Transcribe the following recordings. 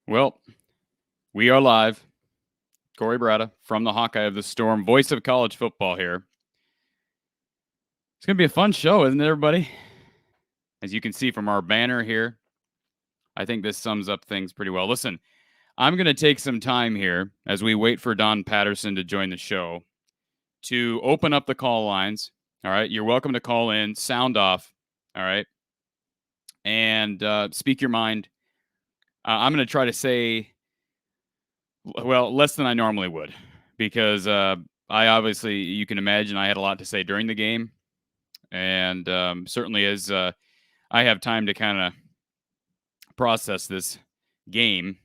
Well, we are live. Cory Brada from the Hawkeye of the Storm, voice of college football here. It's going to be a fun show, isn't it, everybody? As you can see from our banner here, I think this sums up things pretty well. Listen, I'm going to take some time here as we wait for Don Patterson to join the show to open up the call lines. All right. You're welcome to call in, sound off. All right. And speak your mind. I'm going to try to say, well, less than I normally would because I obviously, you can imagine I had a lot to say during the game. And certainly as I have time to kind of process this game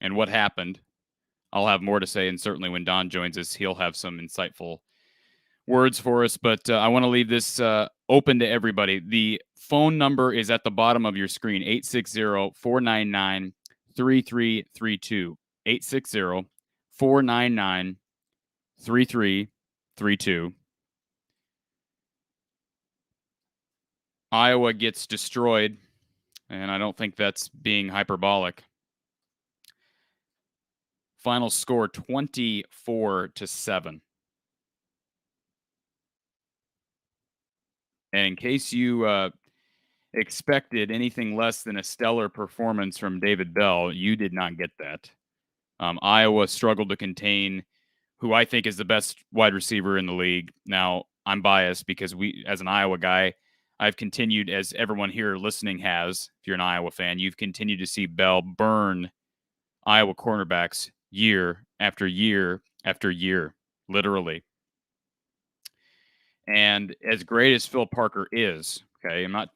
and what happened, I'll have more to say. And certainly when Don joins us, he'll have some insightful words for us. But I want to leave this open to everybody. The phone number is at the bottom of your screen, 860-499-3332. 860-499-3332. Iowa gets destroyed, and I don't think that's being hyperbolic. Final score 24-7. And in case you expected anything less than a stellar performance from David Bell, you did not get that. Iowa struggled to contain who I think is the best wide receiver in the league. Now, I'm biased because as an Iowa guy, I've continued, as everyone here listening has, if you're an Iowa fan, you've continued to see Bell burn Iowa cornerbacks year after year after year, literally. And as great as Phil Parker is, okay, I'm not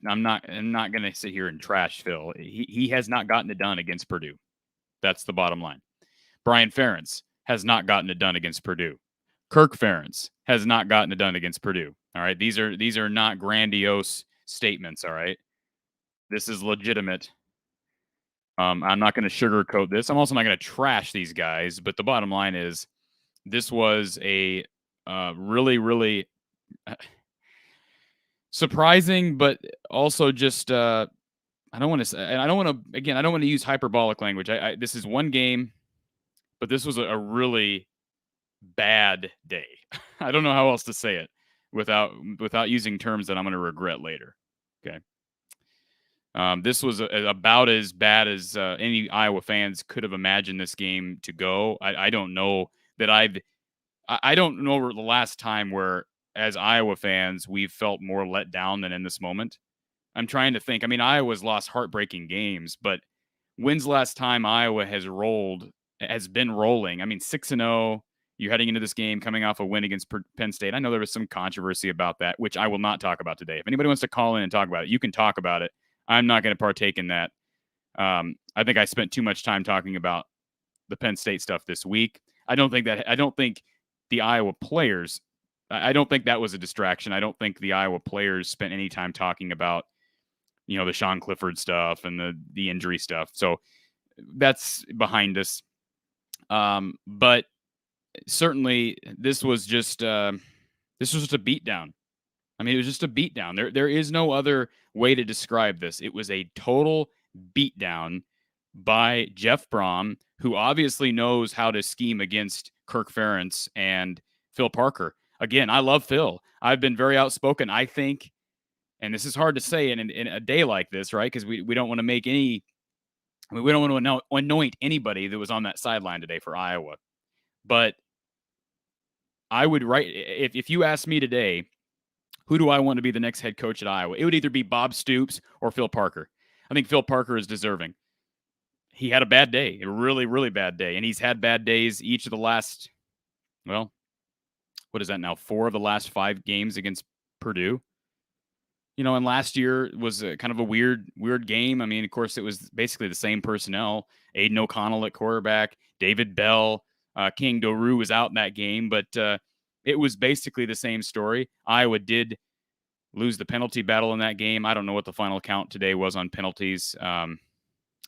going to sit here and trash Phil. He has not gotten it done against Purdue. That's the bottom line. Brian Ferentz has not gotten it done against Purdue. Kirk Ferentz has not gotten it done against Purdue. All right, these are not grandiose statements. All right, this is legitimate. I'm not going to sugarcoat this. I'm also not going to trash these guys. But the bottom line is, this was a really, really surprising, but also just I don't want to use hyperbolic language. This is one game, but this was a really bad day. I don't know how else to say it without using terms that I'm going to regret later. Okay. This was about as bad as any Iowa fans could have imagined this game to go. I don't know that I don't know the last time where, as Iowa fans, we've felt more let down than in this moment. I'm trying to think. I mean, Iowa's lost heartbreaking games, but when's the last time Iowa has been rolling? I mean, 6-0. You're heading into this game coming off a win against Penn State. I know there was some controversy about that, which I will not talk about today. If anybody wants to call in and talk about it, you can talk about it. I'm not going to partake in that. I think I spent too much time talking about the Penn State stuff this week. I don't think the Iowa players, I don't think that was a distraction. I don't think the Iowa players spent any time talking about, the Sean Clifford stuff and the injury stuff. So that's behind us. But certainly this was just a beatdown. I mean, it was just a beatdown. There is no other way to describe this. It was a total beatdown by Jeff Brom, who obviously knows how to scheme against Kirk Ferentz and Phil Parker. Again, I love Phil. I've been very outspoken, I think, and this is hard to say in a day like this, right? Because we don't want to make we don't want to anoint anybody that was on that sideline today for Iowa. But I would if you ask me today, who do I want to be the next head coach at Iowa? It would either be Bob Stoops or Phil Parker. I think Phil Parker is deserving. He had a bad day, a really, really bad day. And he's had bad days each of the last, what is that now? 4 of the last 5 games against Purdue. And last year was kind of a weird game. I mean, of course, it was basically the same personnel. Aiden O'Connell at quarterback, David Bell, King Doru was out in that game, but it was basically the same story. Iowa did lose the penalty battle in that game. I don't know what the final count today was on penalties.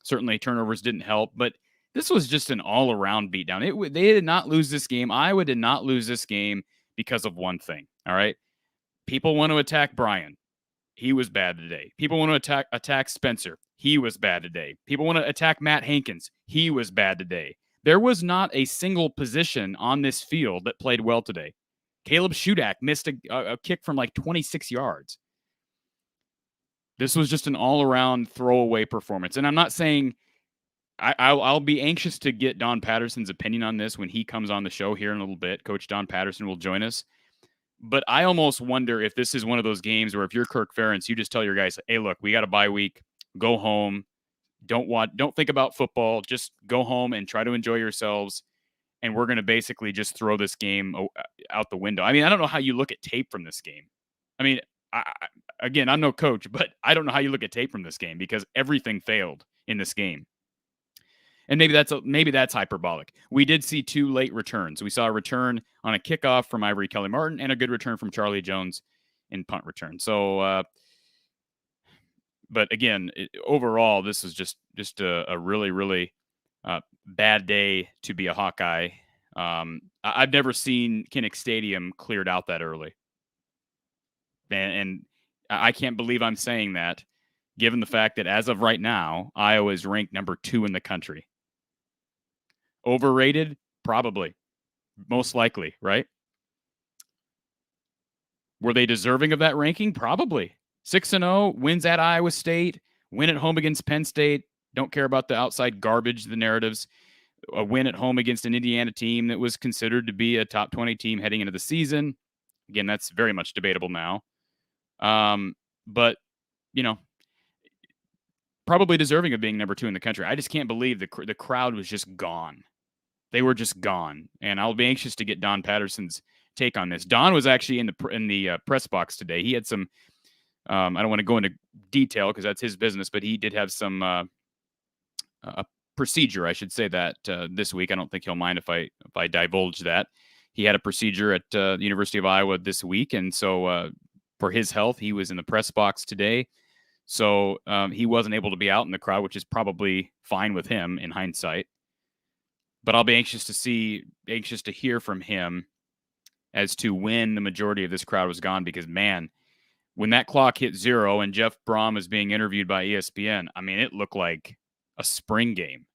Certainly turnovers didn't help, but this was just an all-around beatdown. They did not lose this game. Iowa did not lose this game because of one thing, all right? People want to attack Brian. He was bad today. People want to attack Spencer. He was bad today. People want to attack Matt Hankins. He was bad today. There was not a single position on this field that played well today. Caleb Shudak missed a kick from like 26 yards. This was just an all-around throwaway performance. And I'm not saying I'll be anxious to get Don Patterson's opinion on this when he comes on the show here in a little bit. Coach Don Patterson will join us. But I almost wonder if this is one of those games where if you're Kirk Ferentz, you just tell your guys, hey, look, we got a bye week. Go home. Don't think about football. Just go home and try to enjoy yourselves. And we're going to basically just throw this game out the window. I mean, I don't know how you look at tape from this game. I mean, again, I'm no coach, but I don't know how you look at tape from this game because everything failed in this game. And maybe that's hyperbolic. We did see 2 late returns. We saw a return on a kickoff from Ivory Kelly-Martin and a good return from Charlie Jones in punt return. So, but again, overall, this is just a really, really bad day to be a Hawkeye. I've never seen Kinnick Stadium cleared out that early. And I can't believe I'm saying that, given the fact that as of right now, Iowa is ranked number 2 in the country. Overrated? Probably. Most likely, right? Were they deserving of that ranking? Probably. 6-0, wins at Iowa State, win at home against Penn State. Don't care about the outside garbage, the narratives. A win at home against an Indiana team that was considered to be a top 20 team heading into the season. Again, that's very much debatable now. But, probably deserving of being number 2 in the country. I just can't believe the crowd was just gone. They were just gone. And I'll be anxious to get Don Patterson's take on this. Don was actually in the press box today. He had some, I don't want to go into detail because that's his business, but he did have some a procedure, I should say that this week. I don't think he'll mind if I divulge that. He had a procedure at the University of Iowa this week. And so for his health, he was in the press box today. So he wasn't able to be out in the crowd, which is probably fine with him in hindsight. But I'll be anxious to hear from him as to when the majority of this crowd was gone. Because, man, when that clock hit 0 and Jeff Brom was being interviewed by ESPN, I mean, it looked like a spring game.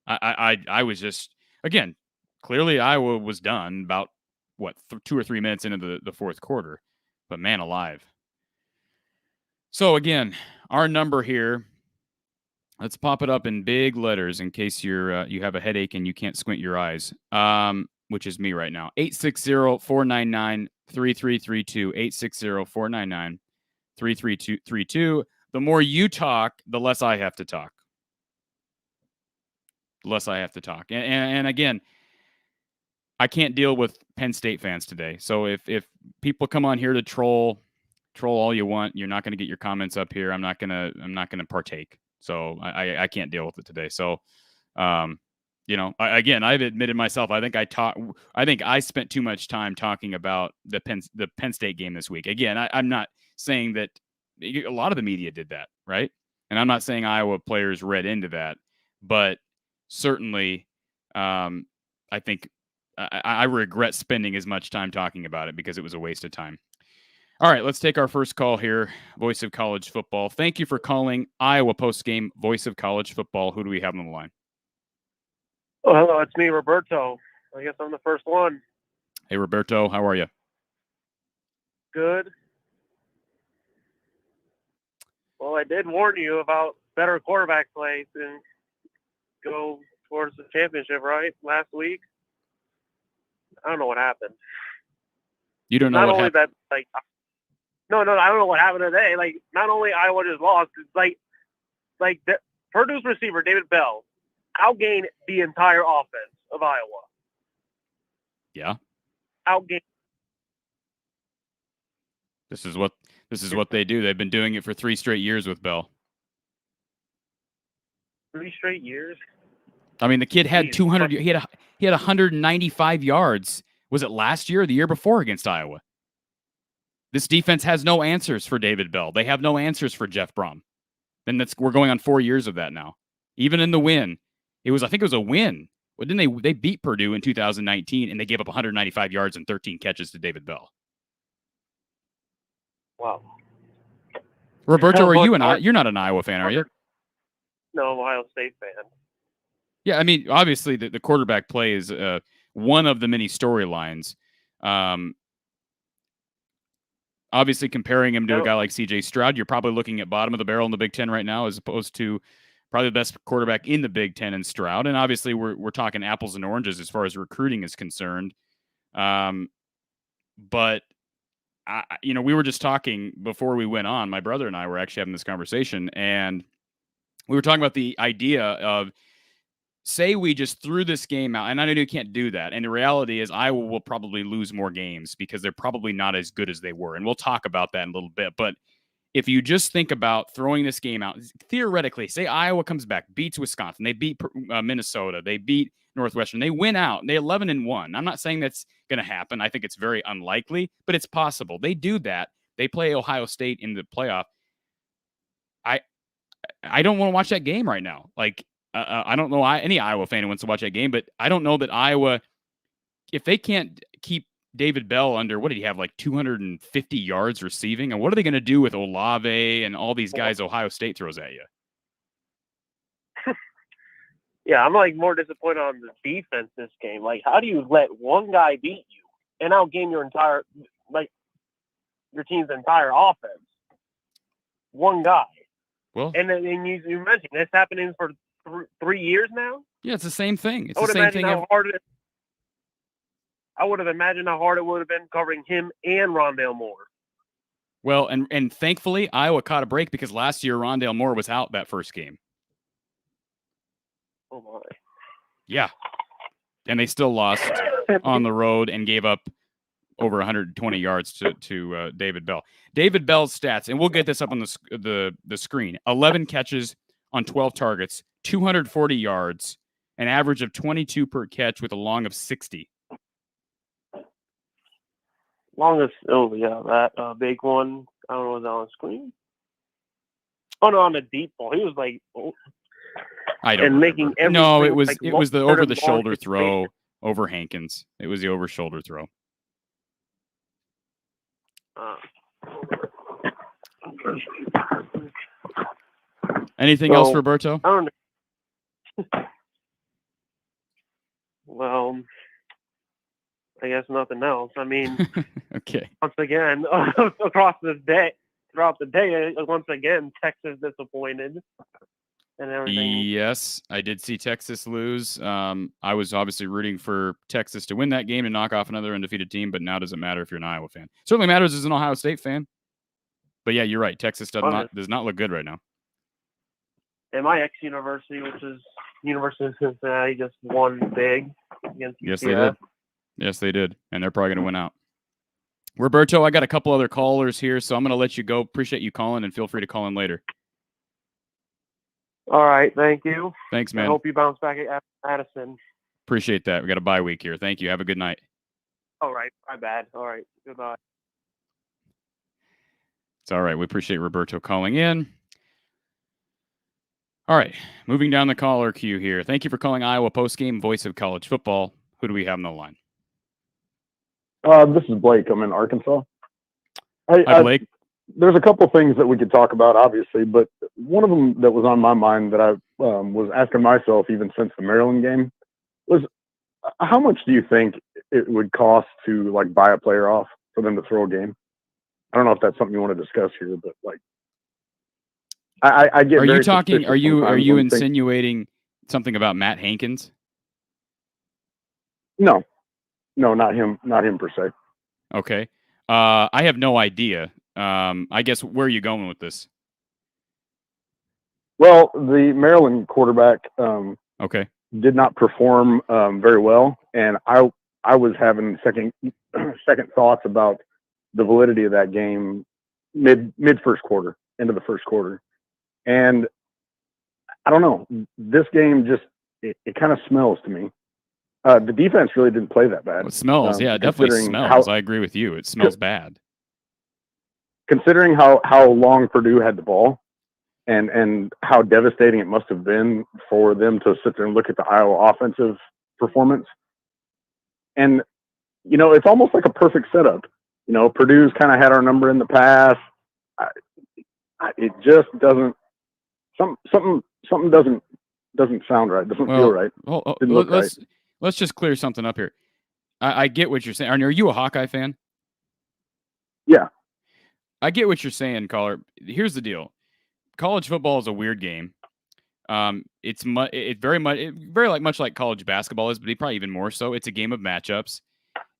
I was just, again, clearly Iowa was done about, 2 or 3 minutes into the fourth quarter. But, man alive. So, again, our number here, let's pop it up in big letters in case you have a headache and you can't squint your eyes, which is me right now. 860-499-3332. 860-499-3332. The more you talk, the less I have to talk. And again, I can't deal with Penn State fans today. So if people come on here to troll all you want, you're not going to get your comments up here. I'm not going to partake. So I can't deal with it today. So, I've admitted myself. I think I spent too much time talking about the Penn State game this week. Again, I'm not saying that a lot of the media did that, right? And I'm not saying Iowa players read into that, but certainly, I think I regret spending as much time talking about it because it was a waste of time. All right, let's take our first call here. Voice of College Football. Thank you for calling Iowa Postgame, Voice of College Football. Who do we have on the line? Oh, hello. It's me, Roberto. I guess I'm the first one. Hey, Roberto. How are you? Good. Well, I did warn you about better quarterback play and go towards the championship, right? Last week. I don't know what happened. You don't know not what only happened? That, No, I don't know what happened today. Like, not only Iowa just lost, it's like Purdue's receiver, David Bell, outgained the entire offense of Iowa. Yeah. Outgained. This is what they do. They've been doing it for 3 straight years with Bell. 3 straight years? I mean, the kid had 200. He had 195 yards. Was it last year or the year before against Iowa? This defense has no answers for David Bell. They have no answers for Jeff Brom. And we're going on 4 years of that now. Even in the win, I think it was a win. Well, didn't they beat Purdue in 2019 and they gave up 195 yards and 13 catches to David Bell. Wow. Roberto, you're not an Iowa fan, are you? No, I'm an Ohio State fan. Yeah, I mean, obviously the quarterback play is one of the many storylines. Obviously, comparing him to a guy like C.J. Stroud, you're probably looking at bottom of the barrel in the Big Ten right now, as opposed to probably the best quarterback in the Big Ten in Stroud. And obviously, we're talking apples and oranges as far as recruiting is concerned. But we were just talking before we went on. My brother and I were actually having this conversation, and we were talking about the idea of, say we just threw this game out, and I know you can't do that. And the reality is Iowa will probably lose more games because they're probably not as good as they were. And we'll talk about that in a little bit. But if you just think about throwing this game out, theoretically, say Iowa comes back, beats Wisconsin, they beat Minnesota, they beat Northwestern, they win out, they 11-1. I'm not saying that's going to happen. I think it's very unlikely, but it's possible. They do that. They play Ohio State in the playoff. I don't want to watch that game right now. Like, I don't know any Iowa fan who wants to watch that game, but I don't know that Iowa, if they can't keep David Bell under, what did he have, like 250 yards receiving? And what are they going to do with Olave and all these guys Ohio State throws at you? Yeah, I'm like more disappointed on the defense this game. Like, how do you let one guy beat you and outgame your team's entire offense? One guy. Well, and then you mentioned this happening for 3 years now. Yeah, it's the same thing. It's the same thing. I would have imagined how hard it would have been covering him and Rondale Moore. Well, and thankfully Iowa caught a break because last year Rondale Moore was out that first game. Oh my. Yeah, and they still lost on the road and gave up over 120 yards to David Bell. David Bell's stats, and we'll get this up on the screen: 11 catches on 12 targets, 240 yards, an average of 22 per catch with a long of 60. Longest, that big one. I don't know, was that on the screen? Oh no, on the deep ball. He was like, I don't. And making every no, it was the over the shoulder throw over Hankins. It was the over shoulder throw. Anything else, Roberto? I don't know. Well, I guess nothing else. I mean, okay. Once again, throughout the day, once again, Texas disappointed and everything. Yes, I did see Texas lose. I was obviously rooting for Texas to win that game and knock off another undefeated team, but now doesn't matter if you're an Iowa fan. Certainly matters as an Ohio State fan. But yeah, you're right. Texas does not look good right now. And my ex-university, which is University of Cincinnati, just won big against UCF. Yes, they did. Yes, they did. And they're probably going to win out. Roberto, I got a couple other callers here, so I'm going to let you go. Appreciate you calling, and feel free to call in later. All right. Thank you. Thanks, man. I hope you bounce back at Patterson. Appreciate that. We got a bye week here. Thank you. Have a good night. All right. My bad. All right. Goodbye. It's all right. We appreciate Roberto calling in. All right. Moving down the caller queue here. Thank you for calling Iowa Postgame, voice of college football. Who do we have on the line? This is Blake. I'm in Arkansas. Hi, Blake. There's a couple things that we could talk about, obviously, but one of them that was on my mind that I was asking myself even since the Maryland game was, how much do you think it would cost to like buy a player off for them to throw a game? I don't know if that's something you want to discuss here, but like, I get. Are you talking? Are you insinuating something about Matt Hankins? No, not him. Not him per se. Okay. I have no idea. I guess where are you going with this? Well, the Maryland quarterback okay, did not perform very well, and I was having second thoughts about the validity of that game mid first quarter, into the first quarter. And I don't know, this game just it kind of smells to me. The defense really didn't play that bad. Well, it smells, yeah, it definitely smells. I agree with you. It smells bad. Considering how long Purdue had the ball and how devastating it must have been for them to sit there and look at the Iowa offensive performance. And, you know, it's almost like a perfect setup. You know, Purdue's kind of had our number in the past. it just doesn't. Something doesn't sound right. Doesn't feel right. Didn't look right. Let's just clear something up here. I get what you're saying. Are you a Hawkeye fan? Yeah. I get what you're saying, caller. Here's the deal. College football is a weird game. It's very much like college basketball is, but probably even more so. It's a game of matchups,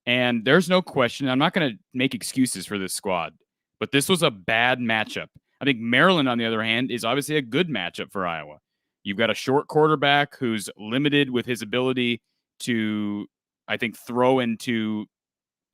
and there's no question. I'm not going to make excuses for this squad, but this was a bad matchup. I think Maryland, on the other hand, is obviously a good matchup for Iowa. You've got a short quarterback who's limited with his ability to, I think, throw into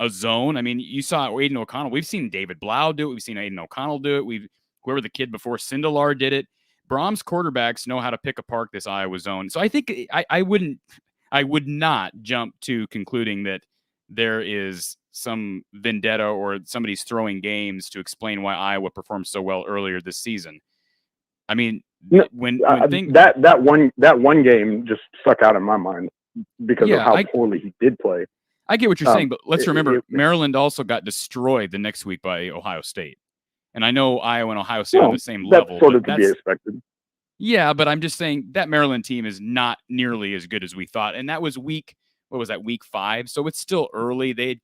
a zone. I mean, you saw Aiden O'Connell. We've seen David Blau do it. We've seen Aiden O'Connell do it. Whoever the kid before Sindelar did it. Brahms quarterbacks know how to pick apart this Iowa zone. So I think I would not jump to concluding that there is some vendetta or somebody's throwing games to explain why Iowa performed so well earlier this season. I mean, that one game just stuck out in my mind because of how poorly he did play. I get what you're saying, but let's remember Maryland also got destroyed the next week by Ohio State. And I know Iowa and Ohio State are on the same level. That's sort of to be expected. Yeah, but I'm just saying that Maryland team is not nearly as good as we thought. And that was week 5? So it's still early. They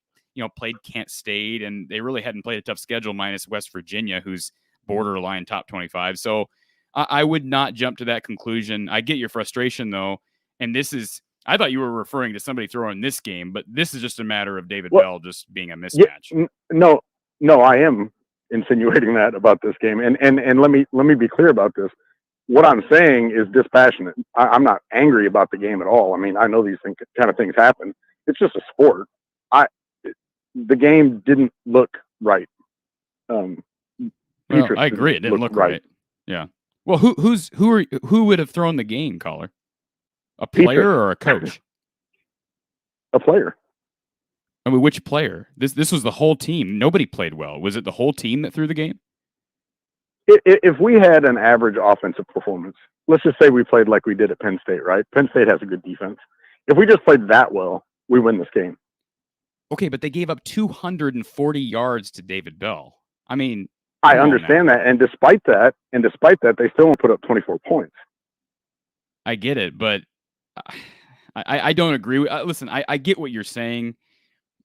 played Kent State, and they really hadn't played a tough schedule minus West Virginia, who's borderline top 25. So I would not jump to that conclusion. I get your frustration, though. And I thought you were referring to somebody throwing this game, but this is just a matter of David Bell just being a mismatch. Yeah, no, I am insinuating that about this game. And let me be clear about this. What I'm saying is dispassionate. I'm not angry about the game at all. I mean, I know these kind of things happen. It's just a sport. The game didn't look right. I agree. It didn't look right. Yeah. Well, who would have thrown the game, caller? A player Petrus. Or a coach? A player. I mean, which player? This was the whole team. Nobody played well. Was it the whole team that threw the game? If we had an average offensive performance, let's just say we played like we did at Penn State, right? Penn State has a good defense. If we just played that well, we win this game. Okay, but they gave up 240 yards to David Bell. I mean, I understand that, and despite that, they still won't put up 24 points. I get it, but I don't agree. Listen, I get what you're saying,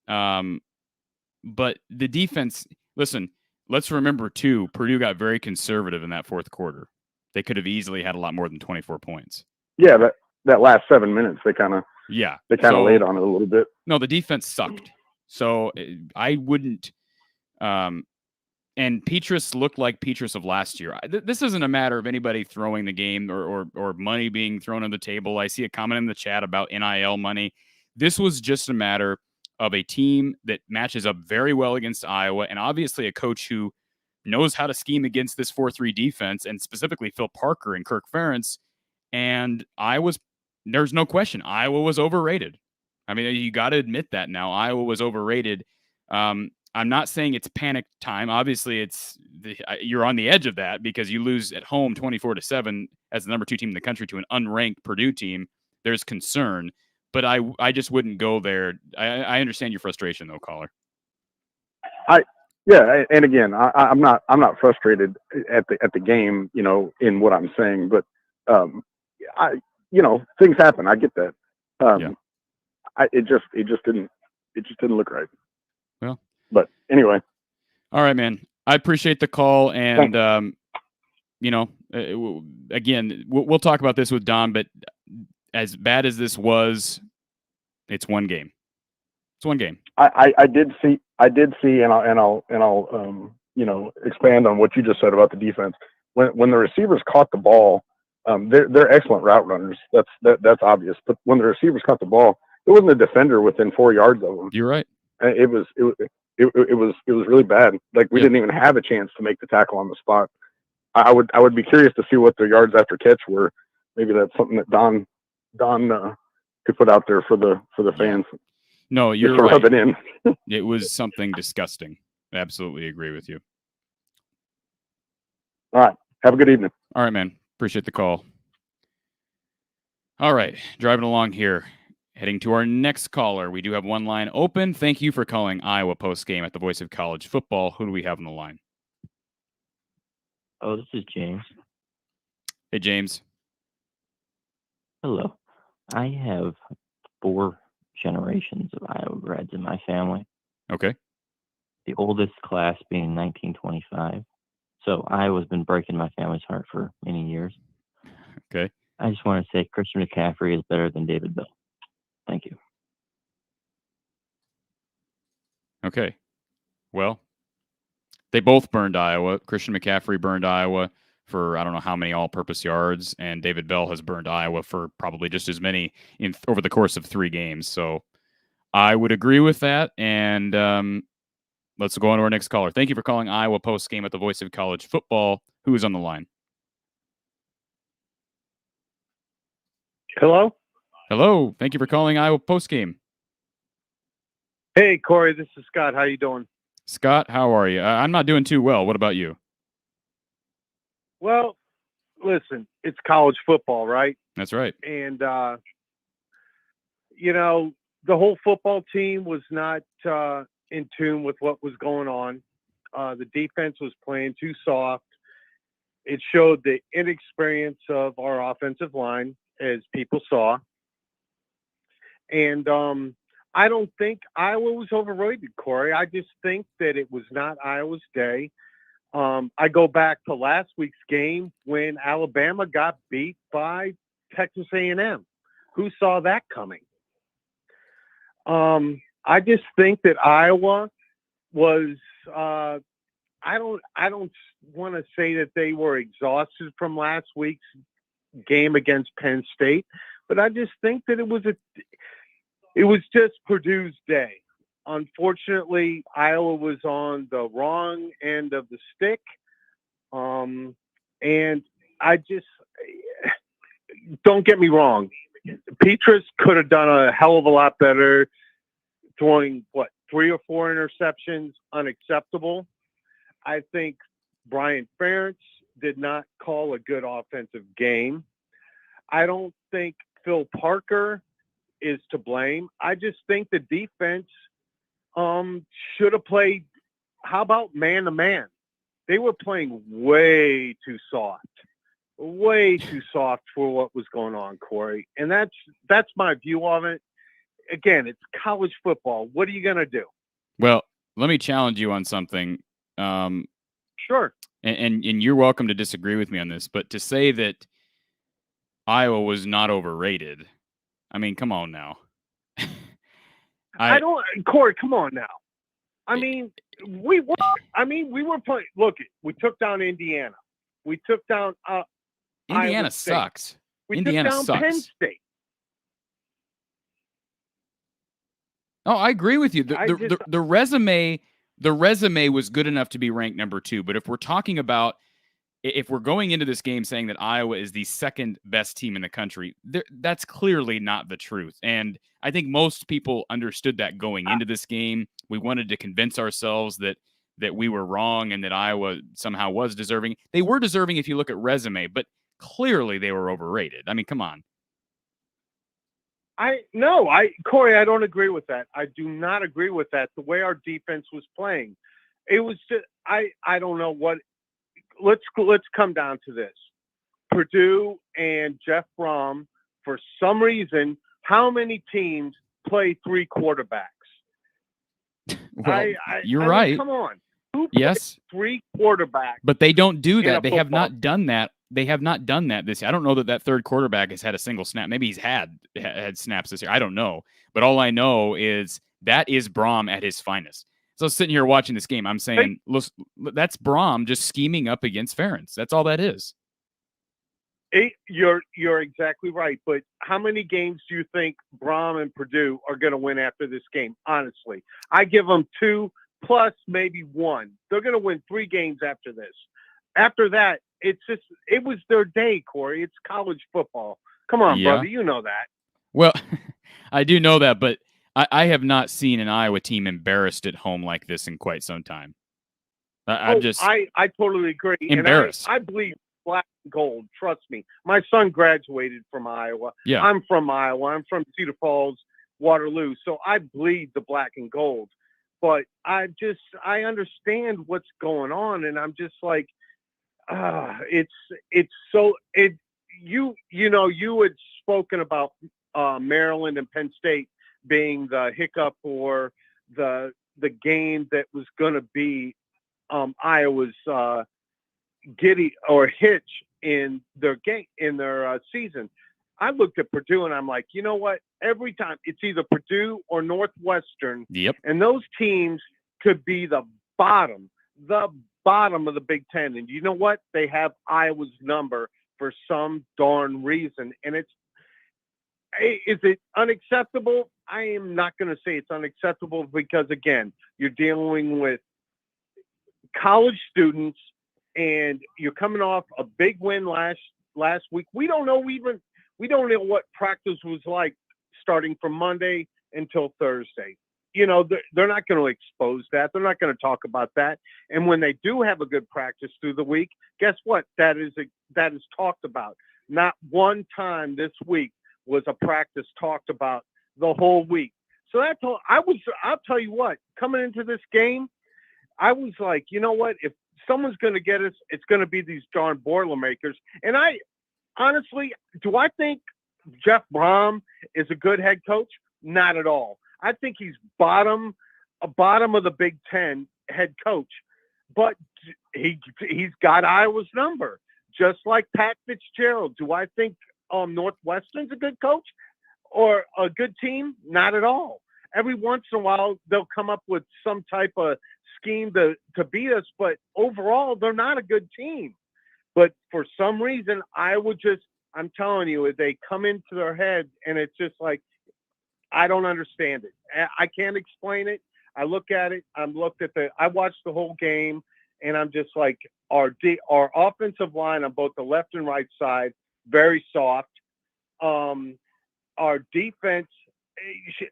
but the defense. Listen, let's remember too. Purdue got very conservative in that fourth quarter. They could have easily had a lot more than 24 points. Yeah, that last 7 minutes, they kind of laid on it a little bit. No, the defense sucked. So I wouldn't. And Petrus looked like Petrus of last year. This isn't a matter of anybody throwing the game or money being thrown on the table. I see a comment in the chat about NIL money. This was just a matter of a team that matches up very well against Iowa, and obviously a coach who knows how to scheme against this 4-3 defense, and specifically Phil Parker and Kirk Ferentz. And there's no question, Iowa was overrated. I mean, you got to admit that now. Iowa was overrated. I'm not saying it's panic time. Obviously, you're on the edge of that because you lose at home 24-7 as the number 2 team in the country to an unranked Purdue team. There's concern, but I just wouldn't go there. I understand your frustration, though, caller. Yeah, and again, I'm not frustrated at the game, in what I'm saying, but things happen. I get that. It just didn't look right. Well. But anyway. All right, man. I appreciate the call. And, again, we'll talk about this with Don, but as bad as this was, it's one game. It's one game. I did see, and I'll expand on what you just said about the defense. When the receivers caught the ball, they're excellent route runners. That's obvious. But when the receivers caught the ball, there wasn't a defender within 4 yards of them. You're right. It was really bad. Like we didn't even have a chance to make the tackle on the spot. I would be curious to see what the yards after catch were. Maybe that's something that Don could put out there for the fans. No, you're right. Rub it in. It was something disgusting. I absolutely agree with you. All right. Have a good evening. All right, man. Appreciate the call. All right. Driving along here. Heading to our next caller. We do have one line open. Thank you for calling Iowa Postgame at the Voice of College Football. Who do we have on the line? Oh, this is James. Hey, James. Hello. I have 4 generations of Iowa grads in my family. Okay. The oldest class being 1925. So Iowa's been breaking my family's heart for many years. Okay. I just want to say Christian McCaffrey is better than David Bell. Thank you. Okay. Well, they both burned Iowa. Christian McCaffrey burned Iowa for I don't know how many all-purpose yards, and David Bell has burned Iowa for probably just as many over the course of 3 games. So I would agree with that, and let's go on to our next caller. Thank you for calling Iowa Postgame at the Voice of College Football. Who is on the line? Hello? Hello. Thank you for calling Iowa Postgame. Hey, Cory, this is Scott. How you doing? Scott, how are you? I'm not doing too well. What about you? Well, listen, it's college football, right? That's right. And, the whole football team was not in tune with what was going on. The defense was playing too soft. It showed the inexperience of our offensive line, as people saw. And I don't think Iowa was overrated, Cory. I just think that it was not Iowa's day. I go back to last week's game when Alabama got beat by Texas A&M. Who saw that coming? I just think that Iowa was I don't want to say that they were exhausted from last week's game against Penn State, but I just think that it was just Purdue's day. Unfortunately, Iowa was on the wrong end of the stick. And I just don't get me wrong. Petrus could have done a hell of a lot better, throwing 3 or 4 interceptions, unacceptable. I think Brian Ferentz did not call a good offensive game. I don't think Phil Parker is to blame. I just think the defense should have played. How about man to man? They were playing way too soft for what was going on, Cory. And that's my view of it. Again, it's college football. What are you going to do? Well, let me challenge you on something. Sure. And you're welcome to disagree with me on this, but to say that Iowa was not overrated, I mean, come on now. Cory, come on now. I mean, we were playing. Look, we took down Indiana. We took down Indiana sucks. Indiana took down Penn State. Oh, I agree with you. The resume was good enough to be ranked number 2. But if we're talking about, if we're going into this game saying that Iowa is the second best team in the country, that's clearly not the truth. And I think most people understood that going into this game. We wanted to convince ourselves that we were wrong and that Iowa somehow was deserving. They were deserving if you look at resume, but clearly they were overrated. I mean, come on. Cory, I don't agree with that. I do not agree with that. The way our defense was playing, it was just, I don't know what. Let's come down to this. Purdue and Jeff Brom, for some reason, how many teams play 3 quarterbacks? Well, you're right. Mean, come on. Who yes. 3 quarterbacks? But they don't do that. They have not done that. They have not done that this year. I don't know that third quarterback has had a single snap. Maybe he's had snaps this year. I don't know. But all I know is that is Brom at his finest. So sitting here watching this game, I'm saying, look, that's Brom just scheming up against Ferentz. That's all that is. You're exactly right. But how many games do you think Brom and Purdue are going to win after this game? Honestly, I give them 2 plus maybe 1. They're going to win 3 games after this. After that, it was their day, Cory. It's college football. Come on, brother. You know that. Well, I do know that, but I have not seen an Iowa team embarrassed at home like this in quite some time. I totally agree. Embarrassed. And I believe black and gold. Trust me. My son graduated from Iowa. Yeah. I'm from Iowa. I'm from Cedar Falls, Waterloo. So I bleed the black and gold. But I understand what's going on. And I'm just like, You had spoken about Maryland and Penn State being the hiccup or the game that was going to be Iowa's giddy or hitch in their game in their season. I looked at Purdue and I'm like, you know what? Every time it's either Purdue or Northwestern, Yep. and those teams could be the bottom of the Big Ten. And you know what? They have Iowa's number for some darn reason. And is it unacceptable? I am not going to say it's unacceptable because, again, you're dealing with college students and you're coming off a big win last week. We don't know what practice was like starting from Monday until Thursday. You know, they're not going to expose that. They're not going to talk about that. And when they do have a good practice through the week, guess what? That is talked about. Not one time this week was a practice talked about the whole week. So I'll tell you what, coming into this game, I was like, you know what? If someone's going to get us, it's going to be these darn Boilermakers. And I honestly, do I think Jeff Brom is a good head coach? Not at all. I think he's bottom of the Big Ten head coach, but he's got Iowa's number, just like Pat Fitzgerald. Do I think Northwestern's a good coach or a good team? Not at all. Every once in a while, they'll come up with some type of scheme to beat us, but overall, they're not a good team. But for some reason, I'm telling you, they come into their head, and it's just like, I don't understand it. I can't explain it. I look at it. I watched the whole game, and I'm just like, our offensive line on both the left and right side, very soft. Our defense,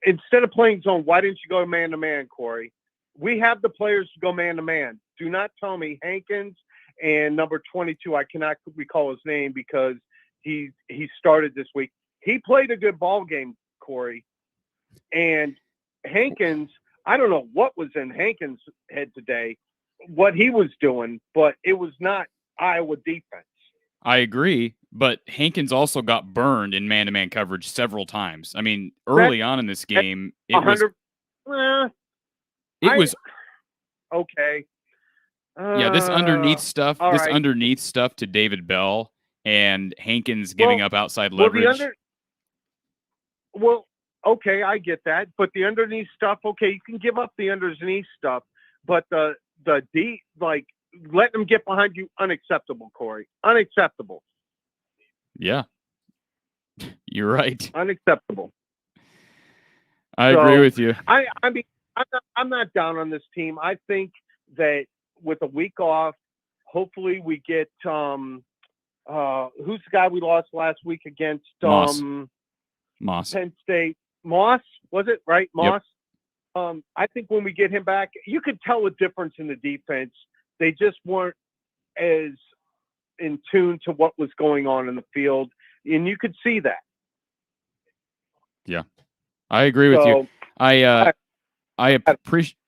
instead of playing zone, why didn't you go man-to-man, Cory? We have the players to go man-to-man. Do not tell me Hankins and number 22, I cannot recall his name because he started this week. He played a good ball game, Cory. And Hankins, I don't know what was in Hankins' head today, what he was doing, but it was not Iowa defense. I agree, but Hankins also got burned in man-to-man coverage several times. I mean, early on in this game, it was okay. This underneath stuff right. To David Bell and Hankins giving up outside leverage. Okay, I get that, but the underneath stuff, okay, you can give up the underneath stuff, but the deep, like, letting them get behind you, unacceptable, Cory. Unacceptable. Yeah, you're right. Unacceptable. I agree with you. I mean, I'm not down on this team. I think that with a week off, hopefully we get who's the guy we lost last week against Moss. Penn State. Moss, was it right? Moss. Yep. I think when we get him back, you could tell a difference in the defense. They just weren't as in tune to what was going on in the field, and you could see that. Yeah, I agree with you. I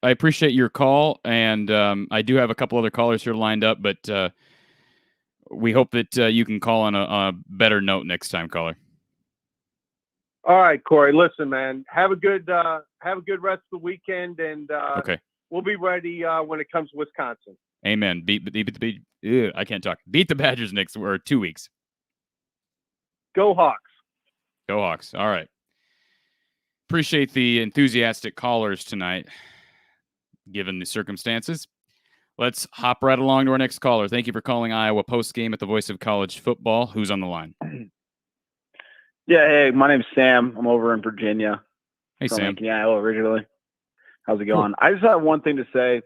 appreciate your call, and I do have a couple other callers here lined up, but we hope that you can call on a better note next time, caller. All right, Cory. Listen, man. Have a good rest of the weekend, and okay. We'll be ready when it comes to Wisconsin. Amen. I can't talk. Beat the Badgers next 2 weeks. Go Hawks. Go Hawks. All right. Appreciate the enthusiastic callers tonight, given the circumstances. Let's hop right along to our next caller. Thank you for calling Iowa Postgame at the Voice of College Football. Who's on the line? Yeah, hey, my name's Sam. I'm over in Virginia. Hey, from Sam. Lincoln, Iowa originally. How's it going? I just have one thing to say.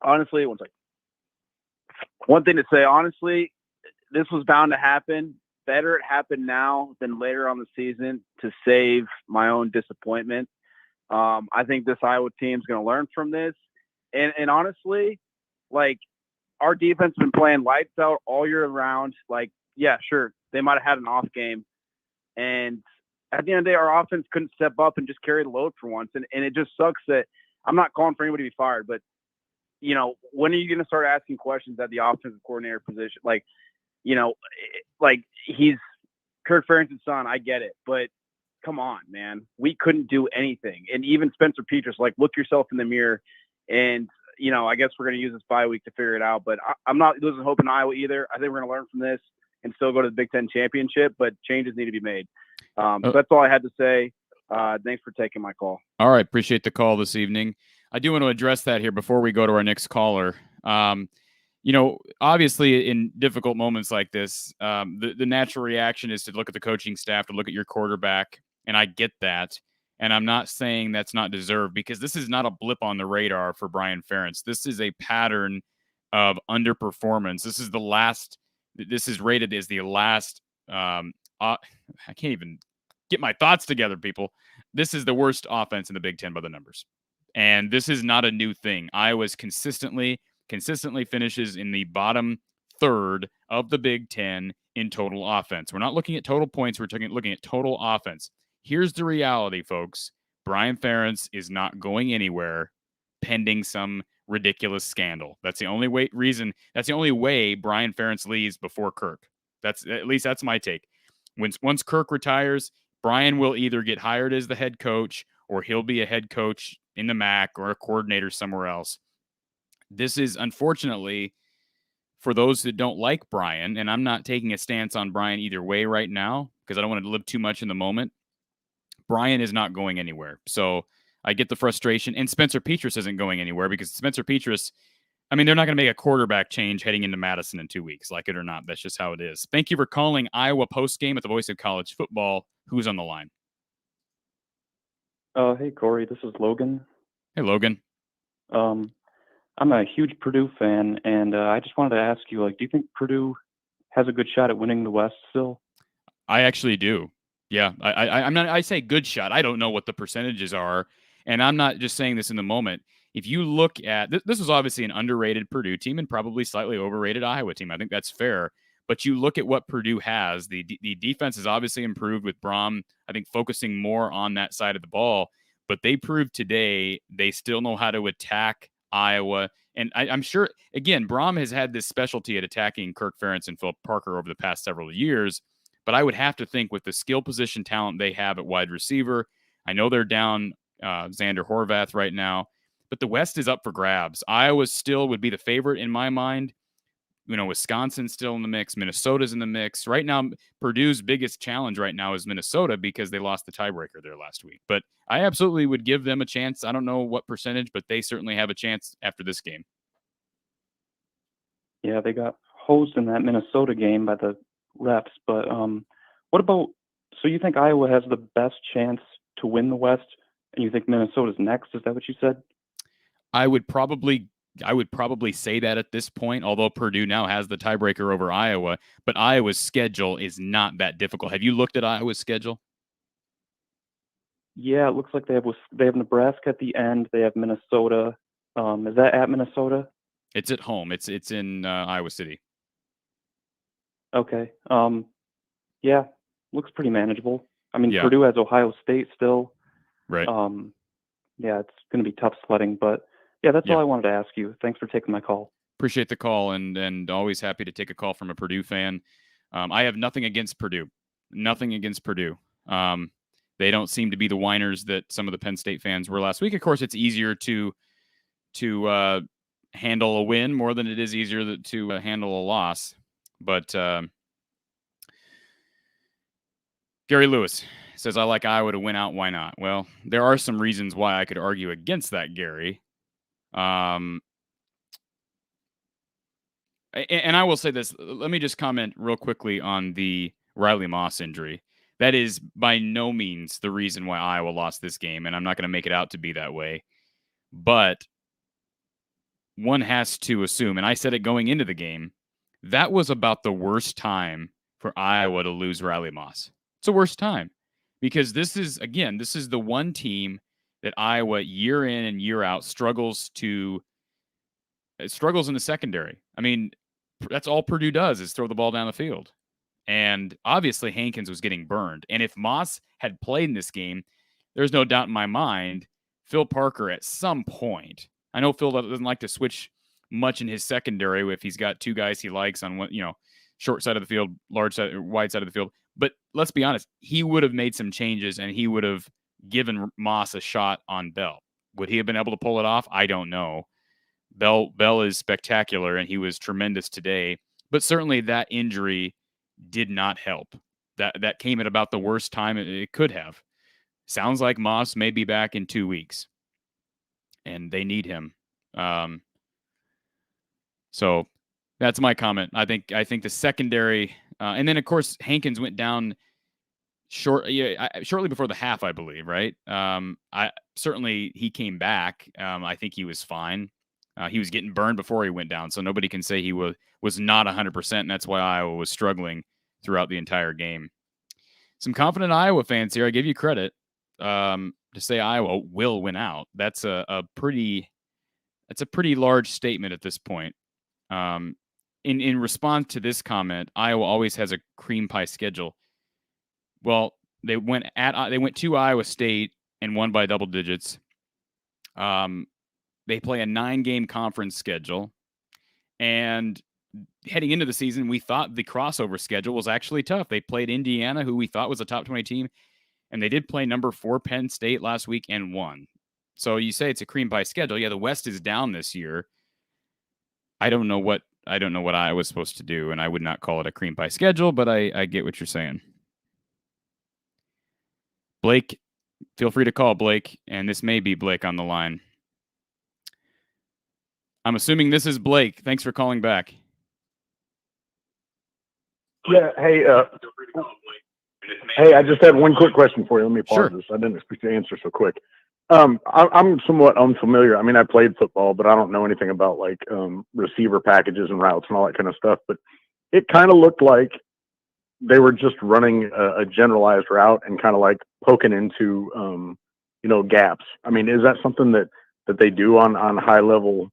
Honestly, honestly, this was bound to happen. Better it happened now than later on the season to save my own disappointment. I think this Iowa team's going to learn from this. And honestly, like, our defense has been playing lights out all year round. Like, yeah, sure, they might have had an off game. And at the end of the day, our offense couldn't step up and just carry the load for once. And it just sucks that I'm not calling for anybody to be fired, but when are you going to start asking questions at the offensive coordinator position? Like he's Kirk Ferentz's son. I get it, but come on, man. We couldn't do anything. And even Spencer Petrus, look yourself in the mirror. And, I guess we're going to use this bye week to figure it out. But I'm not losing hope in Iowa either. I think we're going to learn from this and still go to the Big Ten championship, but changes need to be made. So that's all I had to say. Thanks for taking my call. All right. Appreciate the call this evening. I do want to address that here before we go to our next caller. Obviously in difficult moments like this, the natural reaction is to look at the coaching staff, to look at your quarterback. And I get that. And I'm not saying that's not deserved, because this is not a blip on the radar for Brian Ferentz. This is a pattern of underperformance. This is rated as the last, I can't even get my thoughts together, people. This is the worst offense in the Big Ten by the numbers. And this is not a new thing. Iowa's consistently finishes in the bottom third of the Big Ten in total offense. We're not looking at total points. We're looking at total offense. Here's the reality, folks. Brian Ferentz is not going anywhere pending some ridiculous scandal. That's the only way Brian Ferentz leaves before Kirk. That's my take. Once Kirk retires, Brian will either get hired as the head coach, or he'll be a head coach in the MAC or a coordinator somewhere else. This is, unfortunately, for those that don't like Brian, and I'm not taking a stance on Brian either way right now because I don't want to live too much in the moment. Brian is not going anywhere. So I get the frustration. And Spencer Petrus isn't going anywhere, because Spencer Petrus, they're not going to make a quarterback change heading into Madison in 2 weeks, like it or not. That's just how it is. Thank you for calling Iowa Postgame at the voice of college football. Who's on the line? Hey, Cory. This is Logan. Hey, Logan. I'm a huge Purdue fan, and I just wanted to ask you, do you think Purdue has a good shot at winning the West still? I actually do. Yeah, I say good shot. I don't know what the percentages are, and I'm not just saying this in the moment. If you look at this was obviously an underrated Purdue team and probably slightly overrated Iowa team. I think that's fair. But you look at what Purdue has. The defense has obviously improved with Brom, I think, focusing more on that side of the ball. But they proved today they still know how to attack Iowa. And I'm sure, again, Brom has had this specialty at attacking Kirk Ferentz and Philip Parker over the past several years. But I would have to think, with the skill position talent they have at wide receiver, I know they're down Xander Horvath right now, but the West is up for grabs. Iowa still would be the favorite in my mind. Wisconsin's still in the mix. Minnesota's in the mix. Right now, Purdue's biggest challenge right now is Minnesota, because they lost the tiebreaker there last week. But I absolutely would give them a chance. I don't know what percentage, but they certainly have a chance after this game. Yeah, they got hosed in that Minnesota game by the refs. But what about, so you think Iowa has the best chance to win the West, and you think Minnesota's next? Is that what you said? I would probably say that at this point, although Purdue now has the tiebreaker over Iowa. But Iowa's schedule is not that difficult. Have you looked at Iowa's schedule? Yeah, it looks like they have Nebraska at the end. They have Minnesota. Is that at Minnesota? It's at home. It's in Iowa City. Okay. Yeah, looks pretty manageable. Yeah. Purdue has Ohio State still. Right. Yeah, it's going to be tough sledding, but yeah, that's all I wanted to ask you. Thanks for taking my call. Appreciate the call, and always happy to take a call from a Purdue fan. I have nothing against Purdue. Nothing against Purdue. They don't seem to be the whiners that some of the Penn State fans were last week. Of course, it's easier to handle a win more than it is easier to handle a loss. But Gary Lewis says, I like Iowa to win out. Why not? Well, there are some reasons why I could argue against that, Gary. And I will say this. Let me just comment real quickly on the Riley Moss injury. That is by no means the reason why Iowa lost this game, and I'm not going to make it out to be that way. But one has to assume, and I said it going into the game, that was about the worst time for Iowa to lose Riley Moss. It's the worst time, because this is the one team that Iowa year in and year out struggles in the secondary. That's all Purdue does, is throw the ball down the field. And obviously Hankins was getting burned. And if Moss had played in this game, there's no doubt in my mind, Phil Parker at some point I know Phil doesn't like to switch much in his secondary if he's got two guys he likes on one, short side of the field, wide side of the field. But let's be honest, he would have made some changes and he would have given Moss a shot on Bell. Would he have been able to pull it off? I don't know. Bell is spectacular and he was tremendous today, but certainly that injury did not help. That came at about the worst time it could have. Sounds like Moss may be back in 2 weeks, and they need him. So that's my comment. I think the secondary, and then of course Hankins went down shortly before the half, I believe, right? Certainly he came back. I think he was fine. He was getting burned before he went down, so nobody can say he was not 100%, and that's why Iowa was struggling throughout the entire game. Some confident Iowa fans here. I give you credit to say Iowa will win out. That's a pretty large statement at this point. In response to this comment, Iowa always has a cream pie schedule. Well, they went to Iowa State and won by double digits. They play a 9-game conference schedule, and heading into the season, we thought the crossover schedule was actually tough. They played Indiana, who we thought was a top 20 team, and they did play number 4 Penn State last week and won. So you say it's a cream pie schedule. Yeah, the West is down this year. I don't know what I was supposed to do, and I would not call it a cream pie schedule, but I get what you're saying. Blake, feel free to call Blake, and this may be Blake on the line. I'm assuming this is Blake. Thanks for calling back. Yeah. Hey, I just had one quick question for you. Let me pause this. I didn't expect you to answer so quick. I'm somewhat unfamiliar. I mean, I played football, but I don't know anything about like receiver packages and routes and all that kind of stuff. But it kind of looked like they were just running a generalized route and kind of like poking into gaps. I mean, is that something that they do on high level?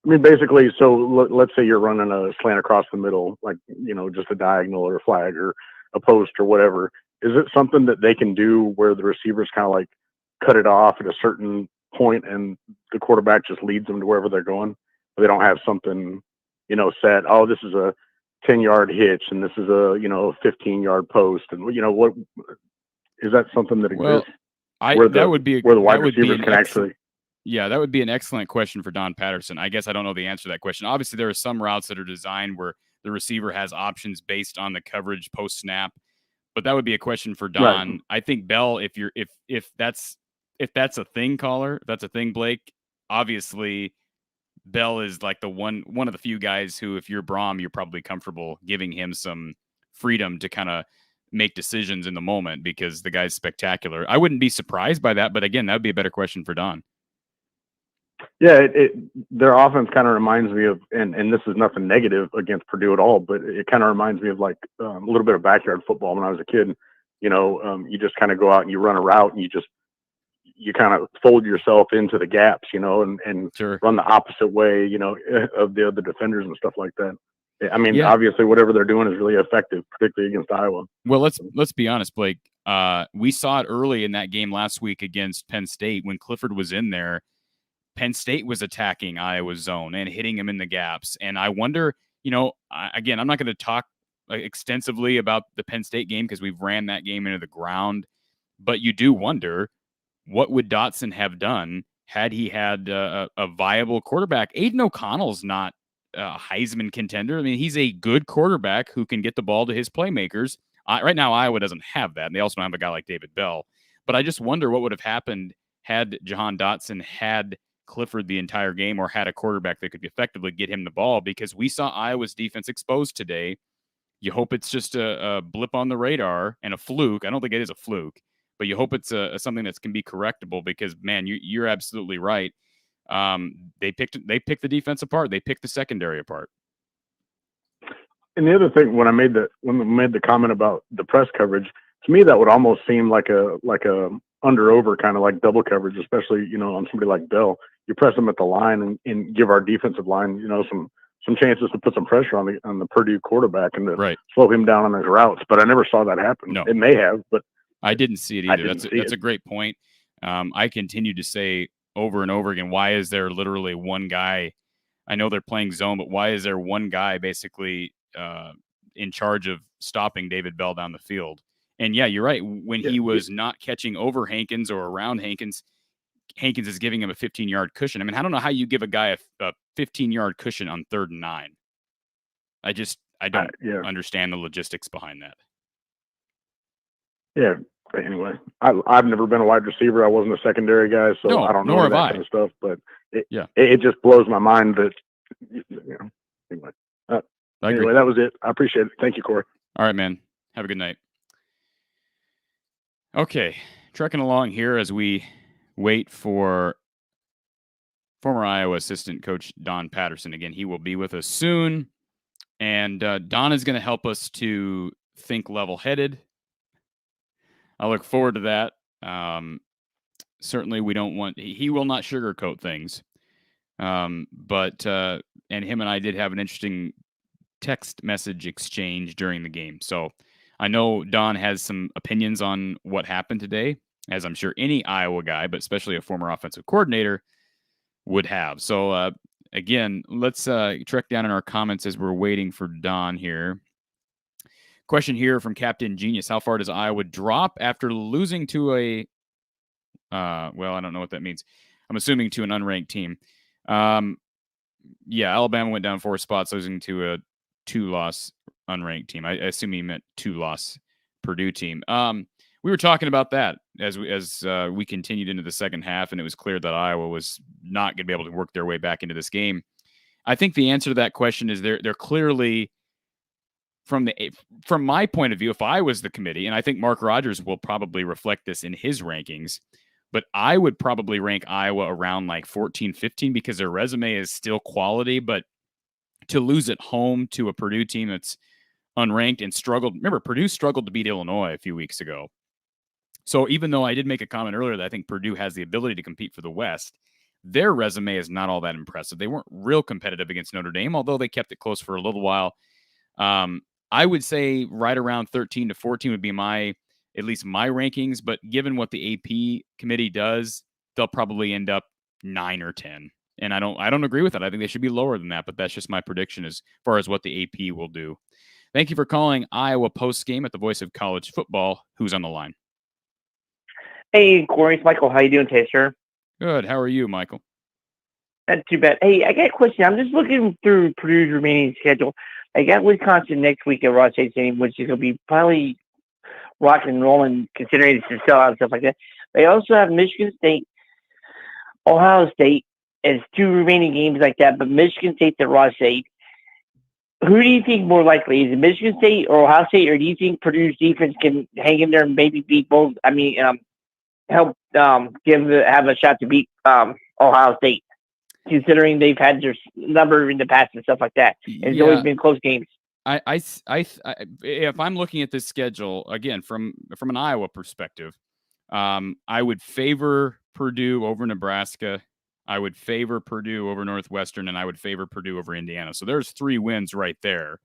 I mean, basically, so let's say you're running a slant across the middle, like, just a diagonal or a flag or a post or whatever. Is it something that they can do where the receivers kind of like cut it off at a certain point and the quarterback just leads them to wherever they're going? They don't have something, set. Oh, this is a 10-yard hitch and this is a 15-yard post, and what is that something that exists? Where the wide receivers can actually. Yeah, that would be an excellent question for Don Patterson. I guess I don't know the answer to that question. Obviously, there are some routes that are designed where the receiver has options based on the coverage post snap, but that would be a question for Don. Right. I think Bell, if that's a thing, caller, if that's a thing, Blake. Obviously, Bell is like one of the few guys who, if you're Braum, you're probably comfortable giving him some freedom to kind of make decisions in the moment because the guy's spectacular. I wouldn't be surprised by that, but again, that would be a better question for Don. Yeah, their offense kind of reminds me of, and this is nothing negative against Purdue at all, but it kind of reminds me of like a little bit of backyard football when I was a kid. You just kind of go out and you run a route and you kind of fold yourself into the gaps, and sure. Run the opposite way, of the other defenders and stuff like that. I mean, Obviously, whatever they're doing is really effective, particularly against Iowa. Well, let's be honest, Blake. We saw it early in that game last week against Penn State when Clifford was in there. Penn State was attacking Iowa's zone and hitting him in the gaps. And I wonder, again, I'm not going to talk extensively about the Penn State game because we've ran that game into the ground. But you do wonder, what would Dotson have done had he had a viable quarterback? Aiden O'Connell's not a Heisman contender. I mean, he's a good quarterback who can get the ball to his playmakers. Right now, Iowa doesn't have that. And they also don't have a guy like David Bell. But I just wonder what would have happened had Jahan Dotson had Clifford the entire game or had a quarterback that could effectively get him the ball, because we saw Iowa's defense exposed today. You hope it's just a blip on the radar and a fluke. I don't think it is a fluke, but you hope it's something that can be correctable because, man, you're absolutely right. They picked the defense apart. They picked the secondary apart. And the other thing, when I made the comment about the press coverage, to me that would almost seem like a under over kind of like double coverage, especially on somebody like Bell. You press them at the line and give our defensive line some chances to put some pressure on the Purdue quarterback and to slow him down on his routes. But I never saw that happen. No. It may have, but I didn't see it either. That's a great point. I continue to say over and over again. Why is there literally one guy? I know they're playing zone, but why is there one guy basically in charge of stopping David Bell down the field? And yeah, you're right. When he was not catching over Hankins or around Hankins, Hankins is giving him a 15-yard cushion. I mean, I don't know how you give a guy a 15-yard cushion on 3rd and 9. I don't understand the logistics behind that. Yeah. Anyway, I've never been a wide receiver. I wasn't a secondary guy, so I don't know that kind of stuff. But it just blows my mind that, anyway. Anyway, that was it. I appreciate it. Thank you, Cory. All right, man. Have a good night. Okay, trekking along here as we wait for former Iowa assistant coach Don Patterson. Again, he will be with us soon. And Don is going to help us to think level-headed. I look forward to that. Certainly, he will not sugarcoat things. But him and I did have an interesting text message exchange during the game. So I know Don has some opinions on what happened today, as I'm sure any Iowa guy, but especially a former offensive coordinator, would have. So, again, let's trek down in our comments as we're waiting for Don here. Question here from Captain Genius. How far does Iowa drop after losing to a, well, I don't know what that means. I'm assuming to an unranked team. Yeah, Alabama went down 4 spots, losing to a 2-loss unranked team. I assume he meant 2-loss Purdue team. We were talking about that as we continued into the second half, and it was clear that Iowa was not going to be able to work their way back into this game. I think the answer to that question is they're clearly, from my point of view, if I was the committee, and I think Mark Rogers will probably reflect this in his rankings, but I would probably rank Iowa around like 14, 15 because their resume is still quality, but to lose at home to a Purdue team that's unranked and struggled. Remember, Purdue struggled to beat Illinois a few weeks ago. So even though I did make a comment earlier that I think Purdue has the ability to compete for the West, their resume is not all that impressive. They weren't real competitive against Notre Dame, although they kept it close for a little while. I would say right around 13 to 14 would be at least my rankings, but given what the AP committee does, they'll probably end up 9 or 10. And I don't agree with that. I think they should be lower than that, but that's just my prediction as far as what the AP will do. Thank you for calling Iowa Postgame at the voice of college football. Who's on the line? Hey, Cory, it's Michael. How you doing today, sir? Good. How are you, Michael? Not too bad. Hey, I got a question. I'm just looking through Purdue's remaining schedule. I got Wisconsin next week at Ross State Stadium, which is going to be probably rock and rolling considering it's a sellout and stuff like that. They also have Michigan State, Ohio State as 2 remaining games like that, but Michigan State's at Ross State. Who do you think more likely? Is it Michigan State or Ohio State, or do you think Purdue's defense can hang in there and maybe beat both? I mean, help have a shot to beat Ohio State, considering they've had their number in the past and stuff like that. And it's always been close games. If I'm looking at this schedule again from an Iowa perspective, I would favor Purdue over Nebraska. I would favor Purdue over Northwestern, and I would favor Purdue over Indiana. So there's 3 wins right there.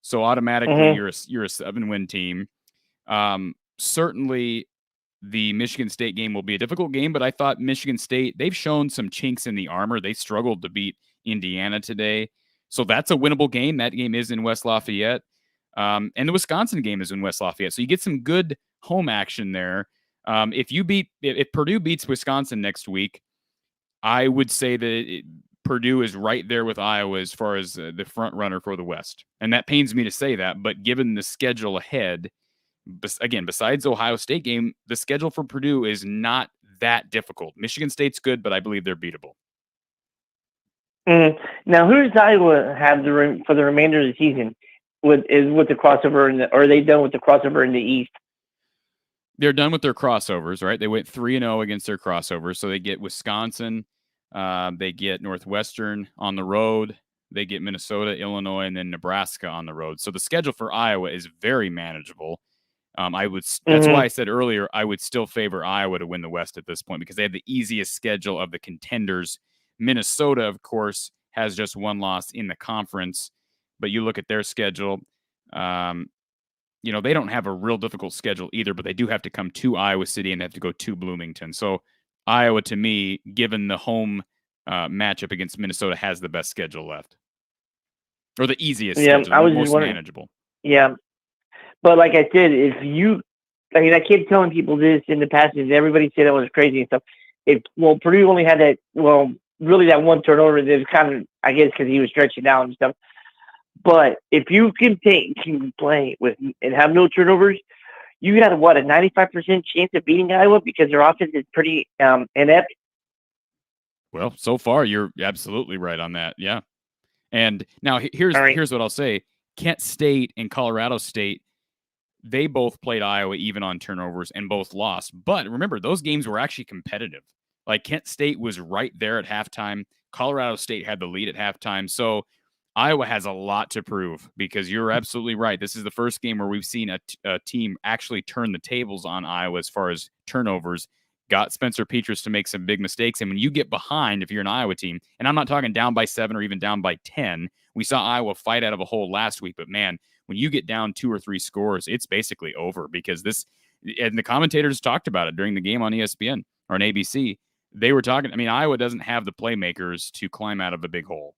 So automatically you're a 7-win team. Certainly the Michigan State game will be a difficult game, but I thought Michigan State, they've shown some chinks in the armor. They struggled to beat Indiana today. So that's a winnable game. That game is in West Lafayette. And the Wisconsin game is in West Lafayette. So you get some good home action there. If Purdue beats Wisconsin next week, I would say that Purdue is right there with Iowa as far as the front runner for the West. And that pains me to say that, but given the schedule ahead, again, besides the Ohio State game, the schedule for Purdue is not that difficult. Michigan State's good, but I believe they're beatable. Now, who does Iowa have for the remainder of the season with the crossover, or are they done with the crossover in the East? They're done with their crossovers, right? They went 3-0 against their crossovers. So they get Wisconsin, they get Northwestern on the road, they get Minnesota, Illinois, and then Nebraska on the road. So the schedule for Iowa is very manageable. That's why I said earlier I would still favor Iowa to win the West at this point because they have the easiest schedule of the contenders. Minnesota, of course, has just 1 loss in the conference, but you look at their schedule. They don't have a real difficult schedule either, but they do have to come to Iowa City and they have to go to Bloomington. So Iowa, to me, given the home matchup against Minnesota, has the best schedule left. Or the easiest schedule, I was the just most wondering. manageable. Yeah. But like I said, I kept telling people this in the past, and everybody said it was crazy and stuff. Purdue only had that, really that one turnover. It was kind of, I guess, because he was stretching out and stuff. But if you can play with and have no turnovers, you got a 95% chance of beating Iowa because their offense is pretty inept. Well, so far you're absolutely right on that. Yeah. And now here's what I'll say: Kent State and Colorado State, they both played Iowa even on turnovers and both lost. But remember, those games were actually competitive. Like Kent State was right there at halftime. Colorado State had the lead at halftime. So Iowa has a lot to prove because you're absolutely right. This is the first game where we've seen a team actually turn the tables on Iowa as far as turnovers. Got Spencer Petrus to make some big mistakes. And when you get behind, if you're an Iowa team, and I'm not talking down by 7 or even down by 10, we saw Iowa fight out of a hole last week. But man, when you get down 2 or 3 scores, it's basically over because and the commentators talked about it during the game on ESPN or on ABC. They were talking, Iowa doesn't have the playmakers to climb out of a big hole.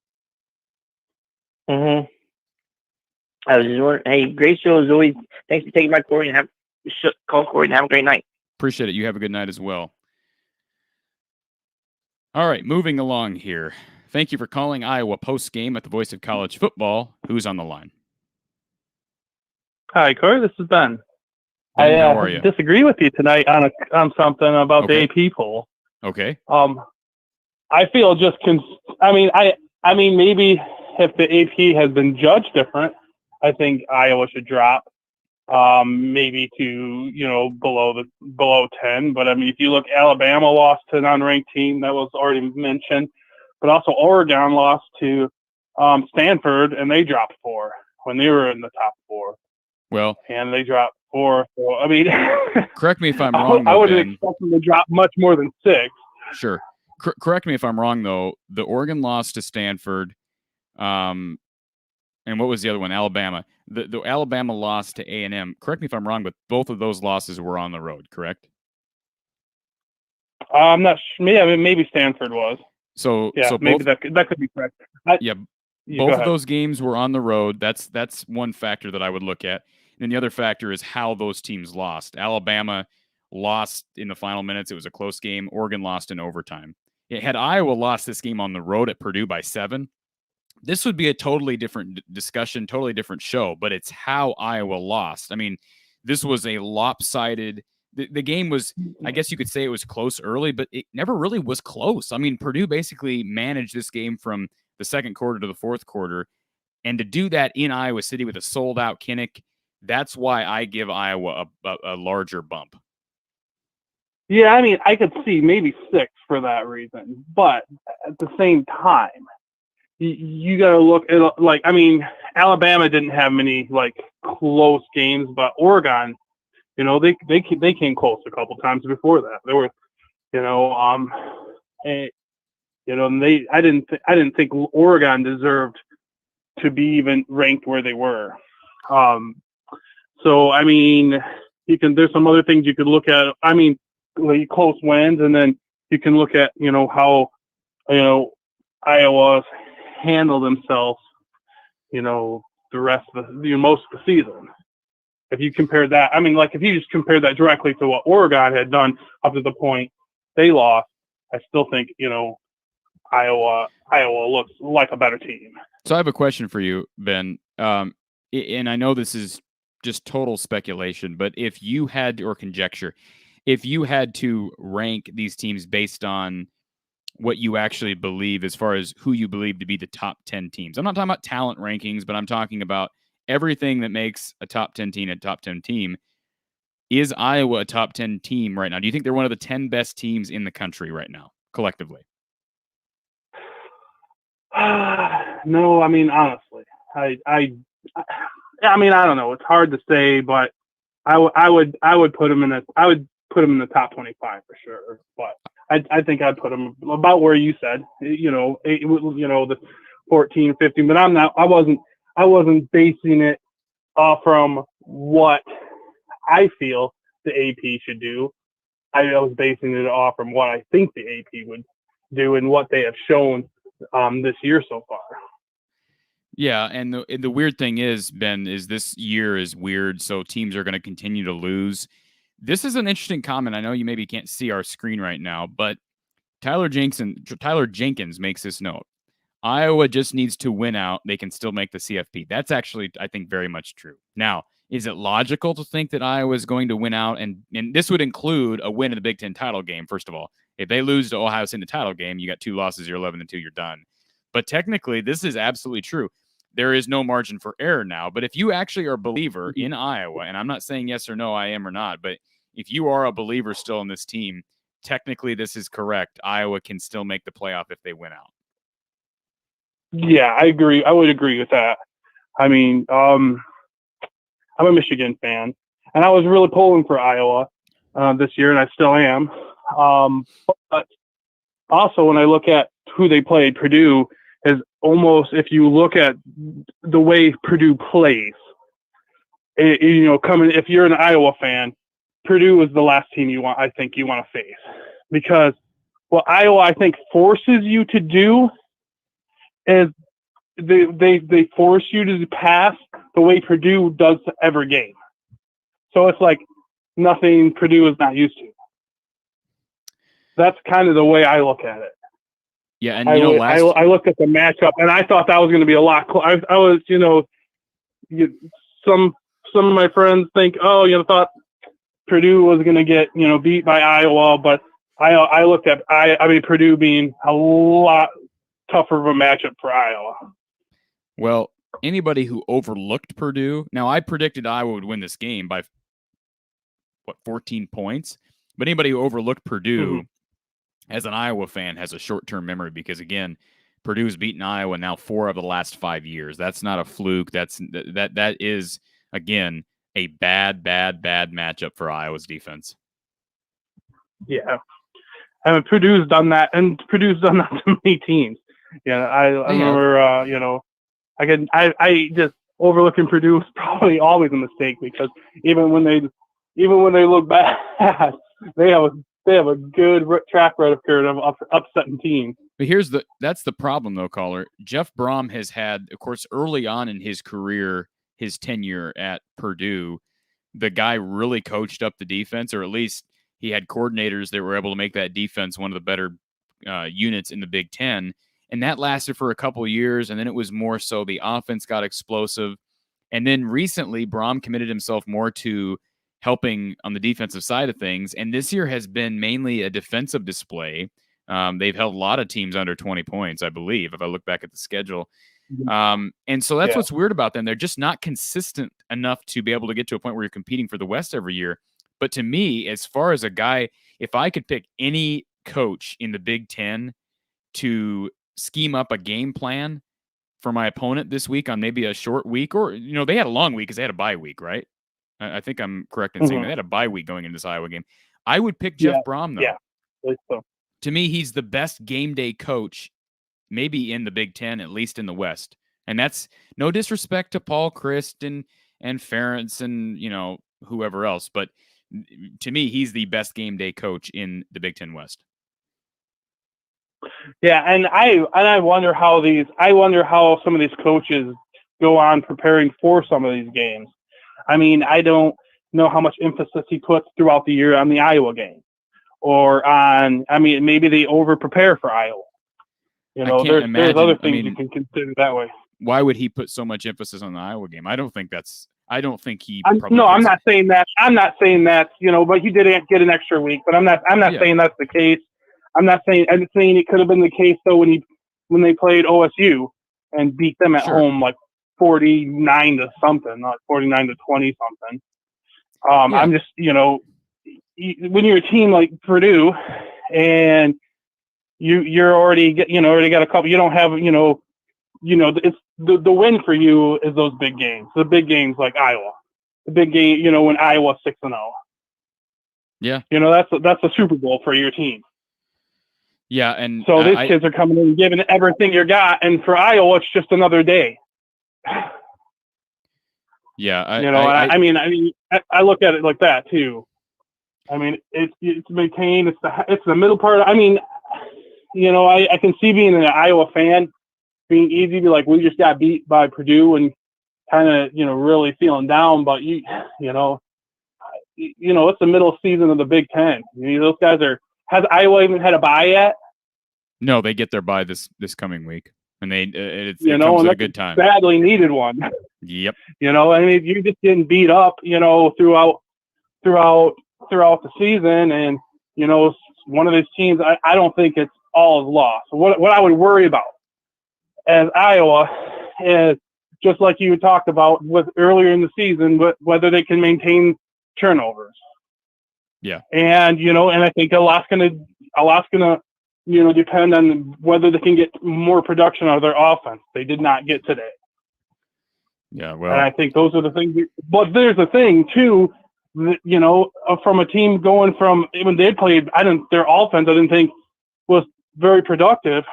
Mm-hmm. I was just wondering, hey, great show as always. Thanks for taking my Cory and call Cory and have a great night. Appreciate it. You have a good night as well. All right, moving along here. Thank you for calling Iowa Postgame at the Voice of College Football. Who's on the line? Hi, Cory. This is Ben. Ben, how are you? Disagree with you tonight on something about the AP poll. Okay. I feel maybe if the AP has been judged different, I think Iowa should drop maybe to below 10. But if you look, Alabama lost to an unranked team that was already mentioned, but also Oregon lost to Stanford, and they dropped 4 when they were in the top 4. Well, and they dropped 4. So correct me if I'm wrong. I wouldn't expect them to drop much more than 6. Sure. Correct me if I'm wrong, though. The Oregon lost to Stanford, and what was the other one? Alabama. The Alabama lost to A&M. Correct me if I'm wrong, but both of those losses were on the road, correct? I'm not sure. Maybe Stanford was. So maybe that could be correct. Both of those games were on the road. That's one factor that I would look at. And the other factor is how those teams lost. Alabama lost in the final minutes. It was a close game. Oregon lost in overtime. Had Iowa lost this game on the road at Purdue by 7, this would be a totally different discussion, totally different show, but it's how Iowa lost. This was a lopsided. The game was, I guess you could say it was close early, but it never really was close. Purdue basically managed this game from the second quarter to the fourth quarter, and to do that in Iowa City with a sold-out Kinnick, that's why I give Iowa a larger bump. Yeah, I could see maybe 6 for that reason, but at the same time, you got to look at Alabama didn't have many close games, but Oregon, they came close a couple times before that. They were, I didn't think Oregon deserved to be even ranked where they were. There's some other things you could look at. Close wins, and then you can look at how Iowa handle themselves, the rest of most of the season. If you compare that, if you just compare that directly to what Oregon had done up to the point they lost, I still think, Iowa looks like a better team. So I have a question for you, Ben. And I know this is just total speculation, but if you had to rank these teams based on what you actually believe as far as who you believe to be the top 10 teams. I'm not talking about talent rankings, but I'm talking about everything that makes a top 10 team a top 10 team. Is Iowa a top 10 team right now? Do you think they're one of the 10 best teams in the country right now, collectively? No, honestly, I don't know. It's hard to say, but I would put them in the top 25 for sure. But I think I'd put them about where you said, the 14, 15. But I wasn't basing it from what I feel the AP should do. was basing it off from what I think the AP would do and what they have shown this year so far. Yeah, and the weird thing is, Ben, is this year is weird, so teams are going to continue to lose. This is an interesting comment. I know you maybe can't see our screen right now, but Tyler Jenkins makes this note. Iowa just needs to win out. They can still make the CFP. That's actually, I think, very much true. Now, is it logical to think that Iowa is going to win out? And this would include a win in the Big Ten title game, first of all. If they lose to Ohio State in the title game, you got 2 losses, you're 11-2, you're done. But technically, this is absolutely true. There is no margin for error now. But if you actually are a believer in Iowa, and I'm not saying yes or no, I am or not, but if you are a believer still in this team, technically this is correct. Iowa can still make the playoff if they win out. Yeah, I agree. I would agree with that. I mean, I'm a Michigan fan, and I was really pulling for Iowa this year, and I still am. But also, when I look at who they played, Purdue is almost, if you look at the way Purdue plays, if you're an Iowa fan, Purdue is the last team I think you want to face, because what Iowa, I think, forces you to do is they force you to pass the way Purdue does every game. So it's like nothing Purdue is not used to. That's kind of the way I look at it. Yeah, and I looked at the matchup and I thought that was going to be a lot closer. I was, some of my friends think, thought Purdue was going to get, beat by Iowa, but I looked at Purdue being a lot tougher of a matchup for Iowa. Well, anybody who overlooked Purdue, now I predicted Iowa would win this game by 14 points, but anybody who overlooked Purdue as an Iowa fan has a short-term memory, because again, Purdue's beaten Iowa now 4 of the last 5 years. That's not a fluke. That is, again, a bad matchup for Iowa's defense. Yeah. I mean, Purdue's done that, and Purdue's done that to many teams. Yeah, I remember, I just overlooking Purdue is probably always a mistake, because even when they look bad, they have a good track record of upsetting teams. But that's the problem though, caller. Jeff Brom has had, of course, early on in his career, his tenure at Purdue, the guy really coached up the defense, or at least he had coordinators that were able to make that defense one of the better units in the Big Ten. And that lasted for a couple of years, and then it was more so the offense got explosive. And then recently, Brom committed himself more to helping on the defensive side of things. And this year has been mainly a defensive display. They've held a lot of teams under 20 points, I believe, if I look back at the schedule. And so that's what's weird about them. They're just not consistent enough to be able to get to a point where you're competing for the West every year. But to me, as far as a guy, if I could pick any coach in the Big Ten to scheme up a game plan for my opponent this week on maybe a short week, or, they had a long week because they had a bye week, right? I think I'm correct in saying they had a bye week going into this Iowa game. I would pick Jeff Brom, though. Yeah, so. To me, he's the best game day coach, maybe in the Big Ten, at least in the West. And that's no disrespect to Paul Chryst and Ferentz and, whoever else. But to me, he's the best game day coach in the Big Ten West. Yeah, and I wonder how some of these coaches go on preparing for some of these games. I mean, I don't know how much emphasis he puts throughout the year on the Iowa game, or on. I mean, maybe they over prepare for Iowa. There's other things you can consider that way. Why would he put so much emphasis on the Iowa game? I don't think he. I'm not saying that. But he did get an extra week. But I'm not saying that's the case. I'm saying it could have been the case though when they played OSU and beat them at home like 49 to something, not 49 to 20 something. I'm just when you're a team like Purdue and you're already got a couple. You don't have it's the win for you is those big games. The big games like Iowa, the big game. When Iowa's 6-0. Yeah. That's a Super Bowl for your team. Yeah, and so these kids are coming in and giving everything you got, and for Iowa, it's just another day. Yeah, I look at it like that too. I mean, it's maintained. It's the middle part. I mean, I can see being an Iowa fan being easy to be like, we just got beat by Purdue and kind of, really feeling down. But it's the middle season of the Big Ten. Those guys has Iowa even had a bye yet? No, they get their bye this coming week, and it comes at a good time. Badly needed one. Yep. I mean, you're just getting beat up, throughout the season, and one of these teams. I don't think it's all is lost. What I would worry about as Iowa is just like you talked about with earlier in the season, whether they can maintain turnovers. Yeah. And and I think a lot's gonna depend on whether they can get more production out of their offense. They did not get today. Yeah, well, and I think those are the things. But there's a thing too, from a team going from when they played, their offense I didn't think was very productive,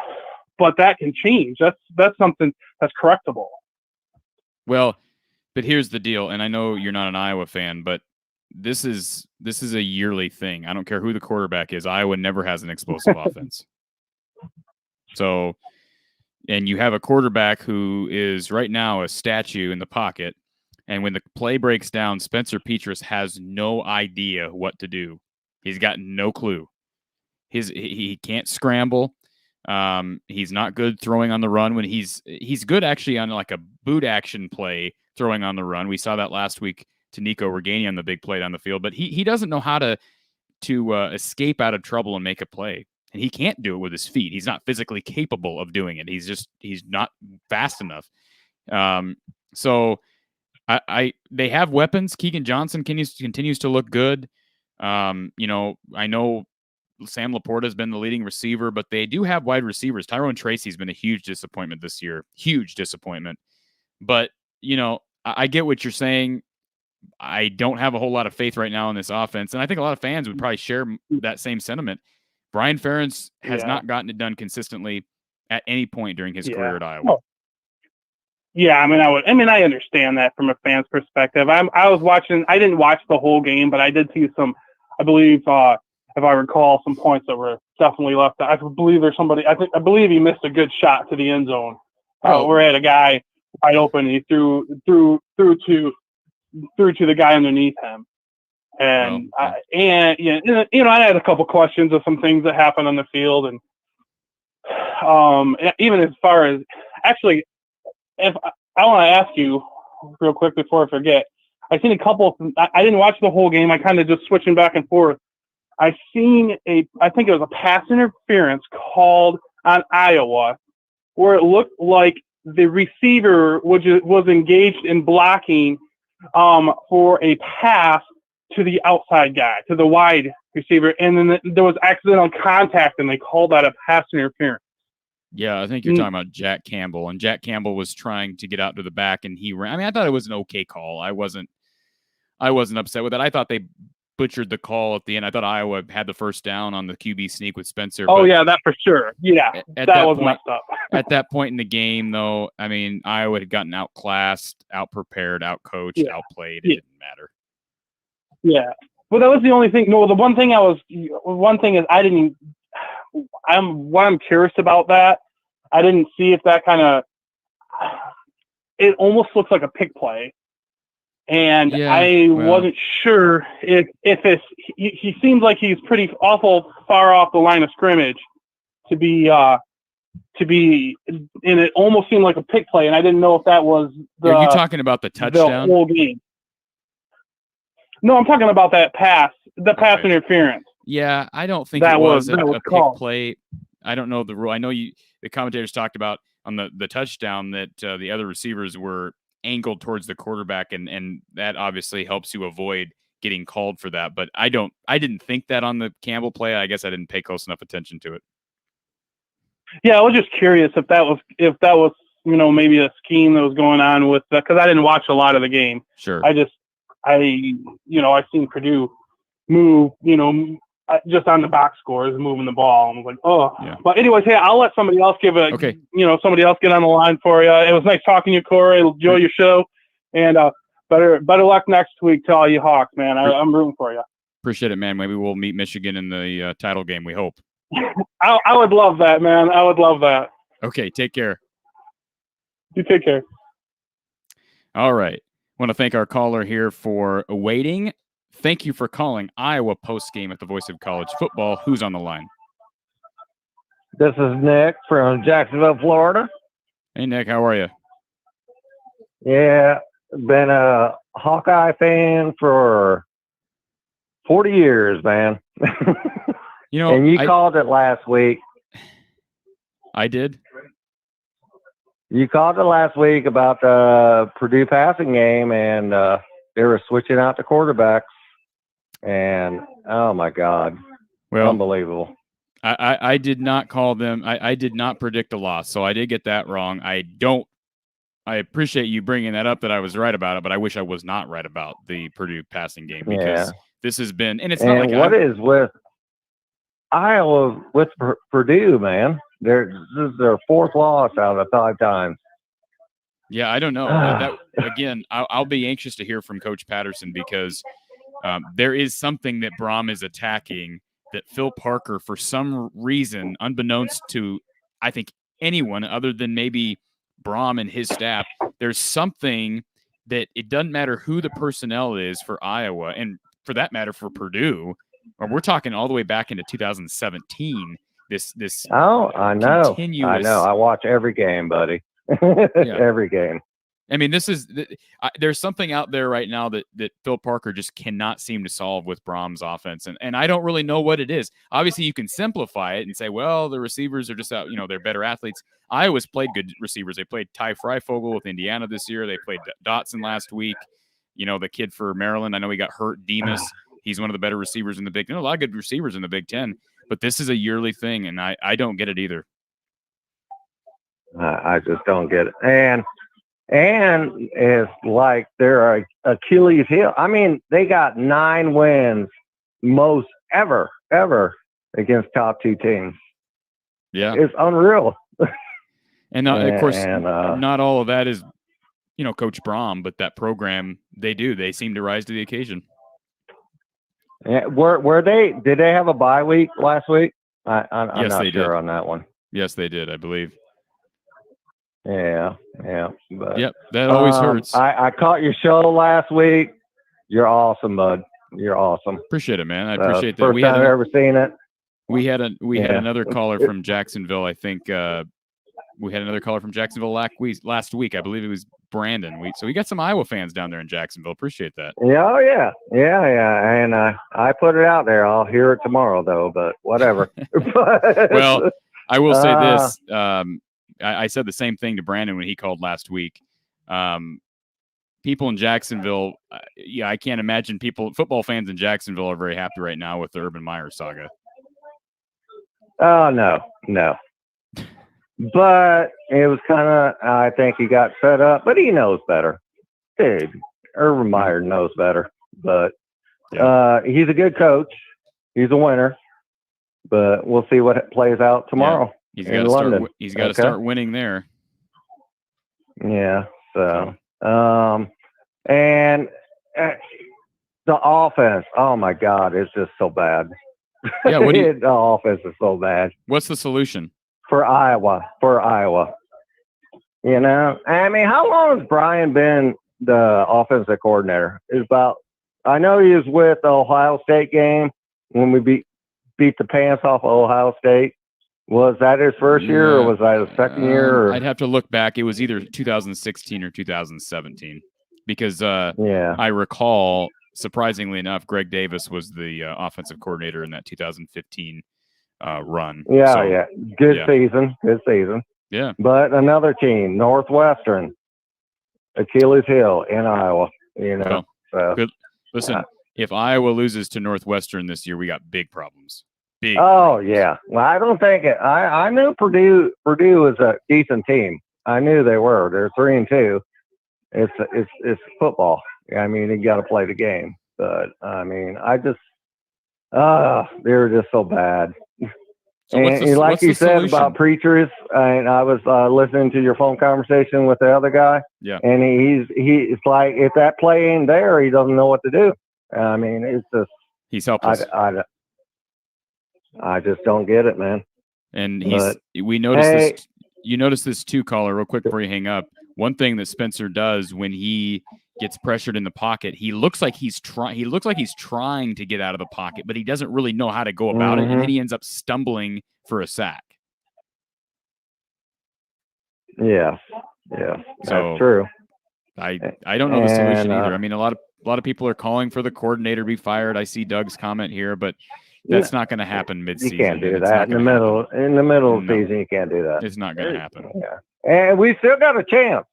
but that can change. That's something that's correctable. Well, but here's the deal, and I know you're not an Iowa fan, but this is a yearly thing. I don't care who the quarterback is. Iowa never has an explosive offense. So, and you have a quarterback who is right now a statue in the pocket, and when the play breaks down, Spencer Petrus has no idea what to do. He's got no clue. He can't scramble. He's not good throwing on the run. When he's good actually on like a boot action play throwing on the run. We saw that last week to Nico Regani on the big play down the field, but he doesn't know how to escape out of trouble and make a play. And he can't do it with his feet. He's not physically capable of doing it. He's not fast enough. So they have weapons. Keegan Johnson continues to look good. I know Sam Laporta has been the leading receiver, but they do have wide receivers. Tyrone Tracy's been a huge disappointment this year. Huge disappointment. But, I get what you're saying. I don't have a whole lot of faith right now in this offense, and I think a lot of fans would probably share that same sentiment. Brian Ferentz has not gotten it done consistently at any point during his career at Iowa. Well, yeah, I understand that from a fan's perspective. I was watching. I didn't watch the whole game, but I did see some. I believe, if I recall, some points that were definitely left. I believe there's somebody. I believe he missed a good shot to the end zone. Where he had a guy wide open. He threw to the guy underneath him. And I had a couple questions of some things that happened on the field, and even as far as actually, if I want to ask you real quick before I forget, I seen a couple. I didn't watch the whole game. I kind of just switching back and forth. I seen I think it was a pass interference called on Iowa, where it looked like the receiver was engaged in blocking for a pass to the outside guy, to the wide receiver, and then there was accidental contact, and they called that a pass interference. Yeah, I think you're talking about Jack Campbell, and Jack Campbell was trying to get out to the back, and he ran. I thought it was an okay call. I wasn't upset with it. I thought they butchered the call at the end. I thought Iowa had the first down on the QB sneak with Spencer. Oh, yeah, that for sure. Yeah, that was messed up. At that point in the game, though, Iowa had gotten outclassed, outprepared, outcoached, outplayed. It didn't matter. Yeah. Well, that was the only thing. No, one thing is I'm curious about that. I didn't see if that kind of, it almost looks like a pick play. And I wasn't sure if it's, he seems like he's pretty awful far off the line of scrimmage to be, and it almost seemed like a pick play. And I didn't know if that was Are you talking about the touchdown? The whole game. No, I'm talking about that pass, pass interference. Yeah, I don't think it was a pick play. I don't know the rule. I know the commentators talked about on the touchdown that the other receivers were angled towards the quarterback, and that obviously helps you avoid getting called for that. But I didn't think that on the Campbell play. I guess I didn't pay close enough attention to it. Yeah, I was just curious if that was maybe a scheme that was going on with that, because I didn't watch a lot of the game. Sure. I seen Purdue move, just on the box scores, moving the ball. And I was like, oh. Yeah. But anyways, hey, I'll let somebody else somebody else get on the line for you. It was nice talking to you, Cory. Enjoy your show. And better luck next week to all you Hawks, man. I'm rooting for you. Appreciate it, man. Maybe we'll meet Michigan in the title game. We hope. I would love that, man. I would love that. Okay, take care. You take care. All right. I want to thank our caller here for waiting. Thank you for calling Iowa Postgame at the Voice of College Football. Who's on the line? This is Nick from Jacksonville, Florida. Hey, Nick. How are you? Yeah, been a Hawkeye fan for 40 years, man. You know, and you called it last week. I did? You called it last week about the Purdue passing game, and they were switching out the quarterbacks. And, oh, my God. Well, unbelievable. I did not call them. I did not predict a loss, so I did get that wrong. I appreciate you bringing that up, that I was right about it, but I wish I was not right about the Purdue passing game, because this has been, and it's not like what is with Iowa with Purdue, man? This is their fourth loss out of 5 times. Yeah, I don't know. That again, I'll be anxious to hear from Coach Patterson, because there is something that Brom is attacking that Phil Parker, for some reason, unbeknownst to, I think, anyone other than maybe Brom and his staff, there's something that it doesn't matter who the personnel is for Iowa, and for that matter for Purdue, or we're talking all the way back into 2017. This I know. continuous, I know. I watch every game, buddy. Every game. I mean, there's something out there right now that Phil Parker just cannot seem to solve with Brom's offense. And I don't really know what it is. Obviously, you can simplify it and say, well, the receivers are just out, they're better athletes. Iowa's played good receivers. They played Ty Freifogel with Indiana this year. They played Dotson last week. The kid for Maryland, I know he got hurt, Demas. He's one of the better receivers in the Big Ten. A lot of good receivers in the Big Ten. But this is a yearly thing, and I don't get it either. I just don't get it. And it's like they're Achilles heel. I mean, they got 9 wins, most ever against top 2 teams. Yeah, it's unreal. And of course, not all of that is, Coach Brom, but that program, they seem to rise to the occasion. Yeah, did they have a bye week last week? I'm yes, not they sure did. on that one. Yes, they did, I believe. Yeah. But, yep, that always hurts. I caught your show last week. You're awesome, bud. You're awesome. Appreciate it, man. I appreciate that. First time I've ever seen it. We had another caller from Jacksonville. I think we had another caller from Jacksonville last week. I believe it was Brandon. So we got some Iowa fans down there in Jacksonville. Appreciate that. Yeah. And I put it out there. I'll hear it tomorrow, though. But whatever. Well, I will say this. I said the same thing to Brandon when he called last week. People in Jacksonville, I can't imagine football fans in Jacksonville are very happy right now with the Urban Meyer saga. Oh, no. But it was kind of, I think he got fed up, but he knows better. Dude, Urban Meyer knows better. But he's a good coach. He's a winner. But we'll see what plays out tomorrow. He's got to start winning there. Yeah. So, and the offense, oh my God, it's just so bad. Yeah. The offense is so bad. What's the solution for Iowa? I mean, how long has Brian been the offensive coordinator? I know he was with the Ohio State game when we beat the pants off of Ohio State. Was that his first year, or was that his second year? I'd have to look back. It was either 2016 or 2017, because I recall, surprisingly enough, Greg Davis was the offensive coordinator in that 2015 run. Yeah. Good season. Yeah. But another team, Northwestern, Achilles heel in Iowa. Good. Listen, if Iowa loses to Northwestern this year, we got big problems. Yeah. Well, I don't think it. I knew Purdue was a decent team. I knew they were. They're 3-2. It's football. I mean, you got to play the game. But I mean, they were just so bad. So like you said about preachers, and I was listening to your phone conversation with the other guy. Yeah. And he's like, if that play ain't there, he doesn't know what to do. I mean, it's just. He's helpless. I just don't get it, man. And But, we noticed this. You noticed this too, caller, real quick before you hang up. One thing that Spencer does when he gets pressured in the pocket, he looks like he's trying to get out of the pocket, but he doesn't really know how to go about it, and then he ends up stumbling for a sack. Yeah, that's true. I don't know the solution either. I mean, a lot of people are calling for the coordinator to be fired. I see Doug's comment here, but that's not going to happen mid-season. You can't do that in the middle of the season. You can't do that. It's not going to happen. Yeah, and we still got a chance.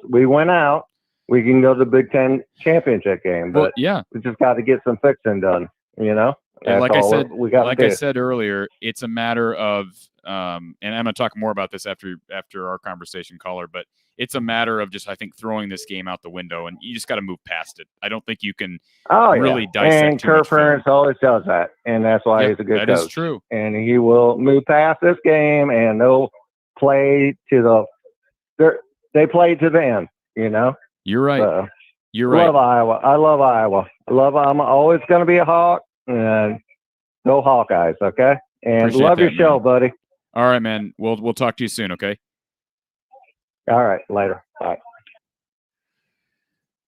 We went out. We can go to the Big Ten championship game, but we just got to get some fixing done. You know, and like I said earlier, it's a matter of, and I'm going to talk more about this after our conversation, caller, but it's a matter of just, I think, throwing this game out the window, and you just got to move past it. I don't think you can really dissect. And Kirk Ferentz always does that, and that's why he's a good coach. That is true. And he will move past this game, and they'll play they play to the end. You know. You're right. You're right. I love Iowa. I'm always going to be a Hawk. And go Hawkeyes, okay? And Appreciate love your that, show, man. buddy. All right, man. We'll talk to you soon, okay? All right, later. Bye.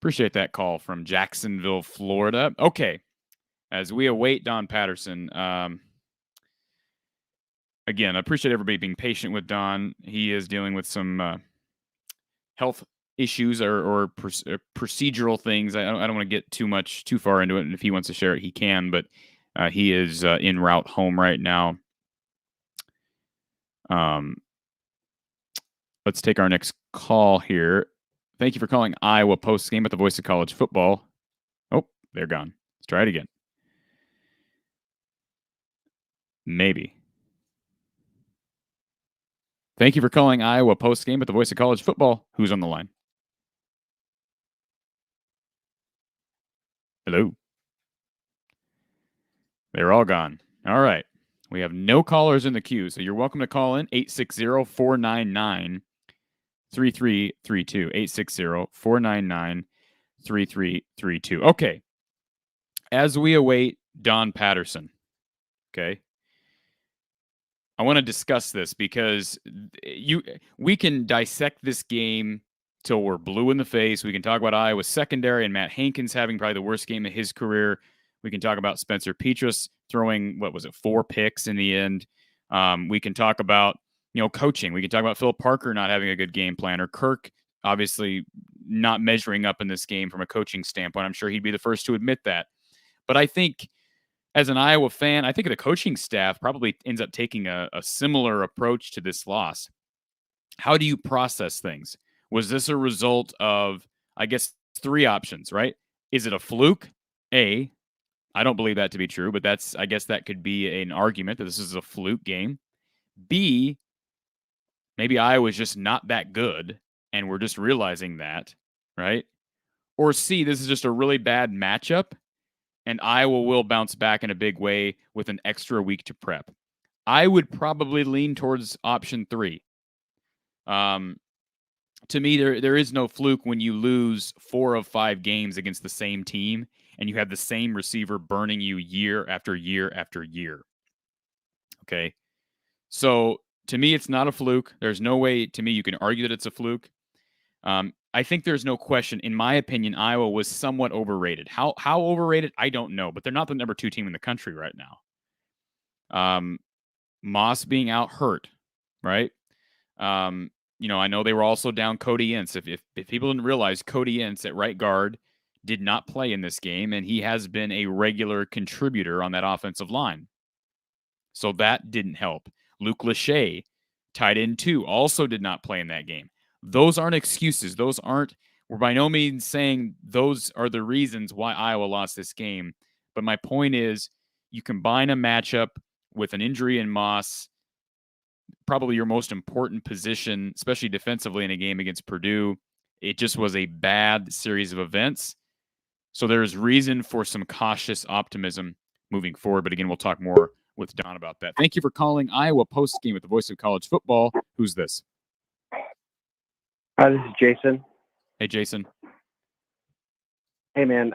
Appreciate that call from Jacksonville, Florida. Okay, as we await Don Patterson, again, I appreciate everybody being patient with Don. He is dealing with some health issues or procedural things. I don't want to get too far into it, and if he wants to share it, he can, but he is en route home right now. Let's take our next call here. Thank you for calling Iowa Postgame at the Voice of College Football. Oh, they're gone. Let's try it again. Maybe. Thank you for calling Iowa Postgame at the Voice of College Football. Who's on the line? Hello. They're all gone. All right. We have no callers in the queue, so you're welcome to call in 860-499-3332. 860-499-3332. Okay. As we await Don Patterson, okay, I want to discuss this because we can dissect this game till we're blue in the face. We can talk about Iowa's secondary and Matt Hankins having probably the worst game of his career. We can talk about Spencer Petrus throwing, 4 picks in the end. We can talk about, coaching. We can talk about Philip Parker not having a good game plan, or Kirk obviously not measuring up in this game from a coaching standpoint. I'm sure he'd be the first to admit that. But I think as an Iowa fan, I think the coaching staff probably ends up taking a similar approach to this loss. How do you process things? Was this a result of, I guess, 3 options, right? Is it a fluke? A, I don't believe that to be true, but I guess that could be an argument that this is a fluke game. B, maybe Iowa's just not that good, and we're just realizing that, right? Or C, this is just a really bad matchup, and Iowa will bounce back in a big way with an extra week to prep. I would probably lean towards option 3. To me, there is no fluke when you lose 4 of 5 games against the same team and you have the same receiver burning you year after year after year. Okay? So, to me, it's not a fluke. There's no way, to me, you can argue that it's a fluke. I think there's no question. In my opinion, Iowa was somewhat overrated. How overrated? I don't know, but they're not the number 2 team in the country right now. Moss being out hurt, right? I know they were also down Cody Ince. If people didn't realize, Cody Ince at right guard did not play in this game, and he has been a regular contributor on that offensive line. So that didn't help. Luke Lachey, tight end 2, also did not play in that game. Those aren't excuses. We're by no means saying those are the reasons why Iowa lost this game. But my point is, you combine a matchup with an injury in Moss, probably your most important position, especially defensively in a game against Purdue. It just was a bad series of events. So there's reason for some cautious optimism moving forward. But again, we'll talk more with Don about that. Thank you for calling Iowa Postgame with the Voice of College Football. Who's this? Hi, this is Jason. Hey, Jason. Hey, man.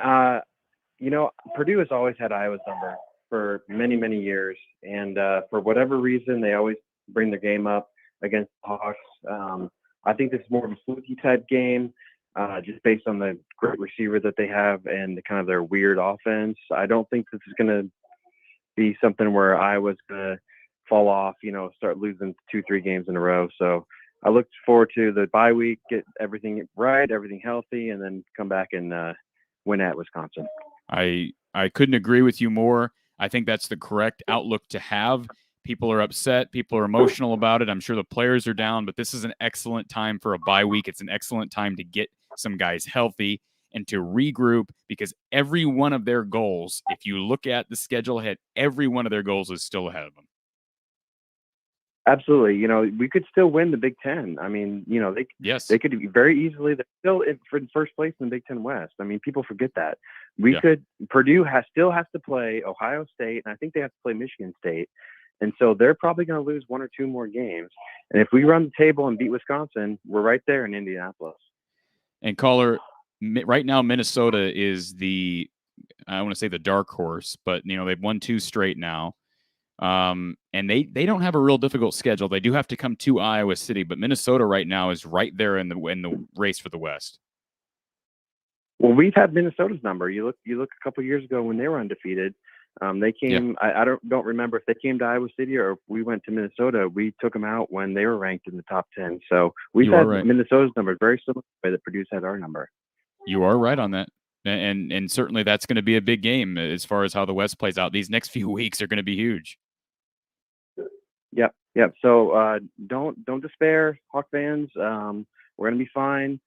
Purdue has always had Iowa's number for many, many years. And for whatever reason, they always bring their game up against the Hawks. I think this is more of a fluky type game, just based on the great receiver that they have and kind of their weird offense. I don't think this is going to be something where Iowa's going to fall off, start losing 2-3 games in a row. So I look forward to the bye week, get everything right, everything healthy, and then come back and win at Wisconsin. I couldn't agree with you more. I think that's the correct outlook to have. People are upset. People are emotional about it. I'm sure the players are down, but this is an excellent time for a bye week. It's an excellent time to get some guys healthy and to regroup, because every one of their goals, if you look at the schedule ahead, every one of their goals is still ahead of them. Absolutely. We could still win the Big Ten. I mean, they could very easily, they're still in first place in the Big Ten West. I mean, people forget that. Purdue still has to play Ohio State, and I think they have to play Michigan State. And so they're probably going to lose 1 or 2 more games. And if we run the table and beat Wisconsin, we're right there in Indianapolis. And caller, right now, Minnesota is I want to say the dark horse, but they've won 2 straight now. And they don't have a real difficult schedule. They do have to come to Iowa City, but Minnesota right now is right there in the race for the West. Well, we've had Minnesota's number. You look a couple years ago when they were undefeated. They came. Yeah. I don't remember if they came to Iowa City or if we went to Minnesota. We took them out when they were ranked in the top 10. So we've had Minnesota's number, very similar to the way that Purdue's had our number. You are right on that. And certainly that's going to be a big game as far as how the West plays out. These next few weeks are going to be huge. Yep. So don't despair, Hawk fans. We're going to be fine.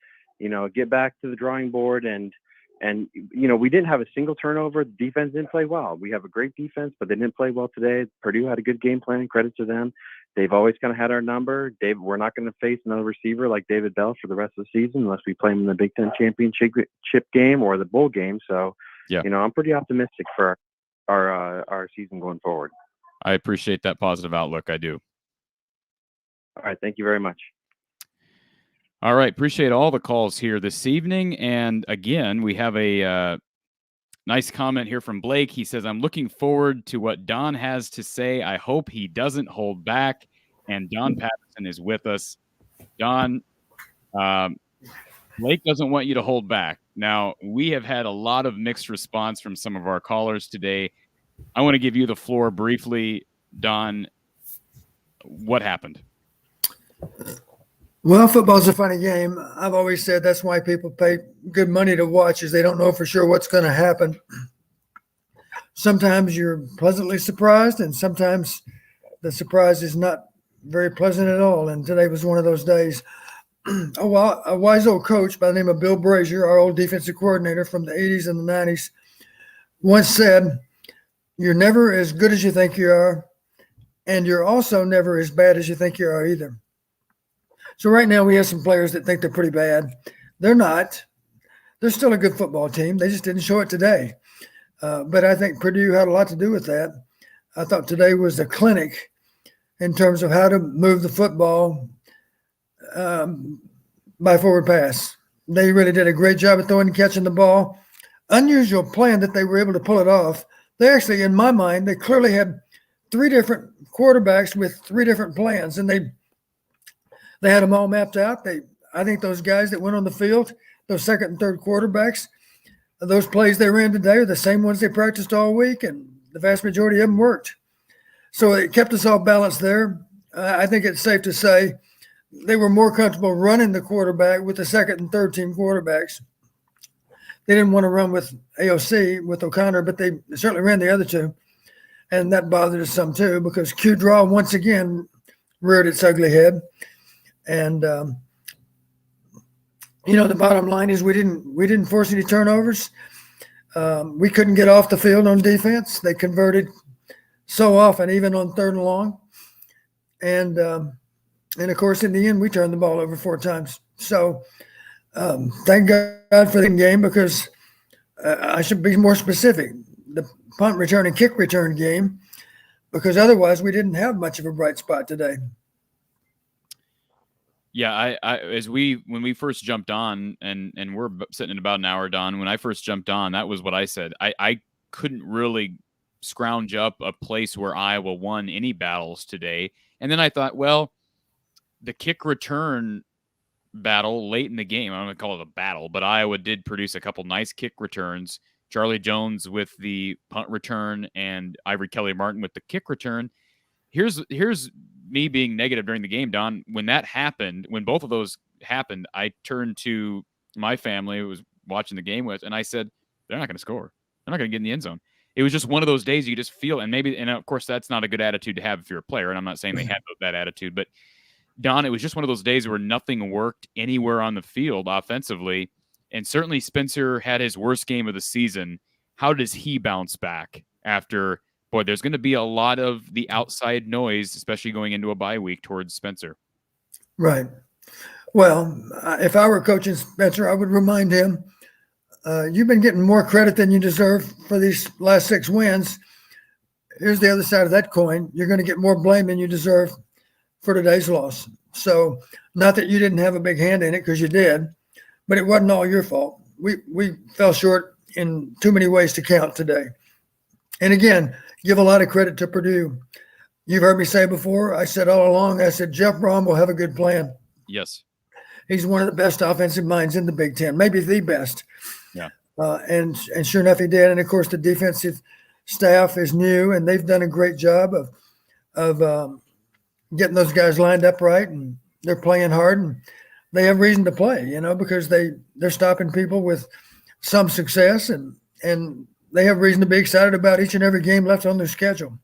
Get back to the drawing board and we didn't have a single turnover. The defense didn't play well. We have a great defense, but they didn't play well today. Purdue had a good game plan. Credit to them. They've always kind of had our number. We're not going to face another receiver like David Bell for the rest of the season unless we play him in the Big Ten championship game or the bowl game. So, I'm pretty optimistic for our season going forward. I appreciate that positive outlook. I do. All right. Thank you very much. All right. Appreciate all the calls here this evening. And again, we have a nice comment here from Blake. He says, I'm looking forward to what Don has to say. I hope he doesn't hold back. And Don Patterson is with us. Don, Blake doesn't want you to hold back. Now, we have had a lot of mixed response from some of our callers today. I want to give you the floor briefly. Don, what happened? Well, football's a funny game. I've always said that's why people pay good money to watch, is they don't know for sure what's going to happen. Sometimes you're pleasantly surprised, and sometimes the surprise is not very pleasant at all. And today was one of those days. A wise old coach by the name of Bill Brazier, our old defensive coordinator from the 80s and the 90s, once said, you're never as good as you think you are, and you're also never as bad as you think you are either. So right now we have some players that think they're pretty bad. They're not. They're still a good football team. They just didn't show it today. But I think Purdue had a lot to do with that. I thought today was a clinic in terms of how to move the football by forward pass. They really did a great job at throwing and catching the ball. Unusual plan that they were able to pull it off. They actually, in my mind, they clearly had 3 different quarterbacks with 3 different plans, and they had them all mapped out. I think those guys that went on the field, those second and third quarterbacks, those plays they ran today are the same ones they practiced all week, and the vast majority of them worked. So it kept us all balanced there. I think it's safe to say they were more comfortable running the quarterback with the second and third team quarterbacks. They didn't want to run with AOC, with O'Connor, but they certainly ran the other 2. And that bothered us some too, because Q-Draw once again reared its ugly head. And, the bottom line is we didn't force any turnovers. We couldn't get off the field on defense. They converted so often, even on 3rd and long. And of course, in the end, we turned the ball over 4 times. So thank God for the game, because I should be more specific. The punt return and kick return game, because otherwise we didn't have much of a bright spot today. Yeah, when we first jumped on, and we're sitting at about an hour, Don. When I first jumped on, that was what I said. I couldn't really scrounge up a place where Iowa won any battles today. And then I thought, well, the kick return battle late in the game, I'm going to call it a battle, but Iowa did produce a couple nice kick returns. Charlie Jones with the punt return and Ivory Kelly Martin with the kick return. Here's me being negative during the game, Don. When that happened, when both of those happened, I turned to my family who was watching the game with, and I said, they're not going to score. They're not going to get in the end zone. It was just one of those days you just feel, and of course, that's not a good attitude to have if you're a player, and I'm not saying they had that attitude, but Don, it was just one of those days where nothing worked anywhere on the field offensively, and certainly Spencer had his worst game of the season. How does he bounce back after, boy, there's going to be a lot of the outside noise, especially going into a bye week towards Spencer. Right. Well, if I were coaching Spencer, I would remind him, you've been getting more credit than you deserve for these last 6 wins. Here's the other side of that coin. You're going to get more blame than you deserve for today's loss. So not that you didn't have a big hand in it, because you did, but it wasn't all your fault. We fell short in too many ways to count today. And again, give a lot of credit to Purdue. You've heard me say before, I said all along, I said, Jeff Brom will have a good plan. Yes. He's one of the best offensive minds in the Big Ten, maybe the best. Yeah. And sure enough, he did. And of course, the defensive staff is new, and they've done a great job of getting those guys lined up right, and they're playing hard, and they have reason to play, because they're stopping people with some success, and they have reason to be excited about each and every game left on their schedule.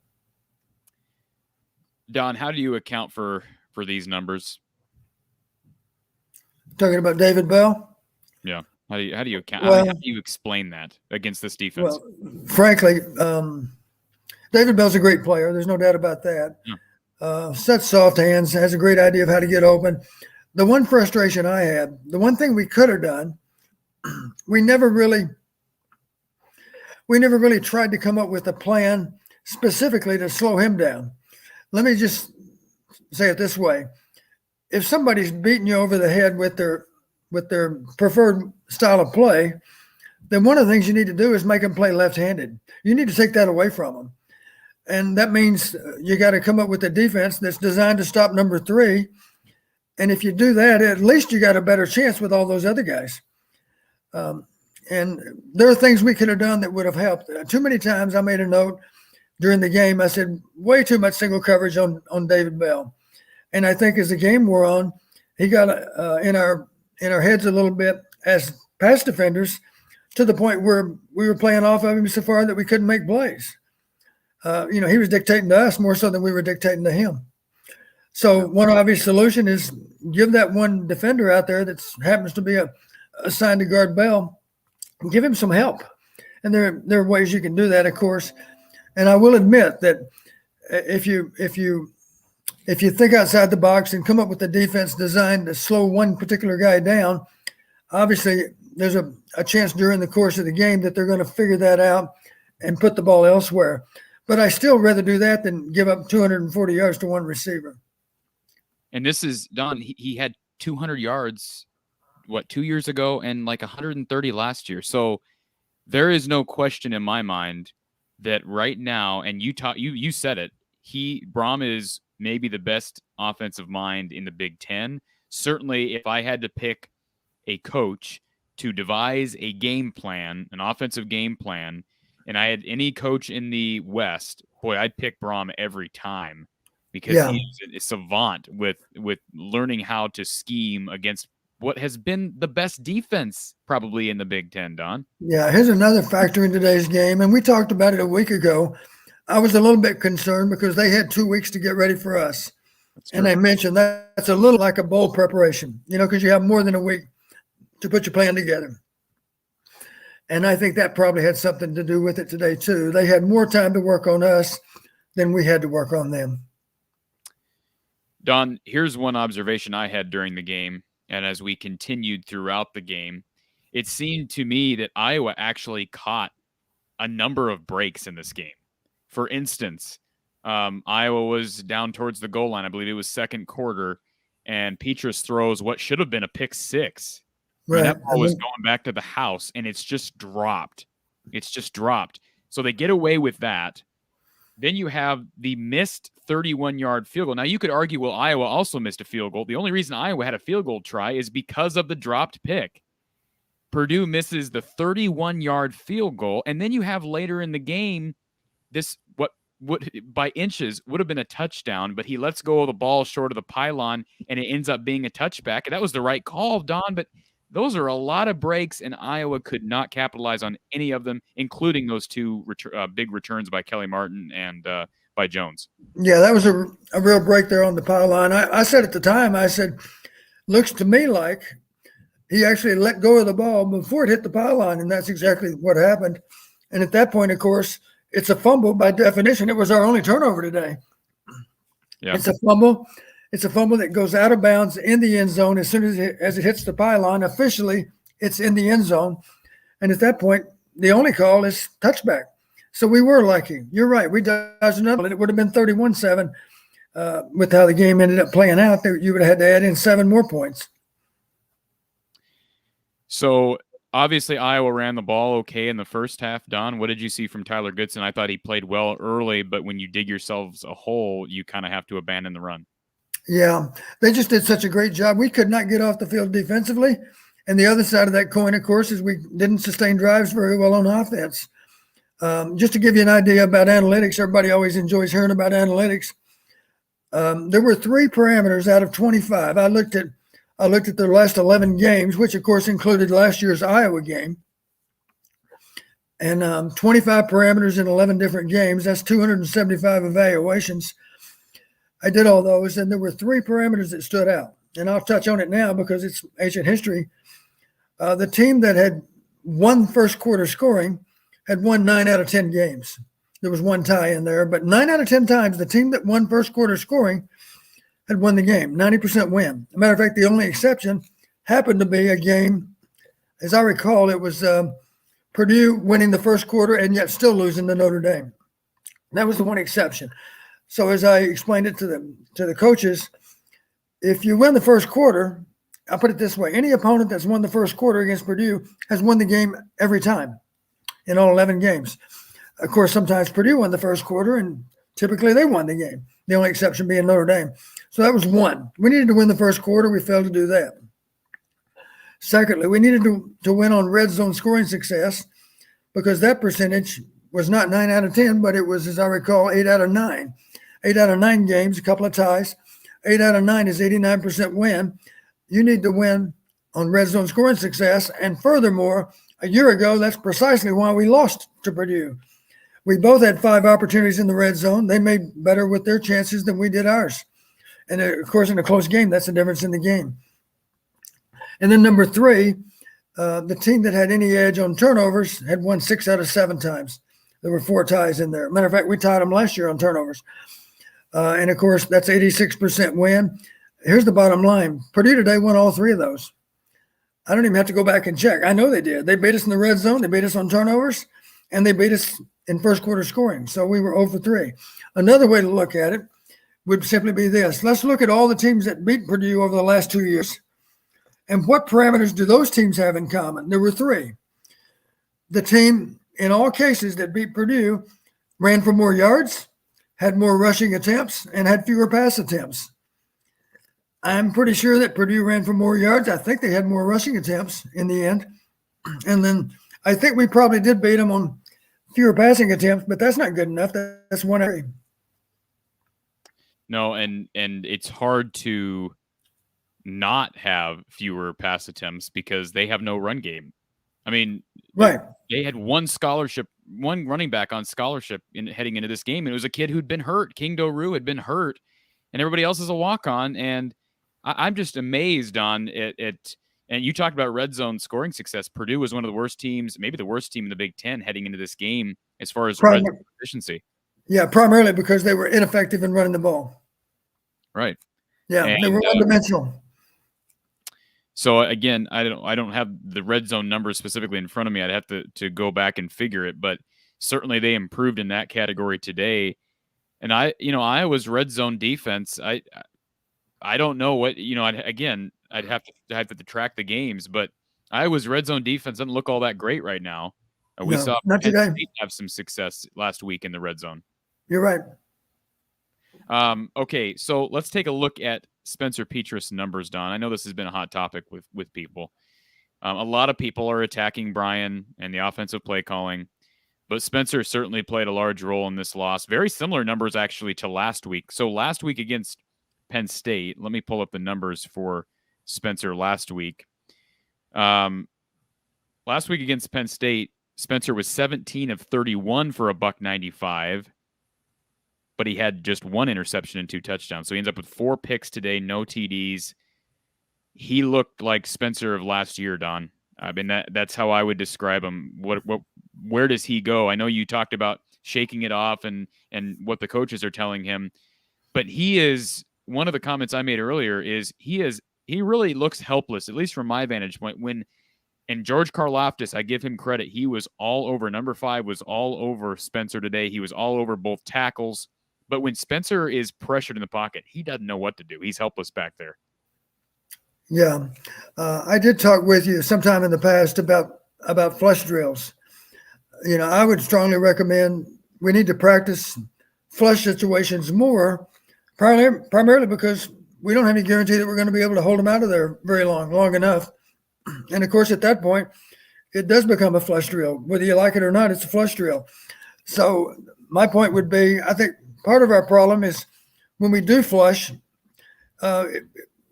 Don, how do you account for these numbers? Talking about David Bell? Yeah. How do you account? Well, how do you explain that against this defense? Well, frankly, David Bell's a great player. There's no doubt about that. Yeah. Sets soft hands, has a great idea of how to get open. The one frustration I had, the one thing we could have done, we never really tried to come up with a plan specifically to slow him down. Let me just say it this way. If somebody's beating you over the head with their preferred style of play, then one of the things you need to do is make them play left-handed. You need to take that away from them. And that means you got to come up with a defense that's designed to stop number 3. And if you do that, at least you got a better chance with all those other guys. And there are things we could have done that would have helped. Too many times I made a note during the game. I said, way too much single coverage on David Bell. And I think as the game wore on, he got in our heads a little bit as pass defenders, to the point where we were playing off of him so far that we couldn't make plays. He was dictating to us more so than we were dictating to him. So one obvious solution is give that one defender out there that happens to be assigned to guard Bell, give him some help. And there are ways you can do that, of course. And I will admit that if you think outside the box and come up with a defense designed to slow one particular guy down, obviously there's a chance during the course of the game that they're going to figure that out and put the ball elsewhere. But I still rather do that than give up 240 yards to one receiver. And this is Don. He had 200 yards, 2 years ago, and like 130 last year. So there is no question in my mind that right now, and you said it, Brom is maybe the best offensive mind in the Big Ten. Certainly, if I had to pick a coach to devise a game plan, an offensive game plan, and I had any coach in the West, boy, I'd pick Brom every time, because he's a savant with learning how to scheme against what has been the best defense probably in the Big Ten, Don. Yeah, here's another factor in today's game, and we talked about it a week ago. I was a little bit concerned because they had 2 weeks to get ready for us. And I mentioned that's a little like a bowl preparation, because you have more than a week to put your plan together. And I think that probably had something to do with it today, too. They had more time to work on us than we had to work on them. Don, here's one observation I had during the game, and as we continued throughout the game, it seemed to me that Iowa actually caught a number of breaks in this game. For instance, Iowa was down towards the goal line. I believe it was second quarter, and Petrus throws what should have been a pick six. I mean, Right. that ball was going back to the house, and it's just dropped. It's just dropped. So they get away with that. Then you have the missed 31-yard field goal. Now, you could argue, well, Iowa also missed a field goal. The only reason Iowa had a field goal try is because of the dropped pick. Purdue misses the 31-yard field goal, and then you have later in the game this what by inches would have been a touchdown, but he lets go of the ball short of the pylon, and it ends up being a touchback. And that was the right call, Don, but those are a lot of breaks, and Iowa could not capitalize on any of them, including those two big returns by Kelly Martin and by Jones. Yeah, that was a real break there on the pylon. I said at the time, I said, looks to me like he actually let go of the ball before it hit the pylon, and that's exactly what happened. And at that point, of course, it's a fumble by definition. It was our only turnover today. Yeah. It's a fumble. It's a fumble that goes out of bounds in the end zone as soon as it hits the pylon. Officially, it's in the end zone. And at that point, the only call is touchback. So we were lucky. You're right. We dodged another one. It would have been 31-7 with how the game ended up playing out. You would have had to add in 7 more points. So obviously Iowa ran the ball okay in the first half. Don, what did you see from Tyler Goodson? I thought he played well early, but when you dig yourselves a hole, you kind of have to abandon the run. Yeah, they just did such a great job. We could not get off the field defensively. And the other side of that coin, of course, is we didn't sustain drives very well on offense. Just to give you an idea about analytics, everybody always enjoys hearing about analytics. There were 3 parameters out of 25. I looked at their last 11 games, which of course included last year's Iowa game. And 25 parameters in 11 different games. That's 275 evaluations. I did all those, and there were 3 parameters that stood out. And I'll touch on it now because it's ancient history. The team that had won first quarter scoring had won 9 out of 10 games. There was one tie in there, but 9 out of 10 times, the team that won first quarter scoring had won the game, 90% win. As a matter of fact, the only exception happened to be a game, as I recall, it was Purdue winning the first quarter and yet still losing to Notre Dame. That was the one exception. So as I explained it to the coaches, if you win the first quarter, I'll put it this way, any opponent that's won the first quarter against Purdue has won the game every time in all 11 games. Of course, sometimes Purdue won the first quarter, and typically they won the game, the only exception being Notre Dame. So that was one. We needed to win the first quarter. We failed to do that. Secondly, we needed to win on red zone scoring success because that percentage was not 9 out of 10, but it was, as I recall, 8 out of 9. 8 out of 9 games, a couple of ties. 8 out of 9 is 89% win. You need to win on red zone scoring success. And furthermore, a year ago, that's precisely why we lost to Purdue. We both had 5 opportunities in the red zone. They made better with their chances than we did ours. And of course, in a close game, that's the difference in the game. And then number 3, the team that had any edge on turnovers had won 6 out of 7 times. There were 4 ties in there. Matter of fact, we tied them last year on turnovers. And of course, that's 86% win. Here's the bottom line. Purdue today won all 3 of those. I don't even have to go back and check. I know they did. They beat us in the red zone. They beat us on turnovers. And they beat us in first quarter scoring. So we were 0 for 3. Another way to look at it would simply be this. Let's look at all the teams that beat Purdue over the last 2 years. And what parameters do those teams have in common? There were 3. The team, in all cases that beat Purdue, ran for more yards, had more rushing attempts, and had fewer pass attempts. I'm pretty sure that Purdue ran for more yards. I think they had more rushing attempts in the end. And then I think we probably did beat them on fewer passing attempts, but that's not good enough. That's 1 area. No, and it's hard to not have fewer pass attempts because they have no run game. I mean, right. They had one running back on scholarship heading into this game, and it was a kid who'd been hurt. King Doru had been hurt, and everybody else is a walk-on. And I'm just amazed on it. And you talked about red zone scoring success. Purdue was one of the worst teams, maybe the worst team in the Big Ten heading into this game as far as red zone efficiency. Yeah, primarily because they were ineffective in running the ball. Right. Yeah, and they were one-dimensional. So again, I don't have the red zone numbers specifically in front of me. I'd have to go back and figure it, but certainly they improved in that category today. And Iowa's red zone defense, I I don't know what, I'd have to track the games, but Iowa's red zone defense doesn't look all that great right now. We No, saw not Penn today. State have some success last week in the red zone. You're right. Okay, so let's take a look at Spencer Petrus numbers, Don. I know this has been a hot topic with people. A lot of people are attacking Brian and the offensive play calling, but Spencer certainly played a large role in this loss. Very similar numbers, actually, to last week. So last week against Penn State, let me pull up the numbers for Spencer last week. Last week against Penn State, Spencer was 17 of 31 for $195, but he had just one interception and 2 touchdowns. So he ends up with 4 picks today, no TDs. He looked like Spencer of last year, Don. I mean, that's how I would describe him. Where does he go? I know you talked about shaking it off and what the coaches are telling him, but he is, one of the comments I made earlier is he really looks helpless, at least from my vantage point. And George Karlaftis, I give him credit. He was all over. Number 5 was all over Spencer today. He was all over both tackles. But when Spencer is pressured in the pocket, he doesn't know what to do. He's helpless back there. Yeah. I did talk with you sometime in the past about flush drills. I would strongly recommend we need to practice flush situations more, primarily because we don't have any guarantee that we're going to be able to hold them out of there very long enough. And of course, at that point, it does become a flush drill. Whether you like it or not, it's a flush drill. So my point would be, I think part of our problem is when we do flush, the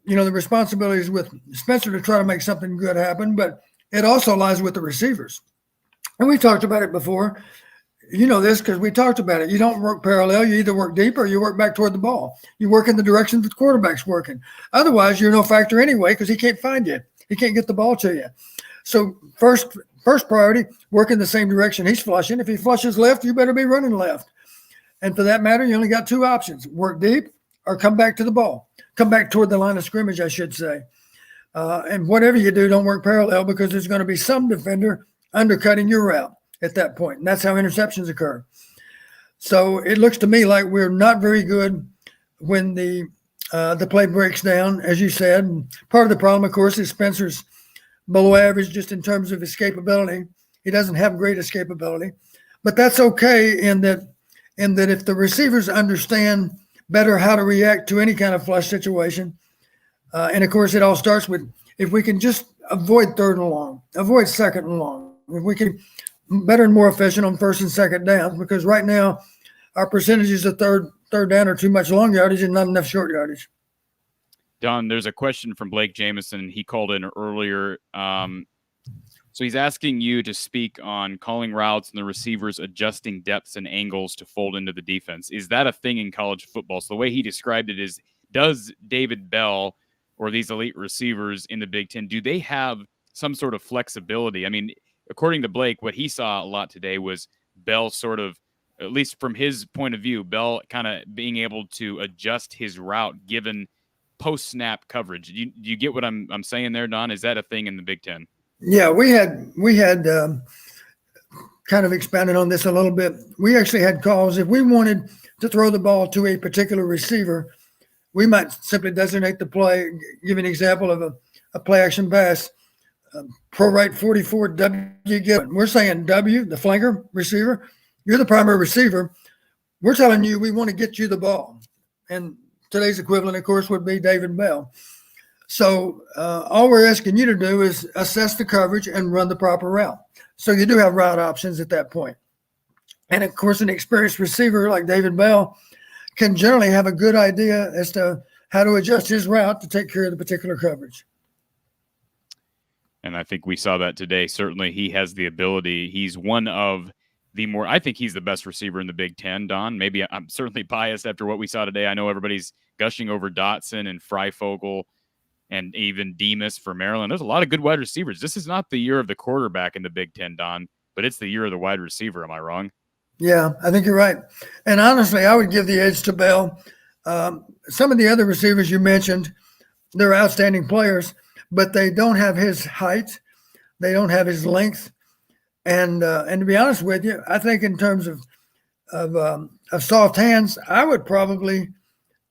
responsibility is with Spencer to try to make something good happen, but it also lies with the receivers. And we talked about it before. You know this because we talked about it. You don't work parallel. You either work deep or you work back toward the ball. You work in the direction that the quarterback's working. Otherwise, you're no factor anyway because he can't find you. He can't get the ball to you. So first priority, work in the same direction he's flushing. If he flushes left, you better be running left. And for that matter, you only got 2 options: work deep or come back to the ball. Come back toward the line of scrimmage, I should say. And whatever you do, don't work parallel because there's going to be some defender undercutting your route at that point. And that's how interceptions occur. So it looks to me like we're not very good when the play breaks down, as you said. And part of the problem, of course, is Spencer's below average just in terms of escapability. He doesn't have great escapability. But that's okay in that if the receivers understand better how to react to any kind of flush situation, and of course it all starts with if we can just avoid 3rd and long, avoid 2nd and long, if we can better and more efficient on 1st and 2nd downs, because right now our percentages of third down are too much long yardage and not enough short yardage. Don, there's a question from Blake Jameson. He called in earlier. So he's asking you to speak on calling routes and the receivers adjusting depths and angles to fold into the defense. Is that a thing in college football? So the way he described it is, does David Bell or these elite receivers in the Big Ten, do they have some sort of flexibility? I mean, according to Blake, what he saw a lot today was Bell sort of, at least from his point of view, Bell kind of being able to adjust his route given post-snap coverage. Do you get what I'm saying there, Don? Is that a thing in the Big Ten? Yeah, we had kind of expanded on this a little bit. We actually had calls. If we wanted to throw the ball to a particular receiver, we might simply designate the play. Give an example of a play action pass. Pro right 44 W given. We're saying W, the flanker receiver. You're the primary receiver. We're telling you we want to get you the ball. And today's equivalent, of course, would be David Bell. So all we're asking you to do is assess the coverage and run the proper route. So you do have route options at that point. And, of course, an experienced receiver like David Bell can generally have a good idea as to how to adjust his route to take care of the particular coverage. And I think we saw that today. Certainly he has the ability. He's one of the more – I think he's the best receiver in the Big Ten, Don. Maybe I'm certainly biased after what we saw today. I know everybody's gushing over Dotson and Freifogel and even Demas for Maryland. There's a lot of good wide receivers. This is not the year of the quarterback in the Big Ten, Don, but it's the year of the wide receiver. Am I wrong? Yeah, I think you're right. And honestly, I would give the edge to Bell. Some of the other receivers you mentioned, they're outstanding players, but they don't have his height. They don't have his length. And to be honest with you, I think in terms of soft hands, I would probably,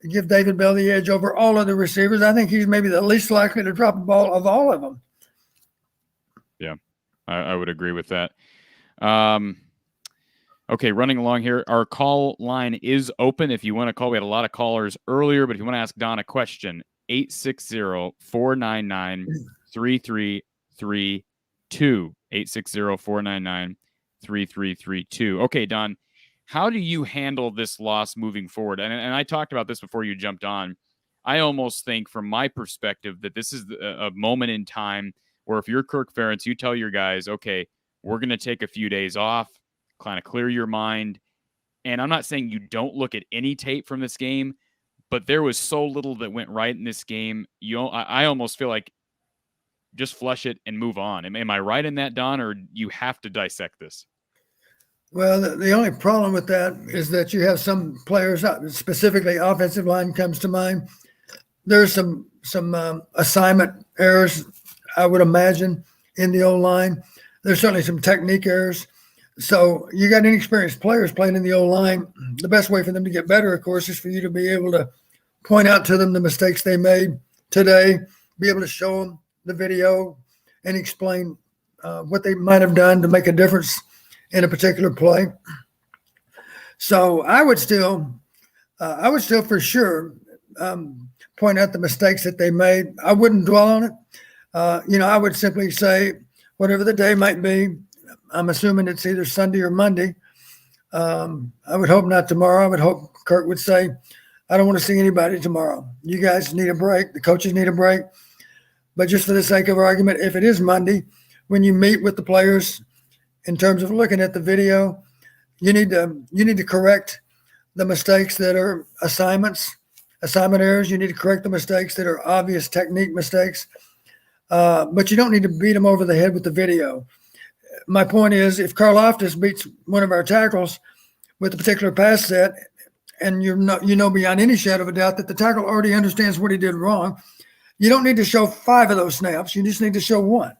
give David Bell the edge over all of the receivers. I think he's maybe the least likely to drop a ball of all of them. Yeah, I would agree with that. Okay, running along here, our call line is open. If you want to call, we had a lot of callers earlier, but if you want to ask Don a question, 860-499-3332. 860-499-3332. Okay, Don, how do you handle this loss moving forward? And I talked about this before you jumped on. I almost think, from my perspective, that this is a moment in time where if you're Kirk Ferentz, you tell your guys, okay, we're going to take a few days off, kind of clear your mind. And I'm not saying you don't look at any tape from this game, but there was so little that went right in this game. I almost feel like just flush it and move on. Am I right in that, Don, or you have to dissect this? Well, the only problem with that is that you have some players, specifically offensive line comes to mind. There's some assignment errors, I would imagine, in the O-line. There's certainly some technique errors. So you got inexperienced players playing in the O-line. The best way for them to get better, of course, is for you to be able to point out to them the mistakes they made today, be able to show them the video and explain what they might have done to make a difference in a particular play. So I would still for sure point out the mistakes that they made. I wouldn't dwell on it. I would simply say, whatever the day might be, I'm assuming it's either Sunday or Monday. I would hope not tomorrow. I would hope Kirk would say, I don't want to see anybody tomorrow. You guys need a break. The coaches need a break. But just for the sake of argument, if it is Monday, when you meet with the players in terms of looking at the video, you need to correct the mistakes that are assignment errors. You need to correct the mistakes that are obvious technique mistakes. But you don't need to beat them over the head with the video. My point is, if Karlaftis beats one of our tackles with a particular pass set, and you know beyond any shadow of a doubt that the tackle already understands what he did wrong, you don't need to show 5 of those snaps. You just need to show 1.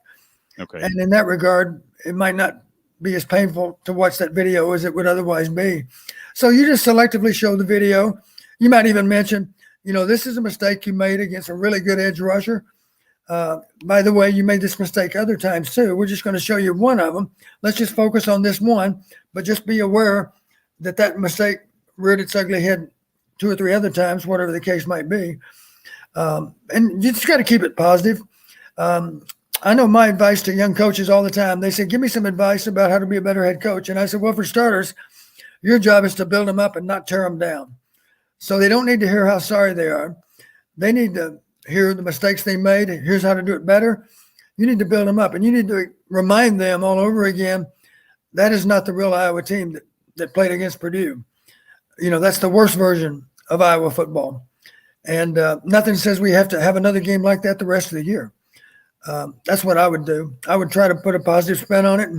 Okay. And in that regard, it might not be as painful to watch that video as it would otherwise be. So you just selectively show the video. You might even mention, this is a mistake you made against a really good edge rusher. By the way, you made this mistake other times too. We're just going to show you one of them. Let's just focus on this one, but just be aware that mistake reared its ugly head 2 or 3 other times, whatever the case might be. And you just got to keep it positive. I know my advice to young coaches all the time. They say, give me some advice about how to be a better head coach. And I said, well, for starters, your job is to build them up and not tear them down. So they don't need to hear how sorry they are. They need to hear the mistakes they made. Here's how to do it better. You need to build them up, and you need to remind them all over again, that is not the real Iowa team that played against Purdue. That's the worst version of Iowa football. And nothing says we have to have another game like that the rest of the year. That's what I would do. I would try to put a positive spin on it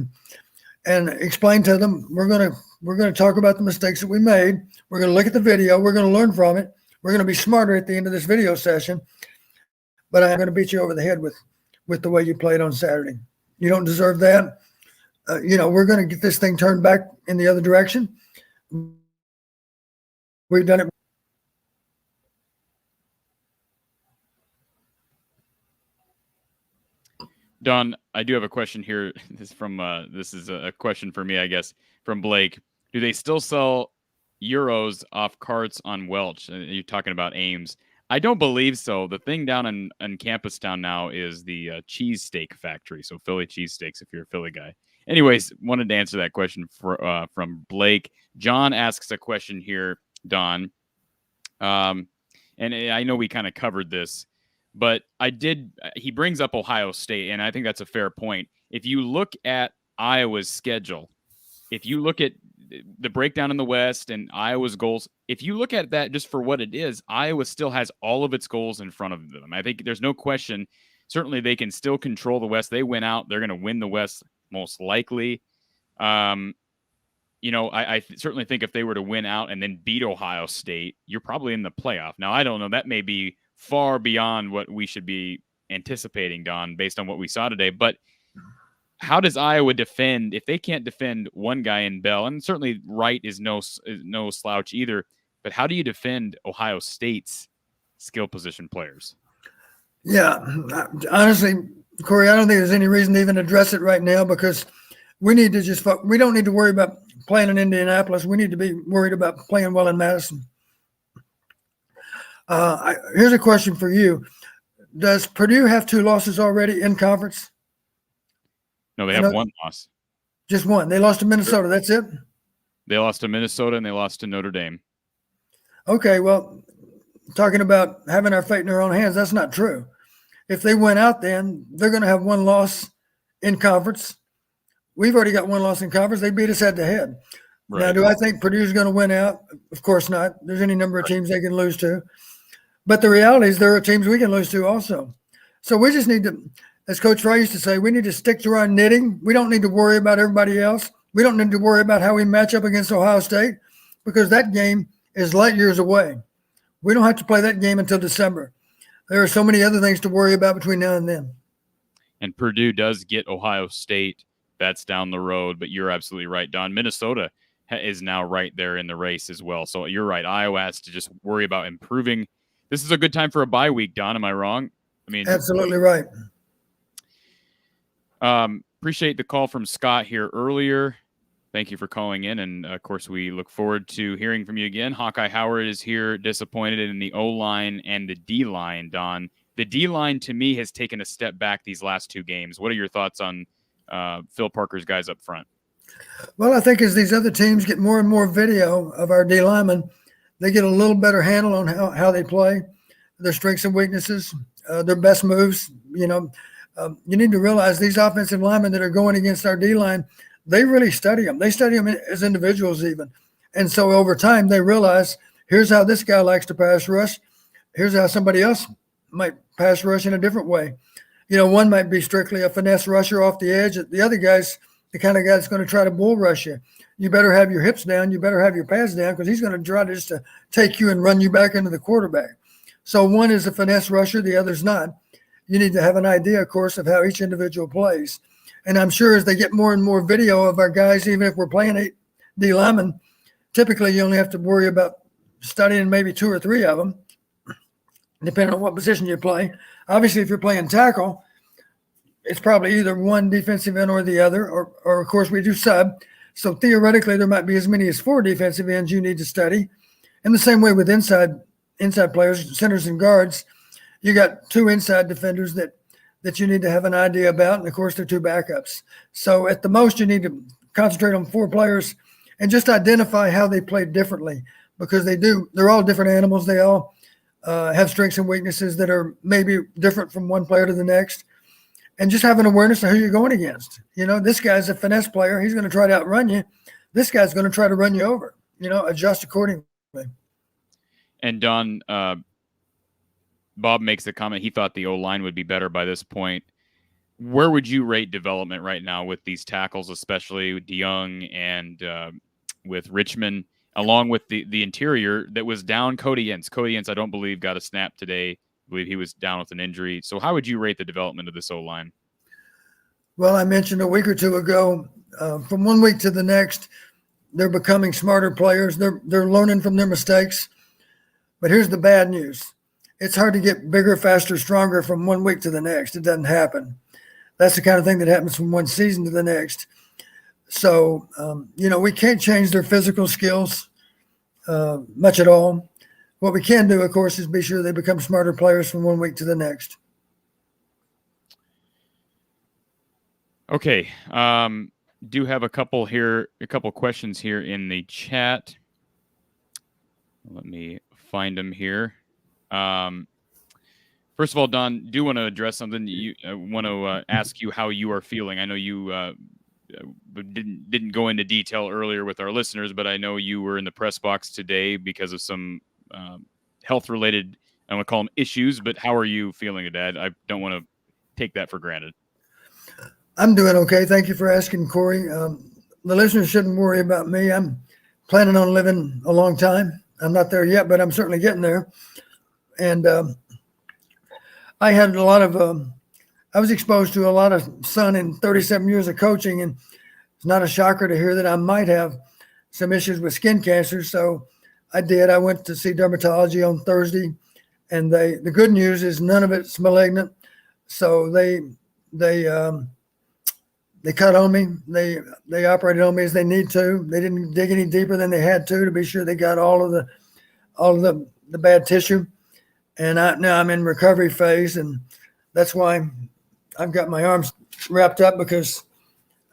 and explain to them, we're going to talk about the mistakes that we made. We're going to look at the video. We're going to learn from it. We're going to be smarter at the end of this video session. But I'm going to beat you over the head with the way you played on Saturday. You don't deserve that. We're going to get this thing turned back in the other direction. We've done it. Don, I do have a question here. This is a question for me, I guess, from Blake. Do they still sell euros off carts on Welch? You're talking about Ames. I don't believe so. The thing down in Campus Town now is the cheesesteak factory. So Philly cheesesteaks, if you're a Philly guy. Anyways, wanted to answer that question from Blake. John asks a question here, Don. And I know we kind of covered this, but he brings up Ohio State, and I think that's a fair point. If you look at Iowa's schedule, if you look at the breakdown in the West and Iowa's goals, if you look at that just for what it is, Iowa still has all of its goals in front of them. I think there's no question. Certainly they can still control the West. They win out. They're going to win the West most likely. I certainly think if they were to win out and then beat Ohio State, you're probably in the playoff. Now, I don't know. That may be far beyond what we should be anticipating, Don, based on what we saw today. But how does Iowa defend if they can't defend one guy in Bell? And certainly Wright is no slouch either. but how do you defend Ohio State's skill position players? Yeah, honestly, Cory, I don't think there's any reason to even address it right now because we need to we don't need to worry about playing in Indianapolis. We need to be worried about playing well in Madison. Here's a question for you. Does Purdue have 2 losses already in conference? No, they have 1 loss. Just one. They lost to Minnesota. That's it? They lost to Minnesota and they lost to Notre Dame. Okay, well, talking about having our fate in our own hands, that's not true. If they went out, then they're going to have 1 loss in conference. We've already got 1 loss in conference. They beat us head to head. Right. Now, do I think Purdue's going to win out? Of course not. There's any number of teams they can lose to. But the reality is there are teams we can lose to also. So we just need to, as Coach Fry used to say, we need to stick to our knitting. We don't need to worry about everybody else. We don't need to worry about how we match up against Ohio State because that game is light years away. We don't have to play that game until December. There are so many other things to worry about between now and then. And Purdue does get Ohio State. That's down the road, but you're absolutely right, Don. Minnesota is now right there in the race as well. So you're right. Iowa has to just worry about improving. This is a good time for a bye week, Don. Am I wrong? I mean, absolutely right. Appreciate the call from Scott here earlier. Thank you for calling in. And of course, we look forward to hearing from you again. Hawkeye Howard is here, disappointed in the O-line and the D-line, Don. The D-line, to me, has taken a step back these last 2 games. What are your thoughts on Phil Parker's guys up front? Well, I think as these other teams get more and more video of our D linemen, they get a little better handle on how they play, their strengths and weaknesses, their best moves. You need to realize these offensive linemen that are going against our D line, they really study them. They study them as individuals even. And so over time, they realize, here's how this guy likes to pass rush. Here's how somebody else might pass rush in a different way. One might be strictly a finesse rusher off the edge. The other guy's the kind of guy that's going to try to bull rush you. You better have your hips down. You better have your pads down because he's going to try to just take you and run you back into the quarterback. So one is a finesse rusher, the other's not. You need to have an idea, of course, of how each individual plays. And I'm sure as they get more and more video of our guys, even if we're playing 8 D linemen, typically you only have to worry about studying maybe 2 or 3 of them, depending on what position you play. Obviously, if you're playing tackle, it's probably either one defensive end or the other, or of course we do sub. So theoretically, there might be as many as 4 defensive ends you need to study. In the same way with inside players, centers and guards, you got 2 inside defenders that you need to have an idea about, and of course they're 2 backups. So at the most, you need to concentrate on 4 players and just identify how they play differently because they're all different animals. They all have strengths and weaknesses that are maybe different from one player to the next. And just have an awareness of who you're going against. This guy's a finesse player. He's going to try to outrun you. This guy's going to try to run you over. Adjust accordingly. And Don, Bob makes the comment he thought the O-line would be better by this point. Where would you rate development right now with these tackles, especially with DeYoung and with Richmond, along with the interior that was down Cody Ince? Cody Ince, I don't believe, got a snap today. I believe he was down with an injury. So how would you rate the development of this O-line? Well, I mentioned a week or 2 ago, from one week to the next, they're becoming smarter players. They're learning from their mistakes. But here's the bad news. It's hard to get bigger, faster, stronger from one week to the next. It doesn't happen. That's the kind of thing that happens from one season to the next. So, we can't change their physical skills much at all. What we can do, of course, is be sure they become smarter players from one week to the next. Okay. Do have a couple questions here in the chat. Let me find them here. First of all, Don, do want to address something. I want to ask you how you are feeling. I know you didn't go into detail earlier with our listeners, but I know you were in the press box today because of some health-related, I want to call them issues, but how are you feeling, Dad? I don't want to take that for granted. I'm doing okay. Thank you for asking, Cory. The listeners shouldn't worry about me. I'm planning on living a long time. I'm not there yet, but I'm certainly getting there. And I had I was exposed to a lot of sun in 37 years of coaching, and it's not a shocker to hear that I might have some issues with skin cancer. So I did. I went to see dermatology on Thursday, and the good news is none of it's malignant. So they cut on me. They operated on me as they need to. They didn't dig any deeper than they had to be sure they got all of the bad tissue. And now I'm in recovery phase, and that's why I've got my arms wrapped up, because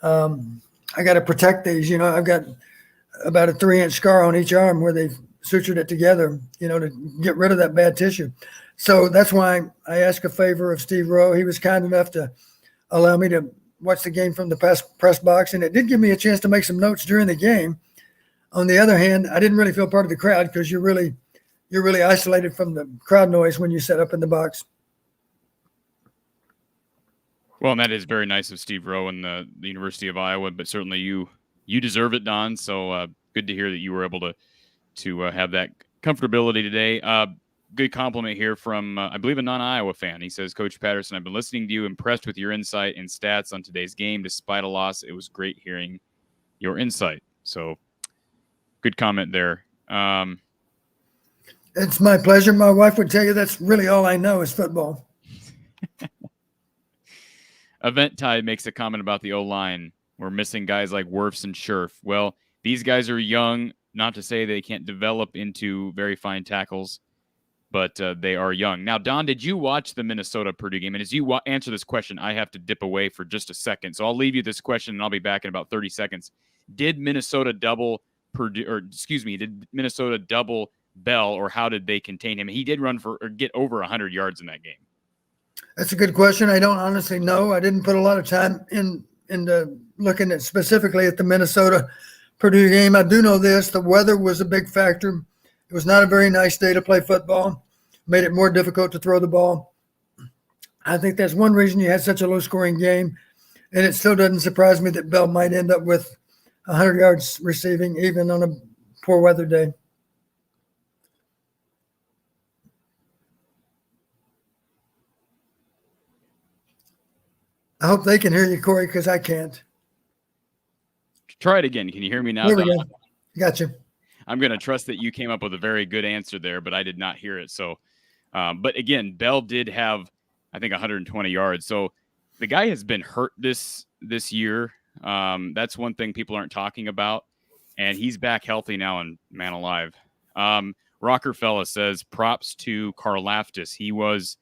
I got to protect these. You know, I've got about a 3-inch scar on each arm where they've sutured it together, you know, to get rid of that bad tissue. So that's why I asked a favor of Steve Rowe. He was kind enough to allow me to watch the game from the press box, and it did give me a chance to make some notes during the game. On the other hand, I didn't really feel part of the crowd, because you're really isolated from the crowd noise when you set up in the box. Well, and that is very nice of Steve Rowe and the University of Iowa, but certainly you deserve it, Don. So good to hear that you were able to have that comfortability today. Good compliment here from, I believe, a non-Iowa fan. He says, Coach Patterson, I've been listening to you, impressed with your insight and stats on today's game. Despite a loss, it was great hearing your insight. So good comment there. It's my pleasure. My wife would tell you that's really all I know is football. Event Tide makes a comment about the O-line. We're missing guys like Wirfs and Scherf. Well, these guys are young, not to say they can't develop into very fine tackles, but they are young. Now, Don, did you watch the Minnesota-Purdue game? And as you answer this question, I have to dip away for just a second. So I'll leave you this question, and I'll be back in about 30 seconds. Did Minnesota double Bell, or how did they contain him? He did run get over 100 yards in that game. That's a good question. I don't honestly know. I didn't put a lot of time into looking at specifically at the Minnesota-Purdue game. I do know this. The weather was a big factor. It was not a very nice day to play football. Made it more difficult to throw the ball. I think that's one reason you had such a low-scoring game. And it still doesn't surprise me that Bell might end up with 100 yards receiving, even on a poor weather day. I hope they can hear you, Cory, because I can't. Try it again. Can you hear me now? There we go. Gotcha. I'm going to trust that you came up with a very good answer there, but I did not hear it. So, but again, Bell did have, I think, 120 yards. So the guy has been hurt this year. That's one thing people aren't talking about. And he's back healthy now, and man alive. Rockerfella says, props to Karlaftis. He was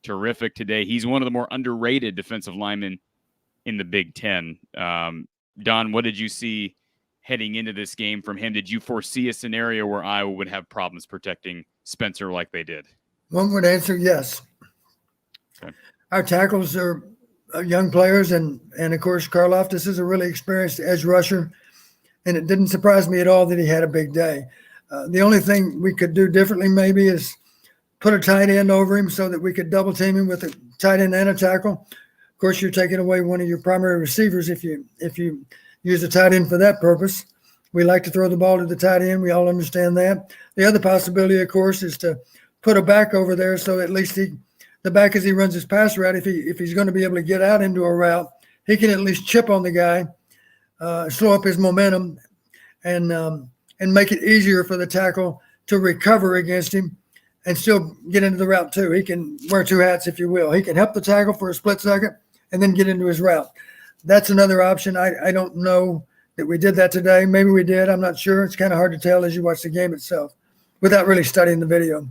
terrific today. He's one of the more underrated defensive linemen in the Big Ten. Don, what did you see heading into this game from him? Did you foresee a scenario where Iowa would have problems protecting Spencer like they did? One would answer yes. Okay. Our tackles are young players, and of course, Karlaftis is a really experienced edge rusher, and it didn't surprise me at all that he had a big day. The only thing we could do differently maybe is put a tight end over him so that we could double team him with a tight end and a tackle. Of course, you're taking away one of your primary receivers if you use a tight end for that purpose. We like to throw the ball to the tight end. We all understand that. The other possibility, of course, is to put a back over there so at least the back, as he runs his pass route, if he's going to be able to get out into a route, he can at least chip on the guy, slow up his momentum, and make it easier for the tackle to recover against him and still get into the route too. He can wear two hats, if you will. He can help the tackle for a split second and then get into his route. That's another option. I don't know that we did that today. Maybe we did. I'm not sure. It's kind of hard to tell as you watch the game itself without really studying the video.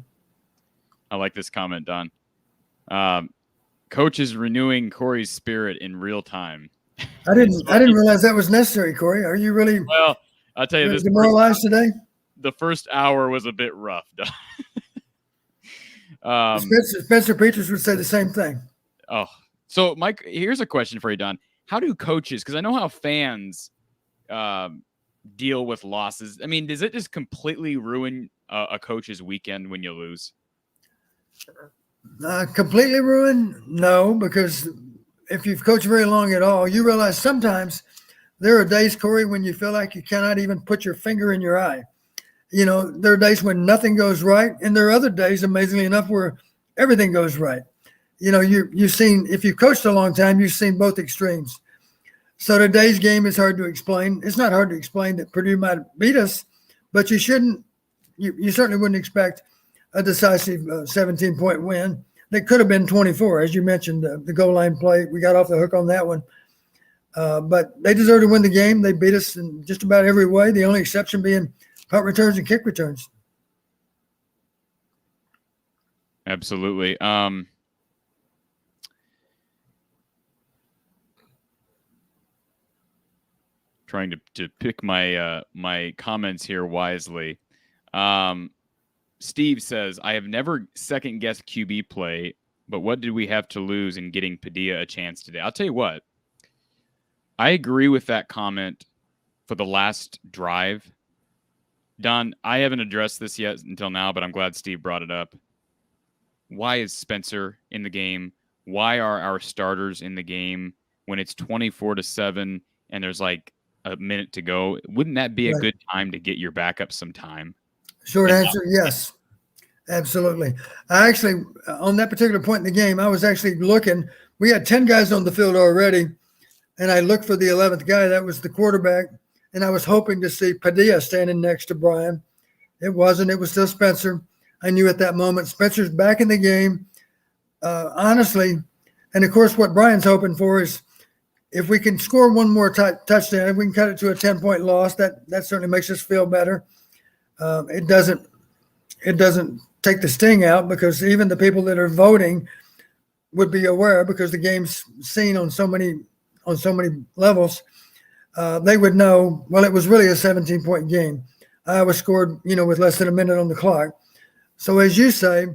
I like this comment, Don. Coach is renewing Cory's spirit in real time. I didn't realize that was necessary, Cory. Are you really well? I'll tell you this. Demoralized today? The first hour was a bit rough. Spencer Petrus would say the same thing. Oh, so Mike, here's a question for you, Don. How do coaches? Because I know how fans deal with losses. I mean, does it just completely ruin a coach's weekend when you lose? Completely ruin? No, because if you've coached very long at all, you realize sometimes there are days, Cory, when you feel like you cannot even put your finger in your eye. You know, there are days when nothing goes right, and there are other days, amazingly enough, where everything goes right. You know, you've seen, if you've coached a long time, you've seen both extremes. So today's game is hard to explain. It's not hard to explain that Purdue might beat us, but you shouldn't you certainly wouldn't expect a decisive 17-point win. That could have been 24, as you mentioned, the goal line play. We got off the hook on that one. But they deserve to win the game. They beat us in just about every way, the only exception being punt returns and kick returns. Absolutely. Trying to pick my my comments here wisely. Steve says, I have never second-guessed QB play, but what did we have to lose in getting Padilla a chance today? I'll tell you what. I agree with that comment for the last drive. Don, I haven't addressed this yet until now, but I'm glad Steve brought it up. Why is Spencer in the game? Why are our starters in the game when it's 24-7 and there's like a minute to go? Wouldn't that be a good time to get your backup some time? Short answer, yes, absolutely. I actually, on that particular point in the game, I was actually looking. We had 10 guys on the field already, and I looked for the 11th guy. That was the quarterback, and I was hoping to see Padilla standing next to Brian. It wasn't. It was still Spencer. I knew at that moment Spencer's back in the game, honestly. And, of course, what Brian's hoping for is if we can score one more touchdown, if we can cut it to a 10-point loss, that certainly makes us feel better. It doesn't take the sting out because even the people that are voting would be aware because the game's seen on so many levels. They would know, well, it was really a 17-point game. Iowa scored, with less than a minute on the clock. So as you say,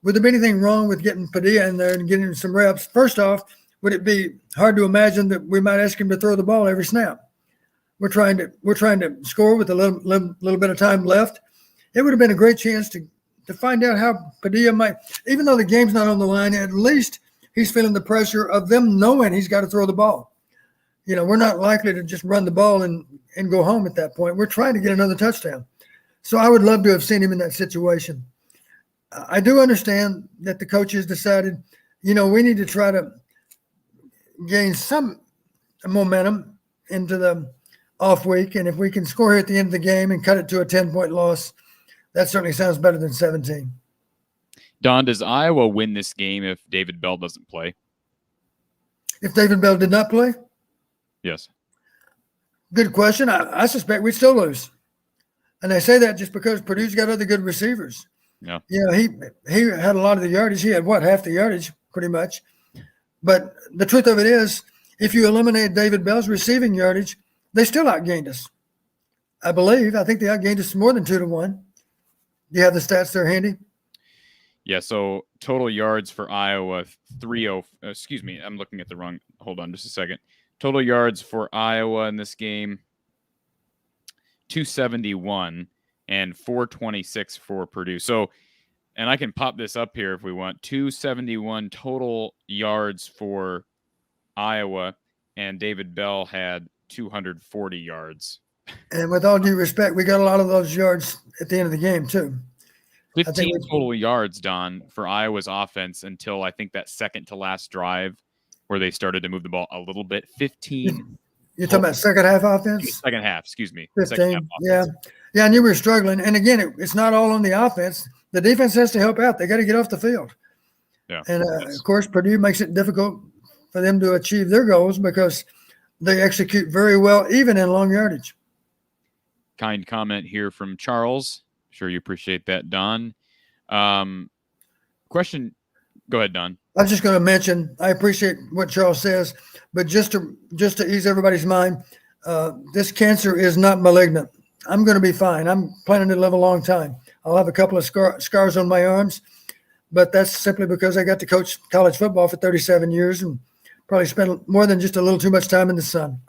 would there be anything wrong with getting Padilla in there and getting some reps? First off, would it be hard to imagine that we might ask him to throw the ball every snap? We're trying to score with a little bit of time left. It would have been a great chance to find out how Padilla might, even though the game's not on the line, at least he's feeling the pressure of them knowing he's got to throw the ball. We're not likely to just run the ball and go home at that point. We're trying to get another touchdown. So I would love to have seen him in that situation. I do understand that the coaches decided, we need to try to gain some momentum into the off week. And if we can score here at the end of the game and cut it to a 10-point loss, that certainly sounds better than 17. Don, does Iowa win this game if David Bell doesn't play? If David Bell did not play? Yes. Good question. I suspect we'd still lose. And I say that just because Purdue's got other good receivers. Yeah. He had a lot of the yardage. He had half the yardage pretty much. But the truth of it is, if you eliminate David Bell's receiving yardage, they still outgained us. I believe. I think they outgained us more than 2-1. Do you have the stats there handy? Yeah, so total yards for Iowa, 30. Excuse me, I'm looking at the wrong. Hold on just a second. Total yards for Iowa in this game, 271 and 426 for Purdue. So, and I can pop this up here if we want. 271 total yards for Iowa, and David Bell had 240 yards. And with all due respect, we got a lot of those yards at the end of the game too. 15 total yards, Don, for Iowa's offense until I think that second to last drive where they started to move the ball a little bit. 15. You're talking about second half offense? Second half, excuse me. 15. Yeah, and you were struggling. And again, it's not all on the offense. The defense has to help out. They got to get off the field. Yeah. And of course, Purdue makes it difficult for them to achieve their goals because they execute very well, even in long yardage. Kind comment here from Charles. Sure you appreciate that, Don. Question. Go ahead, Don. I was just going to mention, I appreciate what Charles says, but just to ease everybody's mind, this cancer is not malignant. I'm going to be fine. I'm planning to live a long time. I'll have a couple of scars on my arms, but that's simply because I got to coach college football for 37 years and probably spent more than just a little too much time in the sun.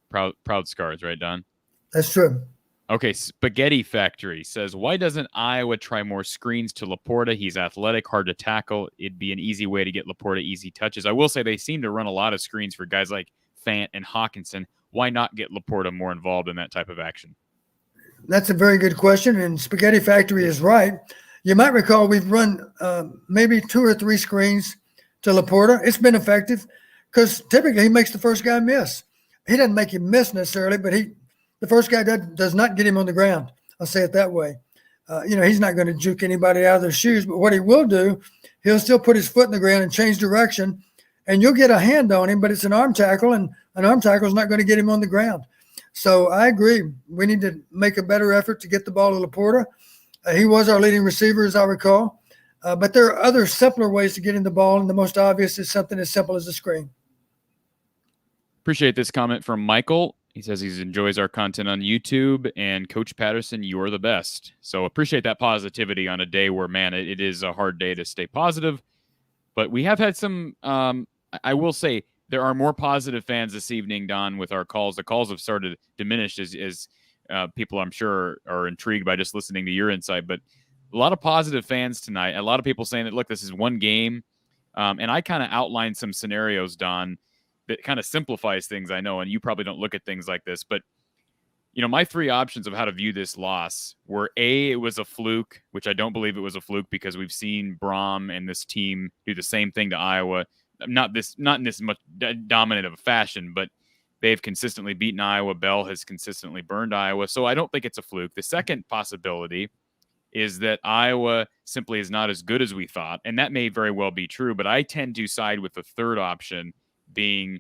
Proud scars, right, Don? That's true. Okay, Spaghetti Factory says, why doesn't Iowa try more screens to Laporta? He's athletic, hard to tackle. It'd be an easy way to get Laporta easy touches. I will say they seem to run a lot of screens for guys like Fant and Hawkinson. Why not get Laporta more involved in that type of action? That's a very good question, and Spaghetti Factory is right. You might recall we've run maybe 2 or 3 screens to Laporta. It's been effective because typically he makes the first guy miss. He doesn't make him miss necessarily, but the first guy does not get him on the ground. I'll say it that way. He's not going to juke anybody out of their shoes, but what he will do, he'll still put his foot in the ground and change direction, and you'll get a hand on him, but it's an arm tackle, and an arm tackle is not going to get him on the ground. So I agree. We need to make a better effort to get the ball to Laporta. He was our leading receiver, as I recall. But there are other simpler ways to get in the ball, and the most obvious is something as simple as a screen. Appreciate this comment from Michael. He says he enjoys our content on YouTube, and Coach Patterson, you're the best. So appreciate that positivity on a day where, man, it is a hard day to stay positive. But we have had some, I will say, there are more positive fans this evening, Don, with our calls. The calls have started to diminish as people, I'm sure, are intrigued by just listening to your insight. But a lot of positive fans tonight. A lot of people saying that, look, this is one game. And I kind of outlined some scenarios, Don, that kind of simplifies things, I know, and you probably don't look at things like this. But, my three options of how to view this loss were, A, it was a fluke, which I don't believe it was a fluke because we've seen Brom and this team do the same thing to Iowa. Not in this much dominant of a fashion, but they've consistently beaten Iowa. Bell has consistently burned Iowa. So I don't think it's a fluke. The second possibility is that Iowa simply is not as good as we thought. And that may very well be true, but I tend to side with the third option being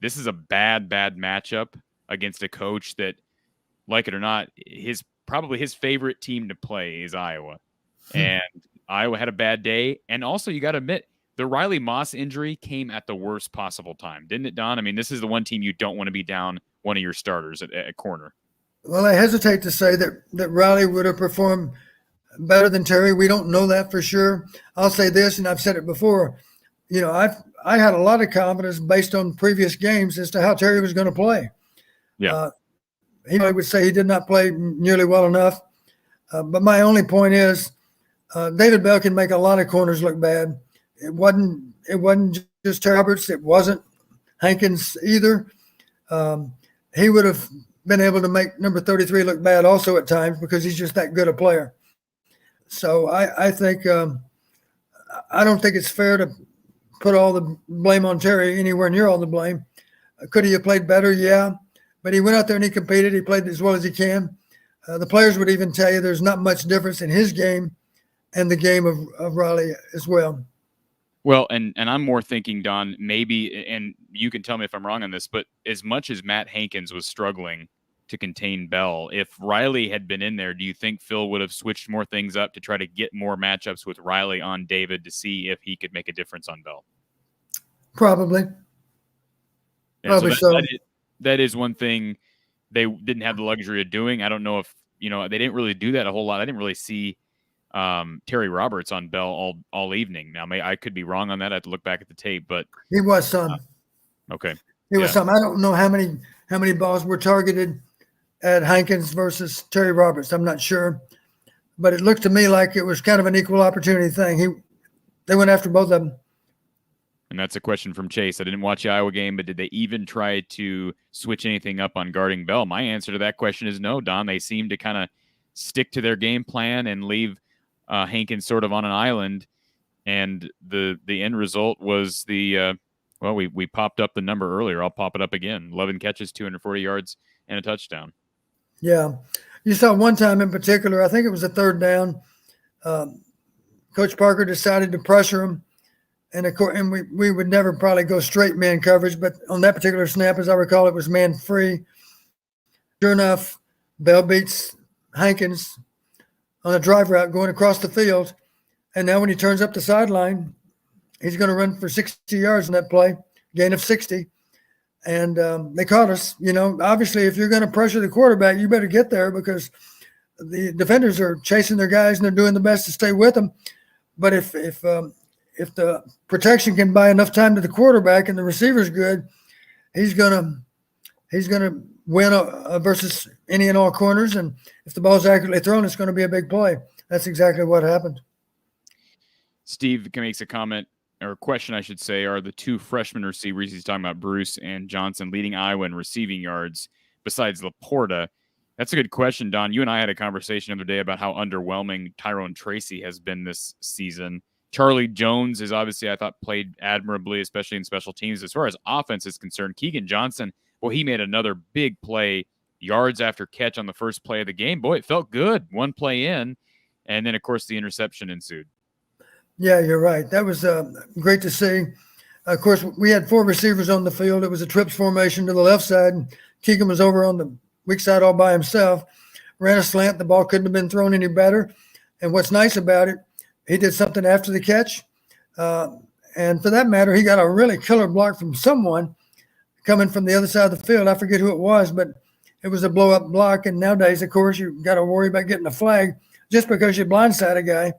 this is a bad matchup against a coach that, like it or not, probably his favorite team to play is Iowa. And Iowa had a bad day. And also you got to admit, the Riley Moss injury came at the worst possible time, didn't it, Don? I mean, this is the one team you don't want to be down one of your starters at corner. Well, I hesitate to say that Riley would have performed better than Terry. We don't know that for sure. I'll say this, and I've said it before. I had a lot of confidence based on previous games as to how Terry was going to play. Yeah. He would say he did not play nearly well enough. But my only point is David Bell can make a lot of corners look bad. It wasn't just Terry Roberts. It wasn't Hankins either. He would have been able to make number 33 look bad also at times because he's just that good a player. So I think I don't think it's fair to put all the blame on Terry anywhere near all the blame. Could he have played better? Yeah. But he went out there and he competed. He played as well as he can. The players would even tell you there's not much difference in his game and the game of Riley as well. Well, and I'm more thinking, Don, maybe, and you can tell me if I'm wrong on this, but as much as Matt Hankins was struggling to contain Bell, if Riley had been in there, do you think Phil would have switched more things up to try to get more matchups with Riley on David to see if he could make a difference on Bell? Probably. Yeah, Probably so. That is one thing they didn't have the luxury of doing. I don't know if, they didn't really do that a whole lot. I didn't really see Terry Roberts on Bell all evening. Now, I could be wrong on that. I have to look back at the tape, but he was some. Okay. He was some. I don't know how many balls were targeted at Hankins versus Terry Roberts. I'm not sure, but it looked to me like it was kind of an equal opportunity thing. They went after both of them. And that's a question from Chase. I didn't watch the Iowa game, but did they even try to switch anything up on guarding Bell? My answer to that question is no, Don. They seem to kind of stick to their game plan and leave Hankins sort of on an island. And the end result was we popped up the number earlier. I'll pop it up again. 11 catches, 240 yards, and a touchdown. Yeah. You saw one time in particular, I think it was a third down. Coach Parker decided to pressure him. And we would never probably go straight man coverage, but on that particular snap, as I recall, it was man free. Sure enough, Bell beats Hankins on a drive route going across the field. And now when he turns up the sideline, he's going to run for 60 yards in that play, gain of 60. And they caught us. Obviously, if you're going to pressure the quarterback, you better get there because the defenders are chasing their guys and they're doing the best to stay with them. But if the protection can buy enough time to the quarterback and the receiver's good, he's gonna win versus any and all corners. And if the ball's accurately thrown, it's going to be a big play. That's exactly what happened. Steve makes a comment or a question, I should say. Are the two freshman receivers he's talking about, Bruce and Johnson, leading Iowa in receiving yards besides Laporta? That's a good question, Don. You and I had a conversation the other day about how underwhelming Tyrone Tracy has been this season. Charlie Jones is obviously, I thought, played admirably, especially in special teams. As far as offense is concerned, Keegan Johnson, he made another big play, yards after catch on the first play of the game. Boy, it felt good one play in. And then, of course, the interception ensued. Yeah, you're right. That was great to see. Of course, we had 4 receivers on the field. It was a trips formation to the left side. And Keegan was over on the weak side all by himself. Ran a slant. The ball couldn't have been thrown any better. And what's nice about it, he did something after the catch. And for that matter, he got a really killer block from someone coming from the other side of the field. I forget who it was, but it was a blow-up block. And nowadays, of course, you got to worry about getting a flag just because you blindside a guy.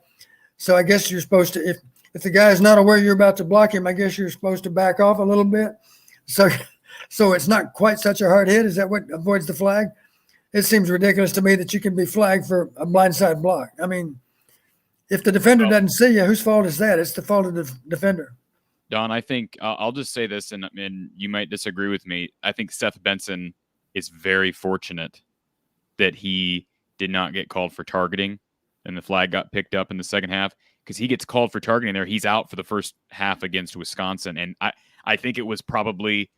So I guess you're supposed to, if the guy is not aware you're about to block him, I guess you're supposed to back off a little bit. So it's not quite such a hard hit. Is that what avoids the flag? It seems ridiculous to me that you can be flagged for a blindside block. I mean, if the defender doesn't see you, whose fault is that? It's the fault of the defender. Don, I think I'll just say this, and you might disagree with me. I think Seth Benson is very fortunate that he did not get called for targeting and the flag got picked up in the second half, because he gets called for targeting there. He's out for the first half against Wisconsin. And I think it was probably,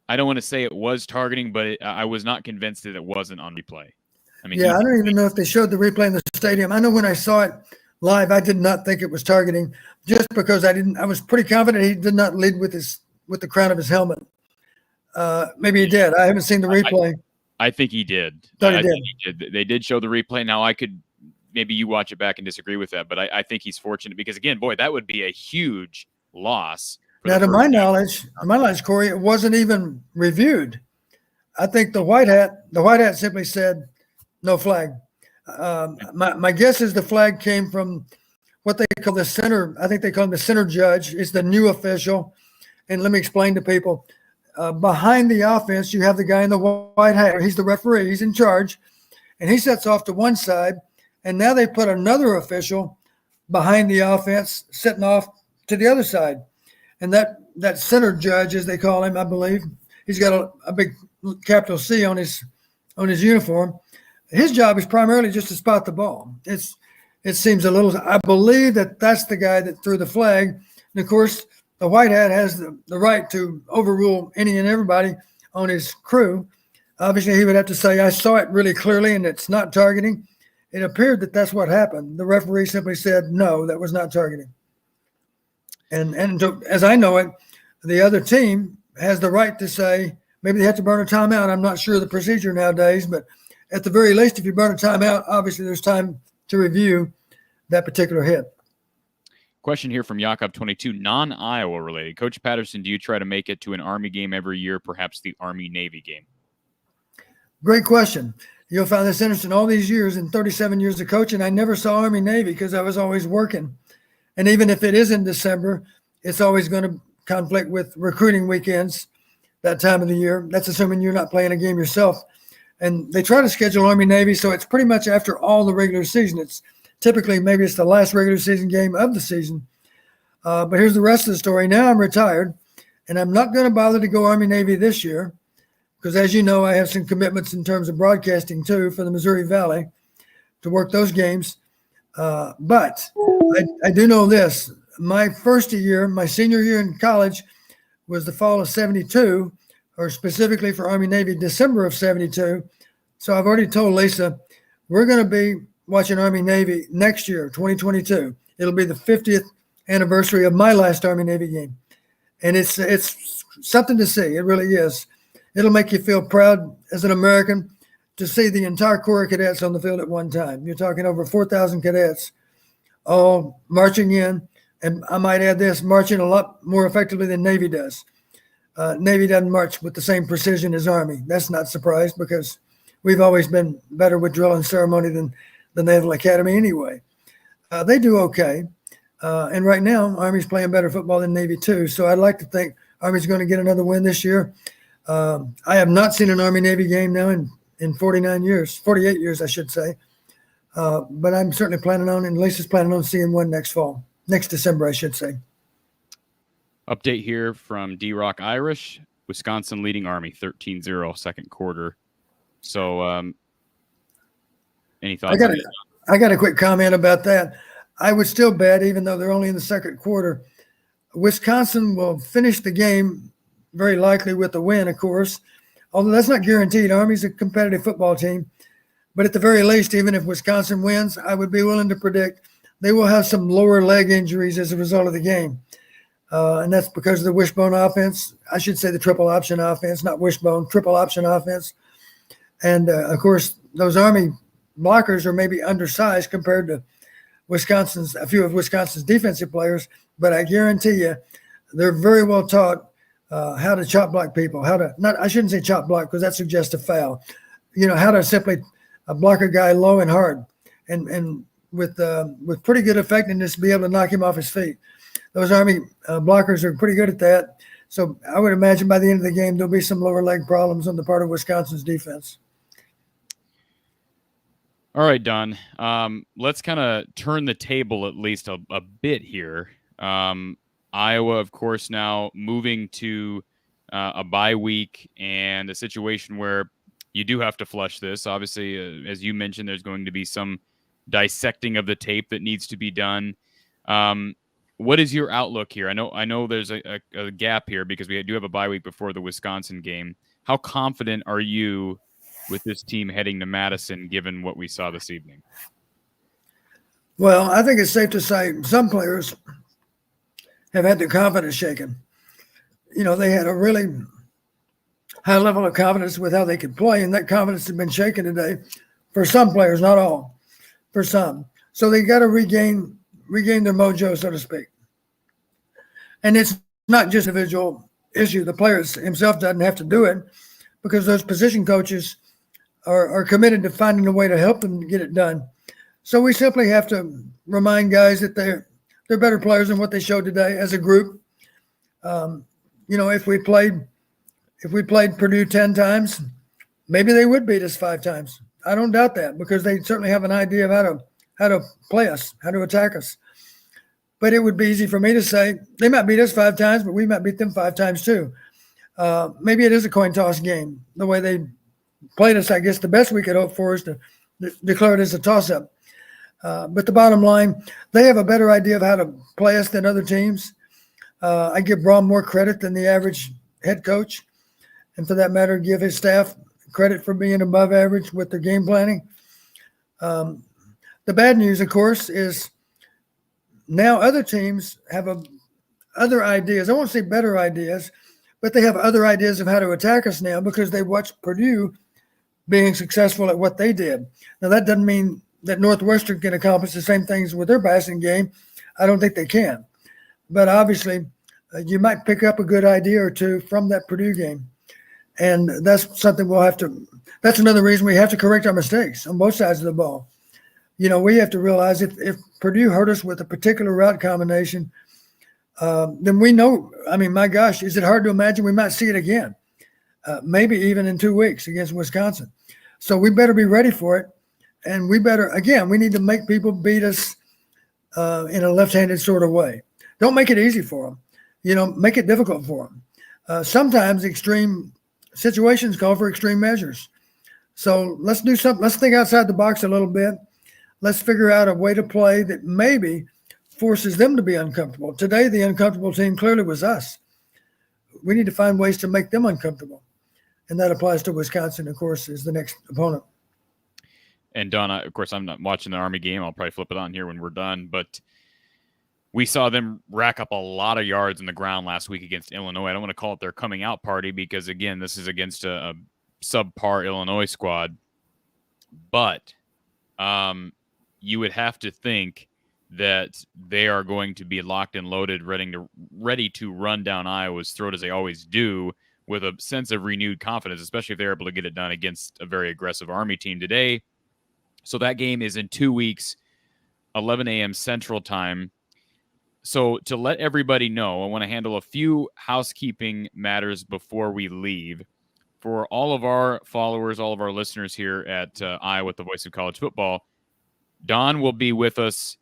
I don't want to say it was targeting, but I was not convinced that it wasn't on replay. I mean, yeah, I don't even know if they showed the replay in the stadium. I know when I saw it live, I did not think it was targeting, just because I was pretty confident he did not lead with the crown of his helmet. Maybe he did. I haven't seen the replay. I think he did. Thought he did. They did show the replay. Now maybe you watch it back and disagree with that, but I think he's fortunate, because again, boy, that would be a huge loss. Now, to my knowledge, Cory, it wasn't even reviewed. I think the white hat simply said no flag. My guess is the flag came from what they call the center. I think they call him the center judge. It's the new official. And let me explain to people. Behind the offense, you have the guy in the white hat. He's the referee. He's in charge. And he sets off to one side. And now they put another official behind the offense, sitting off to the other side. And that center judge, as they call him, I believe, he's got a big capital C on his uniform. His job is primarily just to spot the ball. It seems a little. I believe that's the guy that threw the flag. And of course, the white hat has the right to overrule any and everybody on his crew. Obviously, he would have to say, "I saw it really clearly, and it's not targeting." It appeared that that's what happened. The referee simply said, "No, that was not targeting." And as I know it, the other team has the right to say, maybe they have to burn a timeout. I'm not sure of the procedure nowadays, but at the very least, if you burn a timeout, obviously there's time to review that particular hit. Question here from Jakob22, non-Iowa related. Coach Patterson, do you try to make it to an Army game every year, perhaps the Army-Navy game? Great question. You'll find this interesting. All these years, in 37 years of coaching, I never saw Army-Navy because I was always working. And even if it is in December, it's always going to conflict with recruiting weekends that time of the year. That's assuming you're not playing a game yourself. And they try to schedule Army-Navy, so it's pretty much after all the regular season. It's typically, maybe it's the last regular season game of the season. But here's the rest of the story. Now I'm retired, and I'm not going to bother to go Army-Navy this year because, as you know, I have some commitments in terms of broadcasting, too, for the Missouri Valley to work those games. But I do know this. My first year, my senior year in college, was the fall of 72, or specifically for Army-Navy, December of 72. So I've already told Lisa, we're going to be watching Army-Navy next year, 2022. It'll be the 50th anniversary of my last Army-Navy game. And it's something to see. It really is. It'll make you feel proud as an American to see the entire Corps of Cadets on the field at one time. You're talking over 4,000 cadets all marching in. And I might add this, marching a lot more effectively than Navy does. Navy doesn't march with the same precision as Army. That's not surprised because we've always been better with drill and ceremony than the Naval Academy anyway. They do okay. And right now, Army's playing better football than Navy too. So I'd like to think Army's going to get another win this year. I have not seen an Army-Navy game now in 48 years, I should say. But I'm certainly planning on, and Lisa's planning on seeing one next December, I should say. Update here from D-Rock Irish. Wisconsin leading Army 13-0 second quarter. So any thoughts? I got a quick comment about that. I would still bet, even though they're only in the second quarter, Wisconsin will finish the game very likely with a win, of course, although that's not guaranteed. Army's a competitive football team. But at the very least, even if Wisconsin wins, I would be willing to predict they will have some lower leg injuries as a result of the game. And that's because of the wishbone offense. I should say the triple option offense, not wishbone, triple option offense. And, of course, those Army blockers are maybe undersized compared to a few of Wisconsin's defensive players. But I guarantee you they're very well taught how to chop block people, I shouldn't say chop block because that suggests a foul. How to simply block a guy low and hard and with pretty good effectiveness be able to knock him off his feet. Those Army blockers are pretty good at that. So I would imagine by the end of the game, there'll be some lower leg problems on the part of Wisconsin's defense. All right, Don. Let's kind of turn the table at least a bit here. Iowa, of course, now moving to a bye week and a situation where you do have to flush this. Obviously, as you mentioned, there's going to be some dissecting of the tape that needs to be done. What is your outlook here? I know there's a gap here because we do have a bye week before the Wisconsin game. How confident are you with this team heading to Madison, given what we saw this evening? Well, I think it's safe to say some players have had their confidence shaken. They had a really high level of confidence with how they could play, and that confidence has been shaken today for some players, not all, for some. So they got to regain their mojo, so to speak. And it's not just an individual issue. The player himself doesn't have to do it because those position coaches are committed to finding a way to help them get it done. So we simply have to remind guys that they're better players than what they showed today as a group. If we played Purdue 10 times, maybe they would beat us 5 times. I don't doubt that because they certainly have an idea of how to play us, how to attack us. But it would be easy for me to say they might beat us 5 times, but we might beat them 5 times too. Maybe it is a coin toss game. The way they played us, I guess the best we could hope for is to declare it as a toss-up. But the bottom line, they have a better idea of how to play us than other teams. I give Braun more credit than the average head coach. And for that matter, give his staff credit for being above average with their game planning. The bad news, of course, is now other teams have other ideas. I won't say better ideas, but they have other ideas of how to attack us now because they watched Purdue being successful at what they did. Now, that doesn't mean that Northwestern can accomplish the same things with their passing game. I don't think they can. But obviously, you might pick up a good idea or two from that Purdue game. And that's something that's another reason we have to correct our mistakes on both sides of the ball. We have to realize if Purdue hurt us with a particular route combination, then we know, my gosh, is it hard to imagine we might see it again? Maybe even in 2 weeks against Wisconsin. So we better be ready for it. And we need to make people beat us in a left-handed sort of way. Don't make it easy for them. Make it difficult for them. Sometimes extreme situations call for extreme measures. So let's do something. Let's think outside the box a little bit. Let's figure out a way to play that maybe forces them to be uncomfortable. Today, the uncomfortable team clearly was us. We need to find ways to make them uncomfortable. And that applies to Wisconsin, of course, as the next opponent. And Don, of course, I'm not watching the Army game. I'll probably flip it on here when we're done. But we saw them rack up a lot of yards in the ground last week against Illinois. I don't want to call it their coming out party because, again, this is against a subpar Illinois squad. But you would have to think that they are going to be locked and loaded, ready to run down Iowa's throat as they always do, with a sense of renewed confidence, especially if they're able to get it done against a very aggressive Army team today. So that game is in 2 weeks, 11 a.m. Central Time. So to let everybody know, I want to handle a few housekeeping matters before we leave. For all of our followers, all of our listeners here at Iowa, the Voice of College Football, Don will be with us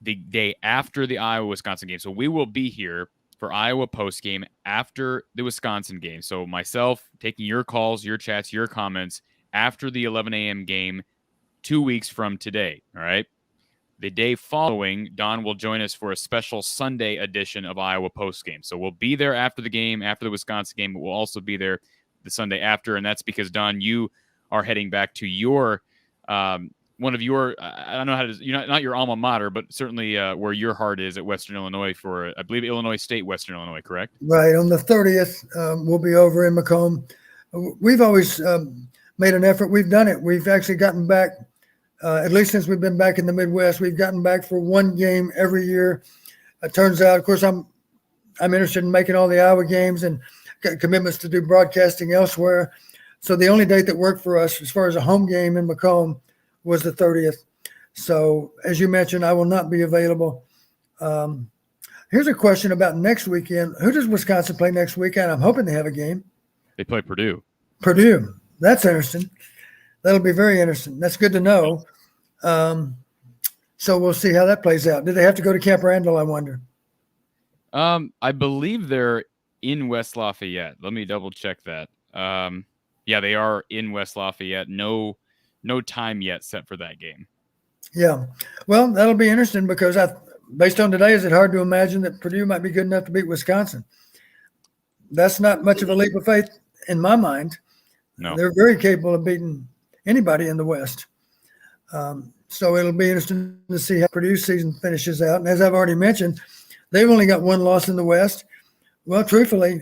the day after the Iowa-Wisconsin game. So we will be here for Iowa postgame after the Wisconsin game. So myself taking your calls, your chats, your comments after the 11 a.m. game 2 weeks from today. All right. The day following, Don will join us for a special Sunday edition of Iowa postgame. So we'll be there after the game, after the Wisconsin game, but we'll also be there the Sunday after. And that's because, Don, you are heading back to your one of your, I don't know how to, not your alma mater, but certainly where your heart is at Western Illinois for, I believe, Illinois State, Western Illinois, correct? Right. On the 30th, we'll be over in Macomb. We've always made an effort. We've done it. We've actually gotten back, at least since we've been back in the Midwest, we've gotten back for one game every year. It turns out, of course, I'm interested in making all the Iowa games and got commitments to do broadcasting elsewhere. So the only date that worked for us as far as a home game in Macomb was the 30th. So as you mentioned, I will not be available. Here's a question about next weekend. Who does Wisconsin play next weekend? I'm hoping they have a game. They play Purdue. Purdue. That's interesting. That'll be very interesting. That's good to know. So we'll see how that plays out. Do they have to go to Camp Randall, I wonder? I believe they're in West Lafayette. Let me double check that. Yeah, they are in West Lafayette. No time yet set for that game. Yeah. Well, that'll be interesting because based on today, is it hard to imagine that Purdue might be good enough to beat Wisconsin? That's not much of a leap of faith in my mind. No. They're very capable of beating anybody in the West. So it'll be interesting to see how Purdue's season finishes out. And as I've already mentioned, they've only got one loss in the West. Well, truthfully,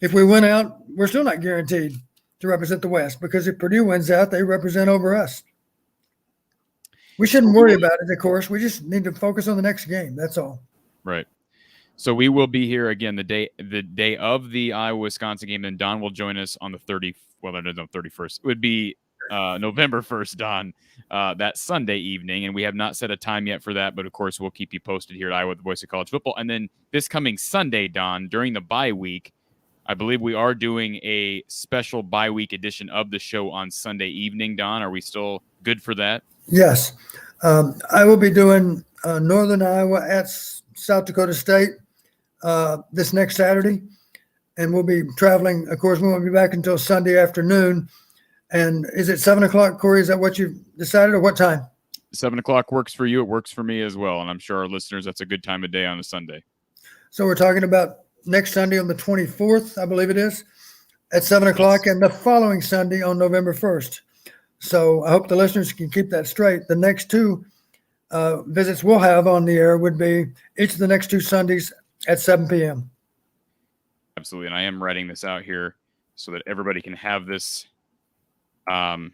if we win out, we're still not guaranteed to represent the West because if Purdue wins out, they represent over us. We shouldn't worry about it, of course. We just need to focus on the next game. That's all. Right. So we will be here again the day of the Iowa-Wisconsin game, and Don will join us on the 31st. It would be November 1st, Don, that Sunday evening, and we have not set a time yet for that, but of course we'll keep you posted here at Iowa, the Voice of College Football. And then this coming Sunday, Don, during the bye week, I believe we are doing a special bye week edition of the show on Sunday evening. Don, are we still good for that? Yes. I will be doing Northern Iowa at South Dakota State this next Saturday, and we'll be traveling. Of course, we won't be back until Sunday afternoon. And is it 7 o'clock, Cory? Is that what you've decided, or what time? 7 o'clock works for you. It works for me as well, and I'm sure our listeners, that's a good time of day on a Sunday. So we're talking about next Sunday on the 24th, I believe it is, at 7 o'clock, and the following Sunday on November 1st. So I hope the listeners can keep that straight. The next two visits we'll have on the air would be each of the next two Sundays at 7 p.m. Absolutely. And I am writing this out here so that everybody can have this in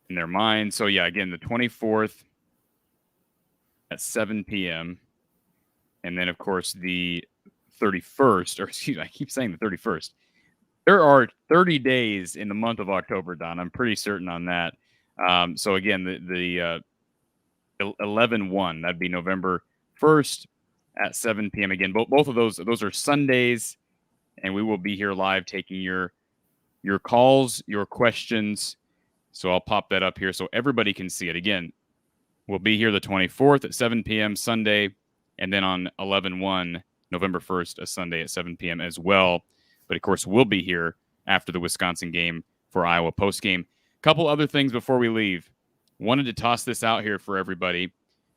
their mind. So, yeah, again, the 24th at 7 p.m. And then, of course, the 31st, or excuse me, I keep saying the 31st. There are 30 days in the month of October, Don. I'm pretty certain on that. So, again, the 11/1, that'd be November 1st at 7 p.m. Again, both of those are Sundays, and we will be here live taking your calls, your questions. So I'll pop that up here so everybody can see it. Again, we'll be here the 24th at 7 p.m. Sunday, and then on 11/1, November 1st, a Sunday at 7 p.m. as well. But, of course, we'll be here after the Wisconsin game for Iowa postgame. Couple other things before we leave. Wanted to toss this out here for everybody.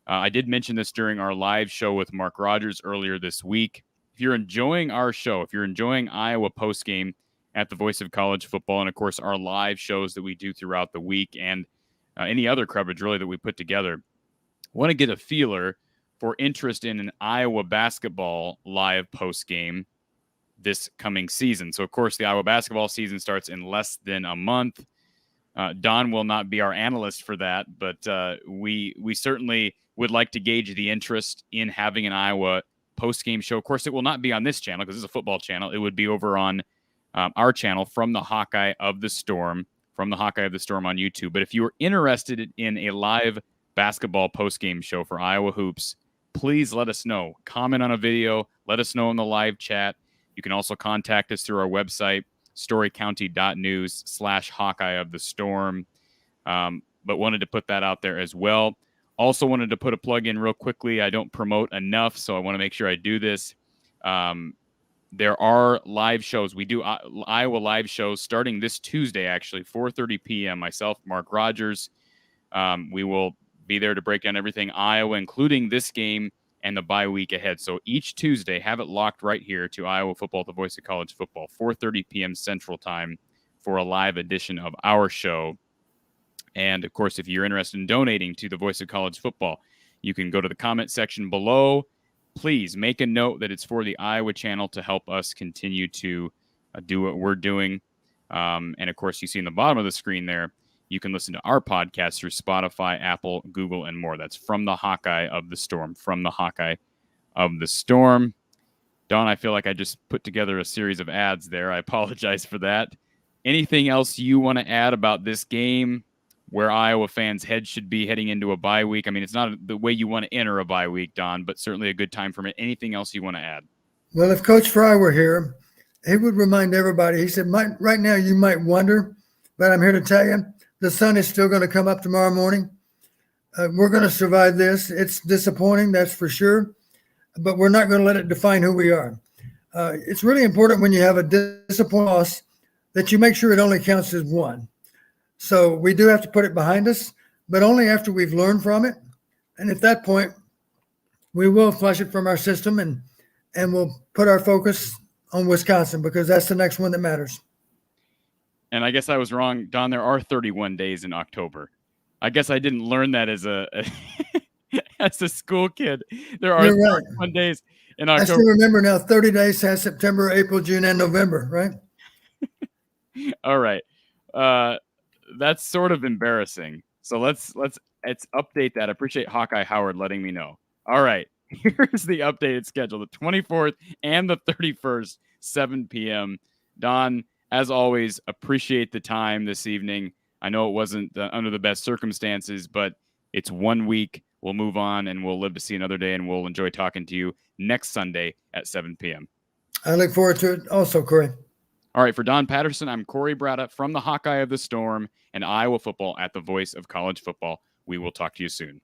I did mention this during our live show with Mark Rogers earlier this week. If you're enjoying our show, if you're enjoying Iowa postgame at the Voice of College Football, and, of course, our live shows that we do throughout the week and any other coverage, really, that we put together, want to get a feeler for interest in an Iowa basketball live postgame this coming season. So, of course, the Iowa basketball season starts in less than a month. Don will not be our analyst for that, but we certainly would like to gauge the interest in having an Iowa post-game show. Of course, it will not be on this channel because it's a football channel. It would be over on our channel, From the Hawkeye of the Storm, From the Hawkeye of the Storm on YouTube. But if you are interested in a live basketball post-game show for Iowa Hoops, please let us know. Comment on a video. Let us know in the live chat. You can also contact us through our website, storycounty.news/Hawkeye of the Storm. But wanted to put that out there as well. Also wanted to put a plug in real quickly. I don't promote enough, so I want to make sure I do this. There are live shows. We do Iowa live shows starting this Tuesday, actually, 4:30 p.m. Myself, Mark Rogers. We will be there to break down everything Iowa, including this game and the bye week ahead. So each Tuesday, have it locked right here to Iowa football, the Voice of College Football, 4:30 p.m. Central Time for a live edition of our show. And, of course, if you're interested in donating to the Voice of College Football, you can go to the comment section below. Please make a note that it's for the Iowa channel to help us continue to do what we're doing. And, of course, you see in the bottom of the screen there, you can listen to our podcast through Spotify, Apple, Google, and more. That's From the Hawkeye of the Storm. From the Hawkeye of the Storm. Don, I feel like I just put together a series of ads there. I apologize for that. Anything else you want to add about this game, where Iowa fans' heads should be heading into a bye week? I mean, it's not the way you want to enter a bye week, Don, but certainly a good time for it. Anything else you want to add? Well, if Coach Fry were here, he would remind everybody. He said, right now you might wonder, but I'm here to tell you, the sun is still going to come up tomorrow morning. We're going to survive this. It's disappointing, that's for sure, but we're not going to let it define who we are. It's really important when you have a disappointing loss that you make sure it only counts as one. So we do have to put it behind us, but only after we've learned from it. And at that point, we will flush it from our system and we'll put our focus on Wisconsin, because that's the next one that matters. And I guess I was wrong, Don. There are 31 days in October. I guess I didn't learn that as a as a school kid. There are 31 days in October. I still remember now. 30 days has September, April, June, and November, right? All right. That's sort of embarrassing. So let's update that. I appreciate Hawkeye Howard letting me know. All right. Here's the updated schedule: the 24th and the 31st, 7 p.m. Don, as always, appreciate the time this evening. I know it wasn't under the best circumstances, but it's 1 week. We'll move on and we'll live to see another day, and we'll enjoy talking to you next Sunday at 7 p.m. I look forward to it also, Cory. All right, for Don Patterson, I'm Cory Brada from the Hawkeye of the Storm and Iowa football at the Voice of College Football. We will talk to you soon.